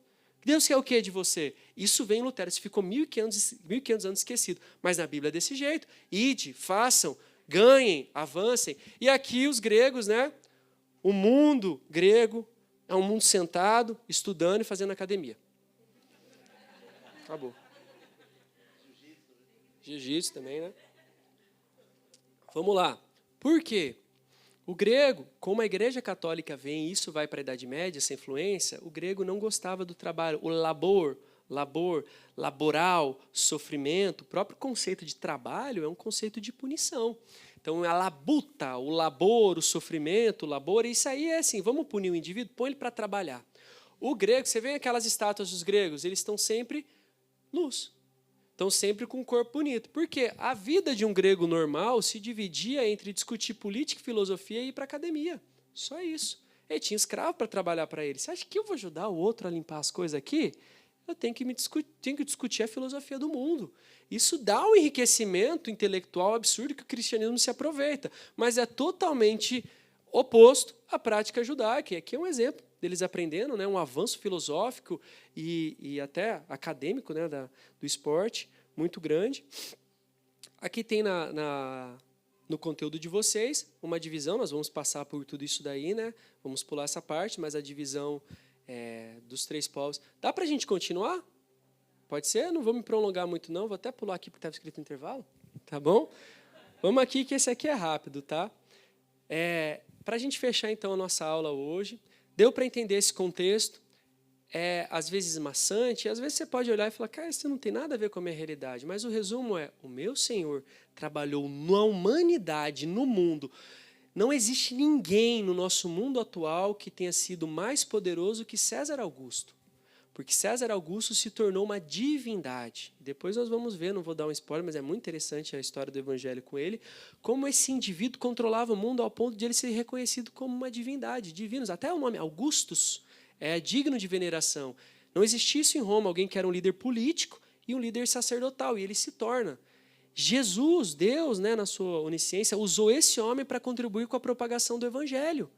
Deus quer o que de você? Isso vem em Lutero, isso ficou 1.500 anos esquecido. Mas na Bíblia é desse jeito. Ide, façam, ganhem, avancem. E aqui os gregos, né? O mundo grego é um mundo sentado, estudando e fazendo academia. Acabou. Jiu-jitsu também, né? Vamos lá. Por quê? O grego, como a Igreja Católica vem, isso vai para a Idade Média, essa influência, o grego não gostava do trabalho. O laboral, sofrimento, o próprio conceito de trabalho é um conceito de punição. Então, a labuta, o labor, o sofrimento, o labor, isso aí é assim, vamos punir o indivíduo, põe ele para trabalhar. O grego, você vê aquelas estátuas dos gregos, eles estão sempre nus. Estão sempre com um corpo bonito. Por quê? A vida de um grego normal se dividia entre discutir política e filosofia e ir para a academia. Só isso. Ele tinha escravo para trabalhar para ele. Você acha que eu vou ajudar o outro a limpar as coisas aqui? Eu tenho que discutir a filosofia do mundo. Isso dá um enriquecimento intelectual absurdo que o cristianismo se aproveita. Mas é totalmente oposto à prática judaica. E aqui é um exemplo deles aprendendo, né, um avanço filosófico e até acadêmico, né, do esporte muito grande. Aqui tem no conteúdo de vocês uma divisão, nós vamos passar por tudo isso daí, né, vamos pular essa parte, mas a divisão dos 3 povos. Dá para a gente continuar? Pode ser? Não vou me prolongar muito não, vou até pular aqui porque estava escrito intervalo, tá bom? Vamos aqui que esse aqui é rápido, tá? Para a gente fechar então a nossa aula hoje, deu para entender esse contexto, às vezes maçante, às vezes você pode olhar e falar, cara, isso não tem nada a ver com a minha realidade, mas o resumo é, o meu Senhor trabalhou na humanidade, no mundo. Não existe ninguém no nosso mundo atual que tenha sido mais poderoso que César Augusto, porque César Augusto se tornou uma divindade. Depois nós vamos ver, não vou dar um spoiler, mas é muito interessante a história do evangelho com ele, como esse indivíduo controlava o mundo ao ponto de ele ser reconhecido como uma divindade, divinos. Até o nome Augustus é digno de veneração. Não existia isso em Roma, alguém que era um líder político e um líder sacerdotal, e ele se torna. Jesus, Deus, né, na sua onisciência, usou esse homem para contribuir com a propagação do evangelho.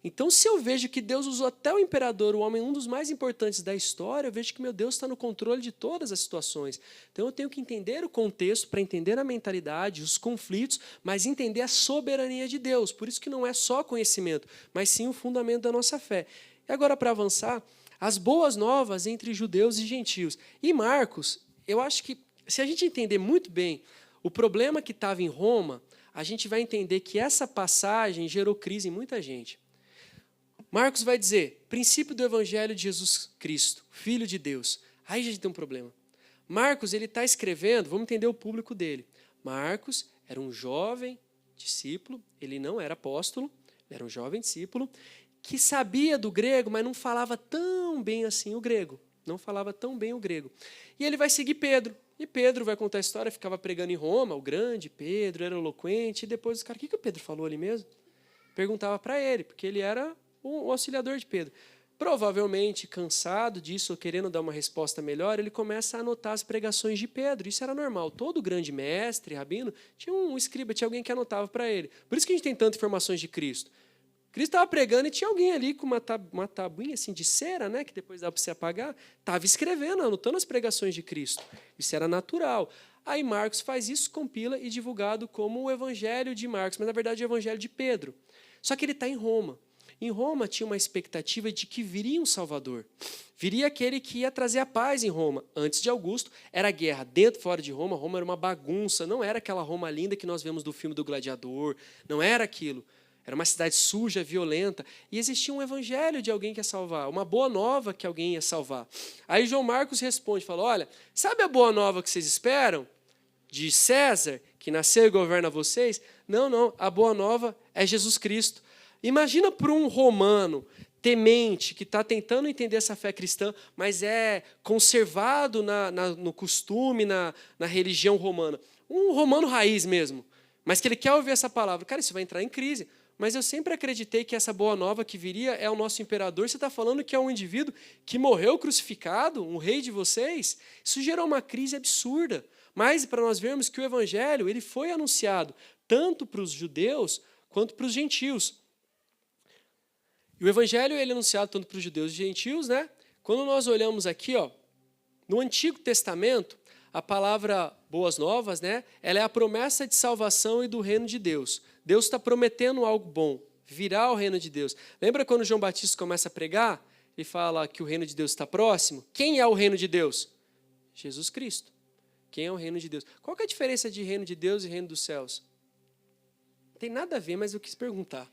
Então, se eu vejo que Deus usou até o imperador, o homem, um dos mais importantes da história, eu vejo que meu Deus está no controle de todas as situações. Então, eu tenho que entender o contexto para entender a mentalidade, os conflitos, mas entender a soberania de Deus. Por isso que não é só conhecimento, mas sim o fundamento da nossa fé. E agora, para avançar, as boas novas entre judeus e gentios. E Marcos, eu acho que, se a gente entender muito bem o problema que estava em Roma, a gente vai entender que essa passagem gerou crise em muita gente. Marcos vai dizer, princípio do evangelho de Jesus Cristo, Filho de Deus. Aí a gente tem um problema. Marcos, ele está escrevendo, vamos entender o público dele. Marcos era um jovem discípulo, ele não era apóstolo, ele era um jovem discípulo, que sabia do grego, mas não falava tão bem assim o grego. Não falava tão bem o grego. E ele vai seguir Pedro. E Pedro vai contar a história, ficava pregando em Roma, o grande Pedro, era eloquente, e depois os caras, o que o Pedro falou ali mesmo? Perguntava para ele, porque ele era o auxiliador de Pedro. Provavelmente, cansado disso, ou querendo dar uma resposta melhor, ele começa a anotar as pregações de Pedro. Isso era normal. Todo grande mestre, rabino, tinha um escriba, tinha alguém que anotava para ele. Por isso que a gente tem tantas informações de Cristo. Cristo estava pregando e tinha alguém ali com uma tabuinha assim, de cera, né, que depois dá para você apagar, estava escrevendo, anotando as pregações de Cristo. Isso era natural. Aí Marcos faz isso, compila e divulgado como o Evangelho de Marcos, mas na verdade é o Evangelho de Pedro. Só que ele está em Roma. Em Roma tinha uma expectativa de que viria um Salvador. Viria aquele que ia trazer a paz em Roma. Antes de Augusto, era guerra dentro e fora de Roma. Roma era uma bagunça, não era aquela Roma linda que nós vemos do filme do Gladiador. Não era aquilo. Era uma cidade suja, violenta. E existia um evangelho de alguém que ia salvar, uma boa nova que alguém ia salvar. Aí João Marcos responde, fala, olha, sabe a boa nova que vocês esperam? De César, que nasceu e governa vocês? Não, a boa nova é Jesus Cristo. Imagina para um romano temente, que está tentando entender essa fé cristã, mas é conservado no costume, na religião romana. Um romano raiz mesmo, mas que ele quer ouvir essa palavra. Cara, isso vai entrar em crise. Mas eu sempre acreditei que essa boa nova que viria é o nosso imperador. Você está falando que é um indivíduo que morreu crucificado, um rei de vocês? Isso gerou uma crise absurda. Mas para nós vermos que o evangelho ele foi anunciado tanto para os judeus quanto para os gentios. E o evangelho ele é anunciado tanto para os judeus e gentios, né? Quando nós olhamos aqui, ó, no Antigo Testamento, a palavra boas novas, né? Ela é a promessa de salvação e do reino de Deus. Deus está prometendo algo bom, virá o reino de Deus. Lembra quando João Batista começa a pregar? Ele fala que o reino de Deus está próximo. Quem é o reino de Deus? Jesus Cristo. Quem é o reino de Deus? Qual que é a diferença de reino de Deus e reino dos céus? Não tem nada a ver, mas eu quis perguntar.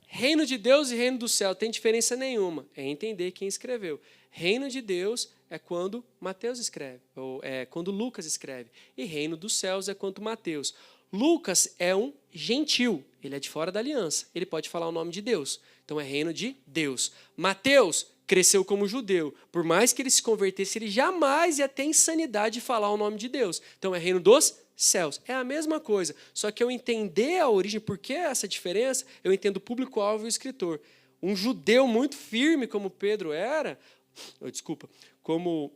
Reino de Deus e reino do céu tem diferença nenhuma. É entender quem escreveu. Reino de Deus é quando Mateus escreve, ou é quando Lucas escreve. E reino dos céus é quando Mateus. Lucas é um gentil, ele é de fora da aliança. Ele pode falar o nome de Deus. Então é reino de Deus. Mateus cresceu como judeu. Por mais que ele se convertesse, ele jamais ia ter insanidade de falar o nome de Deus. Então é reino dos céus. É a mesma coisa. Só que eu entender a origem, por que essa diferença, eu entendo o público-alvo e o escritor. Um judeu muito firme, como Pedro era, como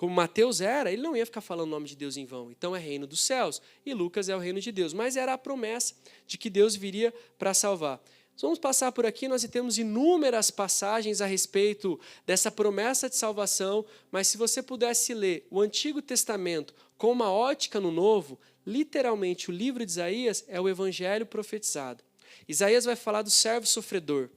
Mateus era, ele não ia ficar falando o nome de Deus em vão. Então é reino dos céus. E Lucas é o reino de Deus. Mas era a promessa de que Deus viria para salvar. Vamos passar por aqui, nós temos inúmeras passagens a respeito dessa promessa de salvação, mas se você pudesse ler o Antigo Testamento com uma ótica no Novo, literalmente o livro de Isaías é o evangelho profetizado. Isaías vai falar do servo sofredor.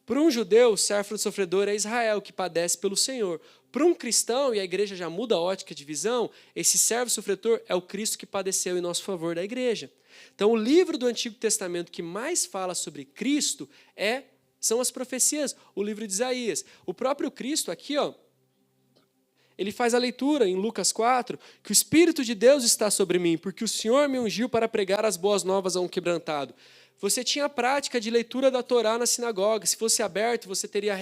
Para um judeu, o servo sofredor é Israel, que padece pelo Senhor. Para um cristão, e a igreja já muda a ótica de visão, esse servo sofredor é o Cristo que padeceu em nosso favor da igreja. Então, o livro do Antigo Testamento que mais fala sobre Cristo são as profecias, o livro de Isaías. O próprio Cristo aqui, ó, ele faz a leitura em Lucas 4, que o Espírito de Deus está sobre mim, porque o Senhor me ungiu para pregar as boas novas a um quebrantado. Você tinha a prática de leitura da Torá na sinagoga. Se fosse aberto, você teria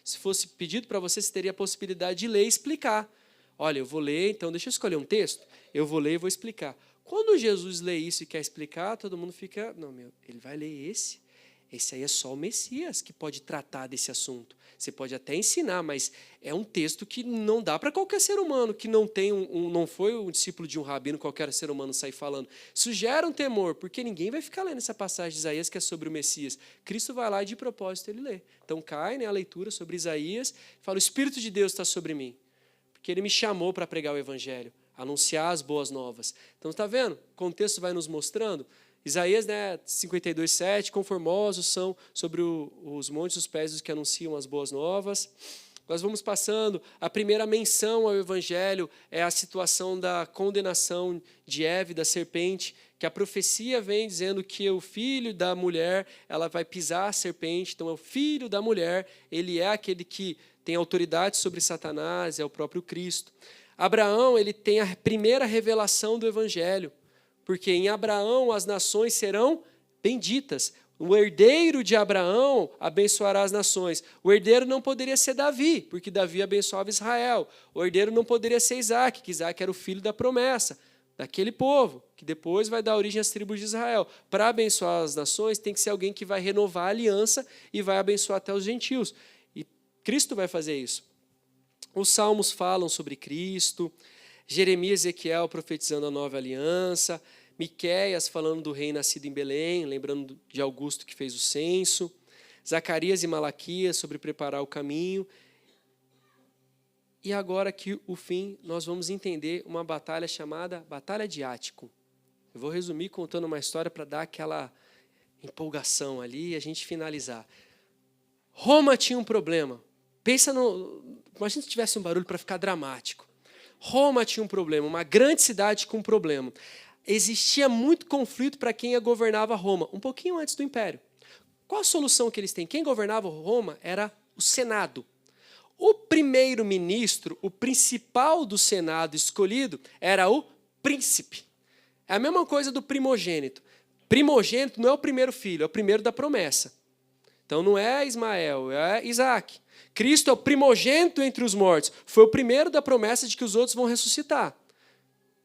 se fosse pedido para você, você teria a possibilidade de ler e explicar. Olha, eu vou ler, então deixa eu escolher um texto. Eu vou ler e vou explicar. Quando Jesus lê isso e quer explicar, todo mundo fica, não, ele vai ler esse? Esse aí é só o Messias que pode tratar desse assunto. Você pode até ensinar, mas é um texto que não dá para qualquer ser humano que não tem não foi um discípulo de um rabino, qualquer ser humano sair falando. Isso gera um temor, porque ninguém vai ficar lendo essa passagem de Isaías que é sobre o Messias. Cristo vai lá e de propósito ele lê. Então cai, né, a leitura sobre Isaías, fala, o Espírito de Deus está sobre mim, porque ele me chamou para pregar o evangelho, anunciar as boas novas. Então está vendo? O contexto vai nos mostrando. Isaías, né, 52:7, conformosos são sobre os montes os pés dos que anunciam as boas novas. Nós vamos passando, a primeira menção ao evangelho é a situação da condenação de Eva, da serpente, que a profecia vem dizendo que o filho da mulher, ela vai pisar a serpente, então é o filho da mulher, ele é aquele que tem autoridade sobre Satanás, é o próprio Cristo. Abraão, ele tem a primeira revelação do evangelho, porque em Abraão as nações serão benditas. O herdeiro de Abraão abençoará as nações. O herdeiro não poderia ser Davi, porque Davi abençoava Israel. O herdeiro não poderia ser Isaac, que Isaac era o filho da promessa, daquele povo, que depois vai dar origem às tribos de Israel. Para abençoar as nações, tem que ser alguém que vai renovar a aliança e vai abençoar até os gentios. E Cristo vai fazer isso. Os salmos falam sobre Cristo, Jeremias e Ezequiel profetizando a nova aliança, Miqueias falando do rei nascido em Belém, lembrando de Augusto que fez o censo, Zacarias e Malaquias sobre preparar o caminho. E agora aqui, o fim, nós vamos entender uma batalha chamada Batalha de Ático. Eu vou resumir contando uma história para dar aquela empolgação ali e a gente finalizar. Roma tinha um problema. Imagina se tivesse um barulho para ficar dramático. Roma tinha um problema, uma grande cidade com um problema. Existia muito conflito para quem governava Roma, um pouquinho antes do Império. Qual a solução que eles têm? Quem governava Roma era o Senado. O primeiro-ministro, o principal do Senado escolhido, era o príncipe. É a mesma coisa do primogênito. Primogênito não é o primeiro filho, é o primeiro da promessa. Então não é Ismael, é Isaac. Cristo é o primogênito entre os mortos. Foi o primeiro da promessa de que os outros vão ressuscitar.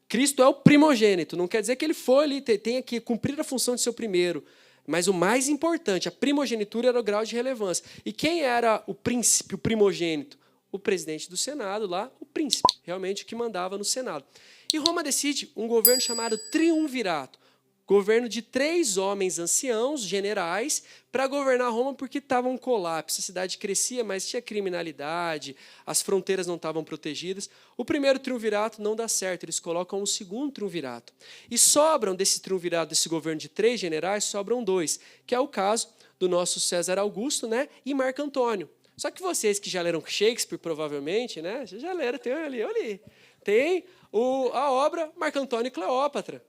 Cristo é o primogênito. Não quer dizer que ele foi ali, tenha que cumprir a função de ser o primeiro. Mas o mais importante, a primogenitura era o grau de relevância. E quem era o príncipe, o primogênito? O presidente do Senado lá, o príncipe, realmente o que mandava no Senado. E Roma decide um governo chamado triunvirato. Governo de 3 homens anciãos, generais, para governar Roma porque estava um colapso. A cidade crescia, mas tinha criminalidade, as fronteiras não estavam protegidas. O primeiro triunvirato não dá certo, eles colocam o segundo triunvirato. E sobram desse triunvirato, desse governo de 3 generais, sobram 2, que é o caso do nosso César Augusto, né, e Marco Antônio. Só que vocês que já leram Shakespeare, provavelmente, né, já leram, tem ali, eu li. Tem a obra Marco Antônio e Cleópatra.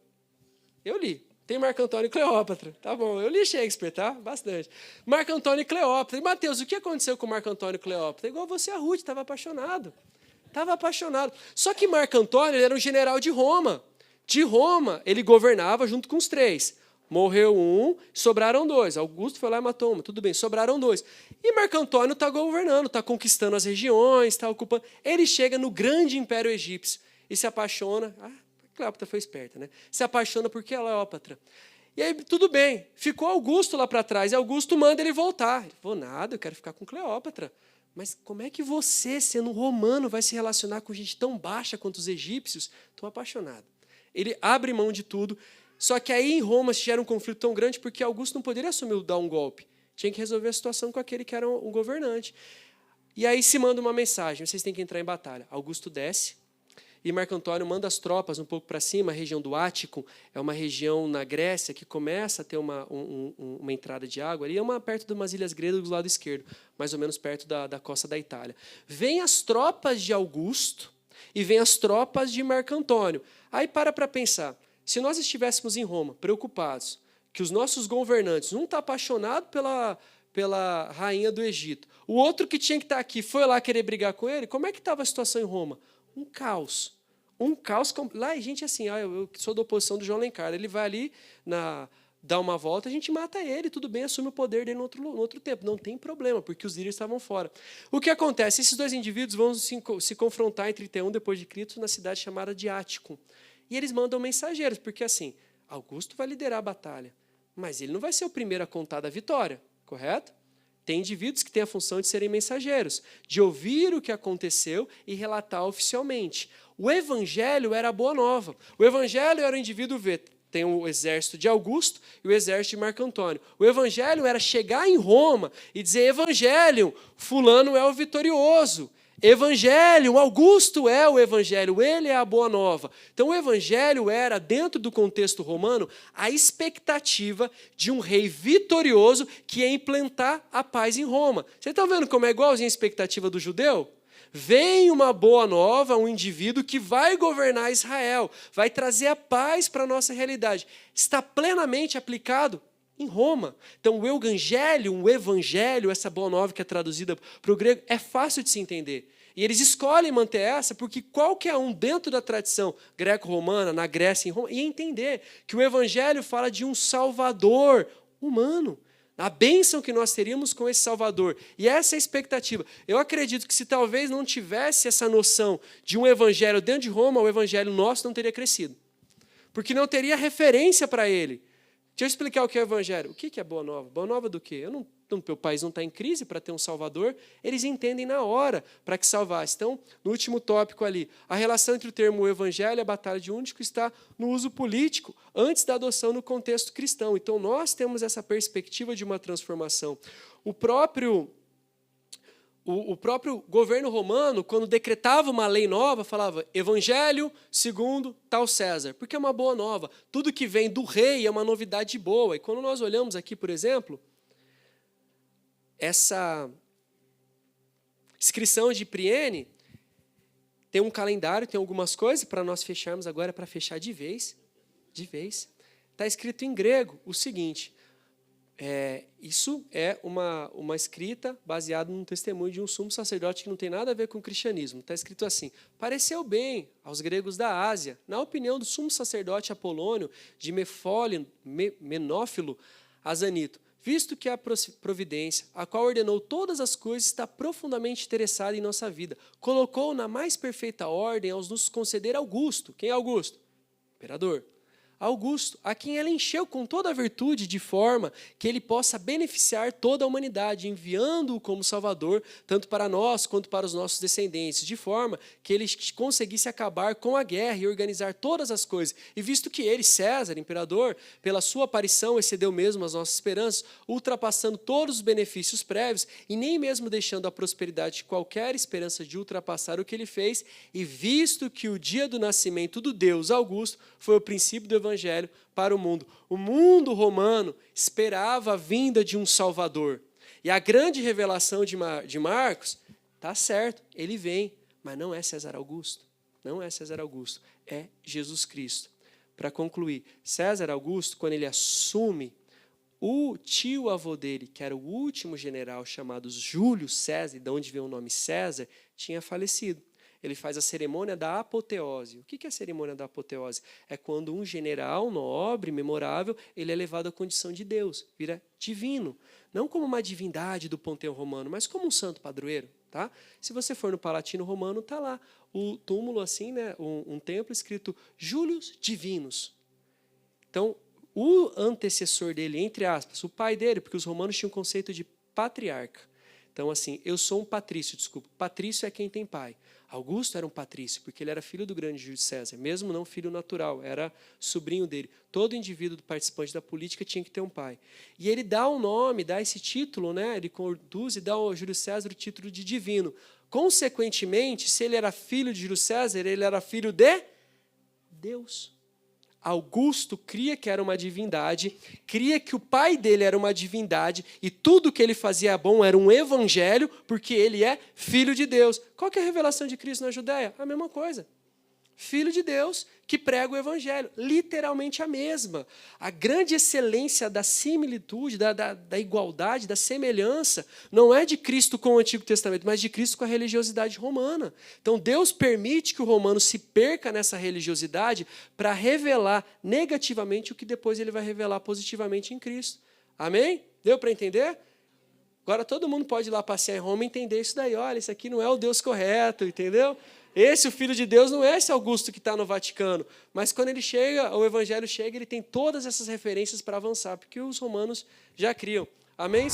Eu li. Tem Marco Antônio e Cleópatra. Tá bom, eu li Shakespeare, tá? Bastante. Marco Antônio e Cleópatra. E, Mateus, o que aconteceu com Marco Antônio e Cleópatra? Igual você, a Ruth, estava apaixonado. Estava apaixonado. Só que Marco Antônio ele era um general de Roma. De Roma, ele governava junto com os 3. Morreu um, sobraram 2. Augusto foi lá e matou uma. Tudo bem, sobraram 2. E Marco Antônio está governando, está conquistando as regiões, está ocupando. Ele chega no grande império egípcio e se apaixona. Cleópatra foi esperta, né? Se apaixona por Cleópatra. E aí, tudo bem. Ficou Augusto lá para trás. E Augusto manda ele voltar. Ele falou, nada, eu quero ficar com Cleópatra. Mas como é que você, sendo um romano, vai se relacionar com gente tão baixa quanto os egípcios? Estou apaixonado. Ele abre mão de tudo. Só que aí em Roma se gera um conflito tão grande porque Augusto não poderia assumir dar um golpe. Tinha que resolver a situação com aquele que era um governante. E aí se manda uma mensagem, vocês têm que entrar em batalha. Augusto desce. E Marco Antônio manda as tropas um pouco para cima, a região do Ático, é uma região na Grécia que começa a ter uma entrada de água, ali é perto de umas ilhas gregas do lado esquerdo, mais ou menos perto da costa da Itália. Vêm as tropas de Augusto e vêm as tropas de Marco Antônio. Aí para pensar, se nós estivéssemos em Roma, preocupados, que os nossos governantes, um está apaixonado pela rainha do Egito, o outro que tinha que estar aqui foi lá querer brigar com ele, como é que estava a situação em Roma? Um caos. Um caos. Lá, gente, assim, eu sou da oposição do João Alencar. Ele vai ali, dá uma volta, a gente mata ele, tudo bem, assume o poder dele no outro tempo. Não tem problema, porque os líderes estavam fora. O que acontece? Esses 2 indivíduos vão se confrontar em 31 depois de Cristo na cidade chamada de Ático. E eles mandam mensageiros, porque assim, Augusto vai liderar a batalha, mas ele não vai ser o primeiro a contar da vitória, correto? Tem indivíduos que têm a função de serem mensageiros, de ouvir o que aconteceu e relatar oficialmente. O evangelho era a boa nova. O evangelho era o indivíduo ver. Tem o exército de Augusto e o exército de Marco Antônio. O evangelho era chegar em Roma e dizer, evangelho, fulano é o vitorioso. Evangelho, Augusto é o evangelho, ele é a boa nova. Então o evangelho era, dentro do contexto romano, a expectativa de um rei vitorioso que ia implantar a paz em Roma. Vocês estão vendo como é igualzinho a expectativa do judeu? Vem uma boa nova, um indivíduo que vai governar Israel, vai trazer a paz para a nossa realidade. Está plenamente aplicado em Roma. Então o evangelho, essa boa nova que é traduzida para o grego, é fácil de se entender. E eles escolhem manter essa porque qualquer um dentro da tradição greco-romana, na Grécia, em Roma, ia entender que o evangelho fala de um salvador humano. A bênção que nós teríamos com esse Salvador. E essa é a expectativa. Eu acredito que se talvez não tivesse essa noção de um evangelho dentro de Roma, o evangelho nosso não teria crescido. Porque não teria referência para ele. Deixa eu explicar o que é o evangelho. O que é boa nova? Boa nova do quê? O país não está em crise para ter um salvador, eles entendem na hora para que salvasse. Então, no último tópico ali, a relação entre o termo evangelho e a batalha de único está no uso político, antes da adoção no contexto cristão. Então, nós temos essa perspectiva de uma transformação. O próprio governo romano, quando decretava uma lei nova, falava evangelho segundo tal César, porque é uma boa nova. Tudo que vem do rei é uma novidade boa. E quando nós olhamos aqui, por exemplo, essa inscrição de Priene, tem um calendário, tem algumas coisas para nós fecharmos agora, para fechar de vez. Está escrito em grego o seguinte, isso é uma escrita baseada num testemunho de um sumo sacerdote que não tem nada a ver com o cristianismo. Está escrito assim, pareceu bem aos gregos da Ásia, na opinião do sumo sacerdote Apolônio, de Menófilo Azanito, visto que a providência, a qual ordenou todas as coisas, está profundamente interessada em nossa vida, colocou na mais perfeita ordem aos nos conceder Augusto. Quem é Augusto? Imperador. Augusto, a quem ela encheu com toda a virtude, de forma que ele possa beneficiar toda a humanidade, enviando-o como Salvador, tanto para nós quanto para os nossos descendentes, de forma que ele conseguisse acabar com a guerra e organizar todas as coisas. E visto que ele, César, imperador, pela sua aparição excedeu mesmo as nossas esperanças, ultrapassando todos os benefícios prévios e nem mesmo deixando a prosperidade de qualquer esperança de ultrapassar o que ele fez, e visto que o dia do nascimento do Deus Augusto foi o princípio do Evangelho para o mundo romano esperava a vinda de um Salvador. E a grande revelação de Marcos, está certo, ele vem, mas não é César Augusto. Não é César Augusto, é Jesus Cristo. Para concluir, César Augusto, quando ele assume, o tio-avô dele, que era o último general chamado Júlio César, de onde vem o nome César, tinha falecido. Ele faz a cerimônia da apoteose. O que é a cerimônia da apoteose? É quando um general nobre, memorável, ele é levado à condição de Deus, vira divino. Não como uma divindade do panteão romano, mas como um santo padroeiro. Tá? Se você for no Palatino Romano, está lá o túmulo, assim, né, um templo escrito Július Divinus. Então, o antecessor dele, entre aspas, o pai dele, porque os romanos tinham o conceito de patriarca. Então, assim, eu sou um patrício, desculpa. Patrício é quem tem pai. Augusto era um patrício, porque ele era filho do grande Júlio César, mesmo não filho natural, era sobrinho dele. Todo indivíduo participante da política tinha que ter um pai. E ele dá um nome, dá esse título, né? Ele conduz e dá ao Júlio César o título de divino. Consequentemente, se ele era filho de Júlio César, ele era filho de Deus. Augusto cria que era uma divindade, cria que o pai dele era uma divindade e tudo que ele fazia bom era um evangelho, porque ele é filho de Deus. Qual que é a revelação de Cristo na Judéia? A mesma coisa. Filho de Deus que prega o evangelho, literalmente a mesma. A grande excelência da similitude, da igualdade, da semelhança, não é de Cristo com o Antigo Testamento, mas de Cristo com a religiosidade romana. Então Deus permite que o romano se perca nessa religiosidade para revelar negativamente o que depois ele vai revelar positivamente em Cristo. Amém? Deu para entender? Agora todo mundo pode ir lá passear em Roma e entender isso daí. Olha, isso aqui não é o Deus correto, entendeu? Esse, o Filho de Deus, não é esse Augusto que está no Vaticano. Mas quando ele chega, o Evangelho chega, ele tem todas essas referências para avançar, porque os romanos já criam. Amém?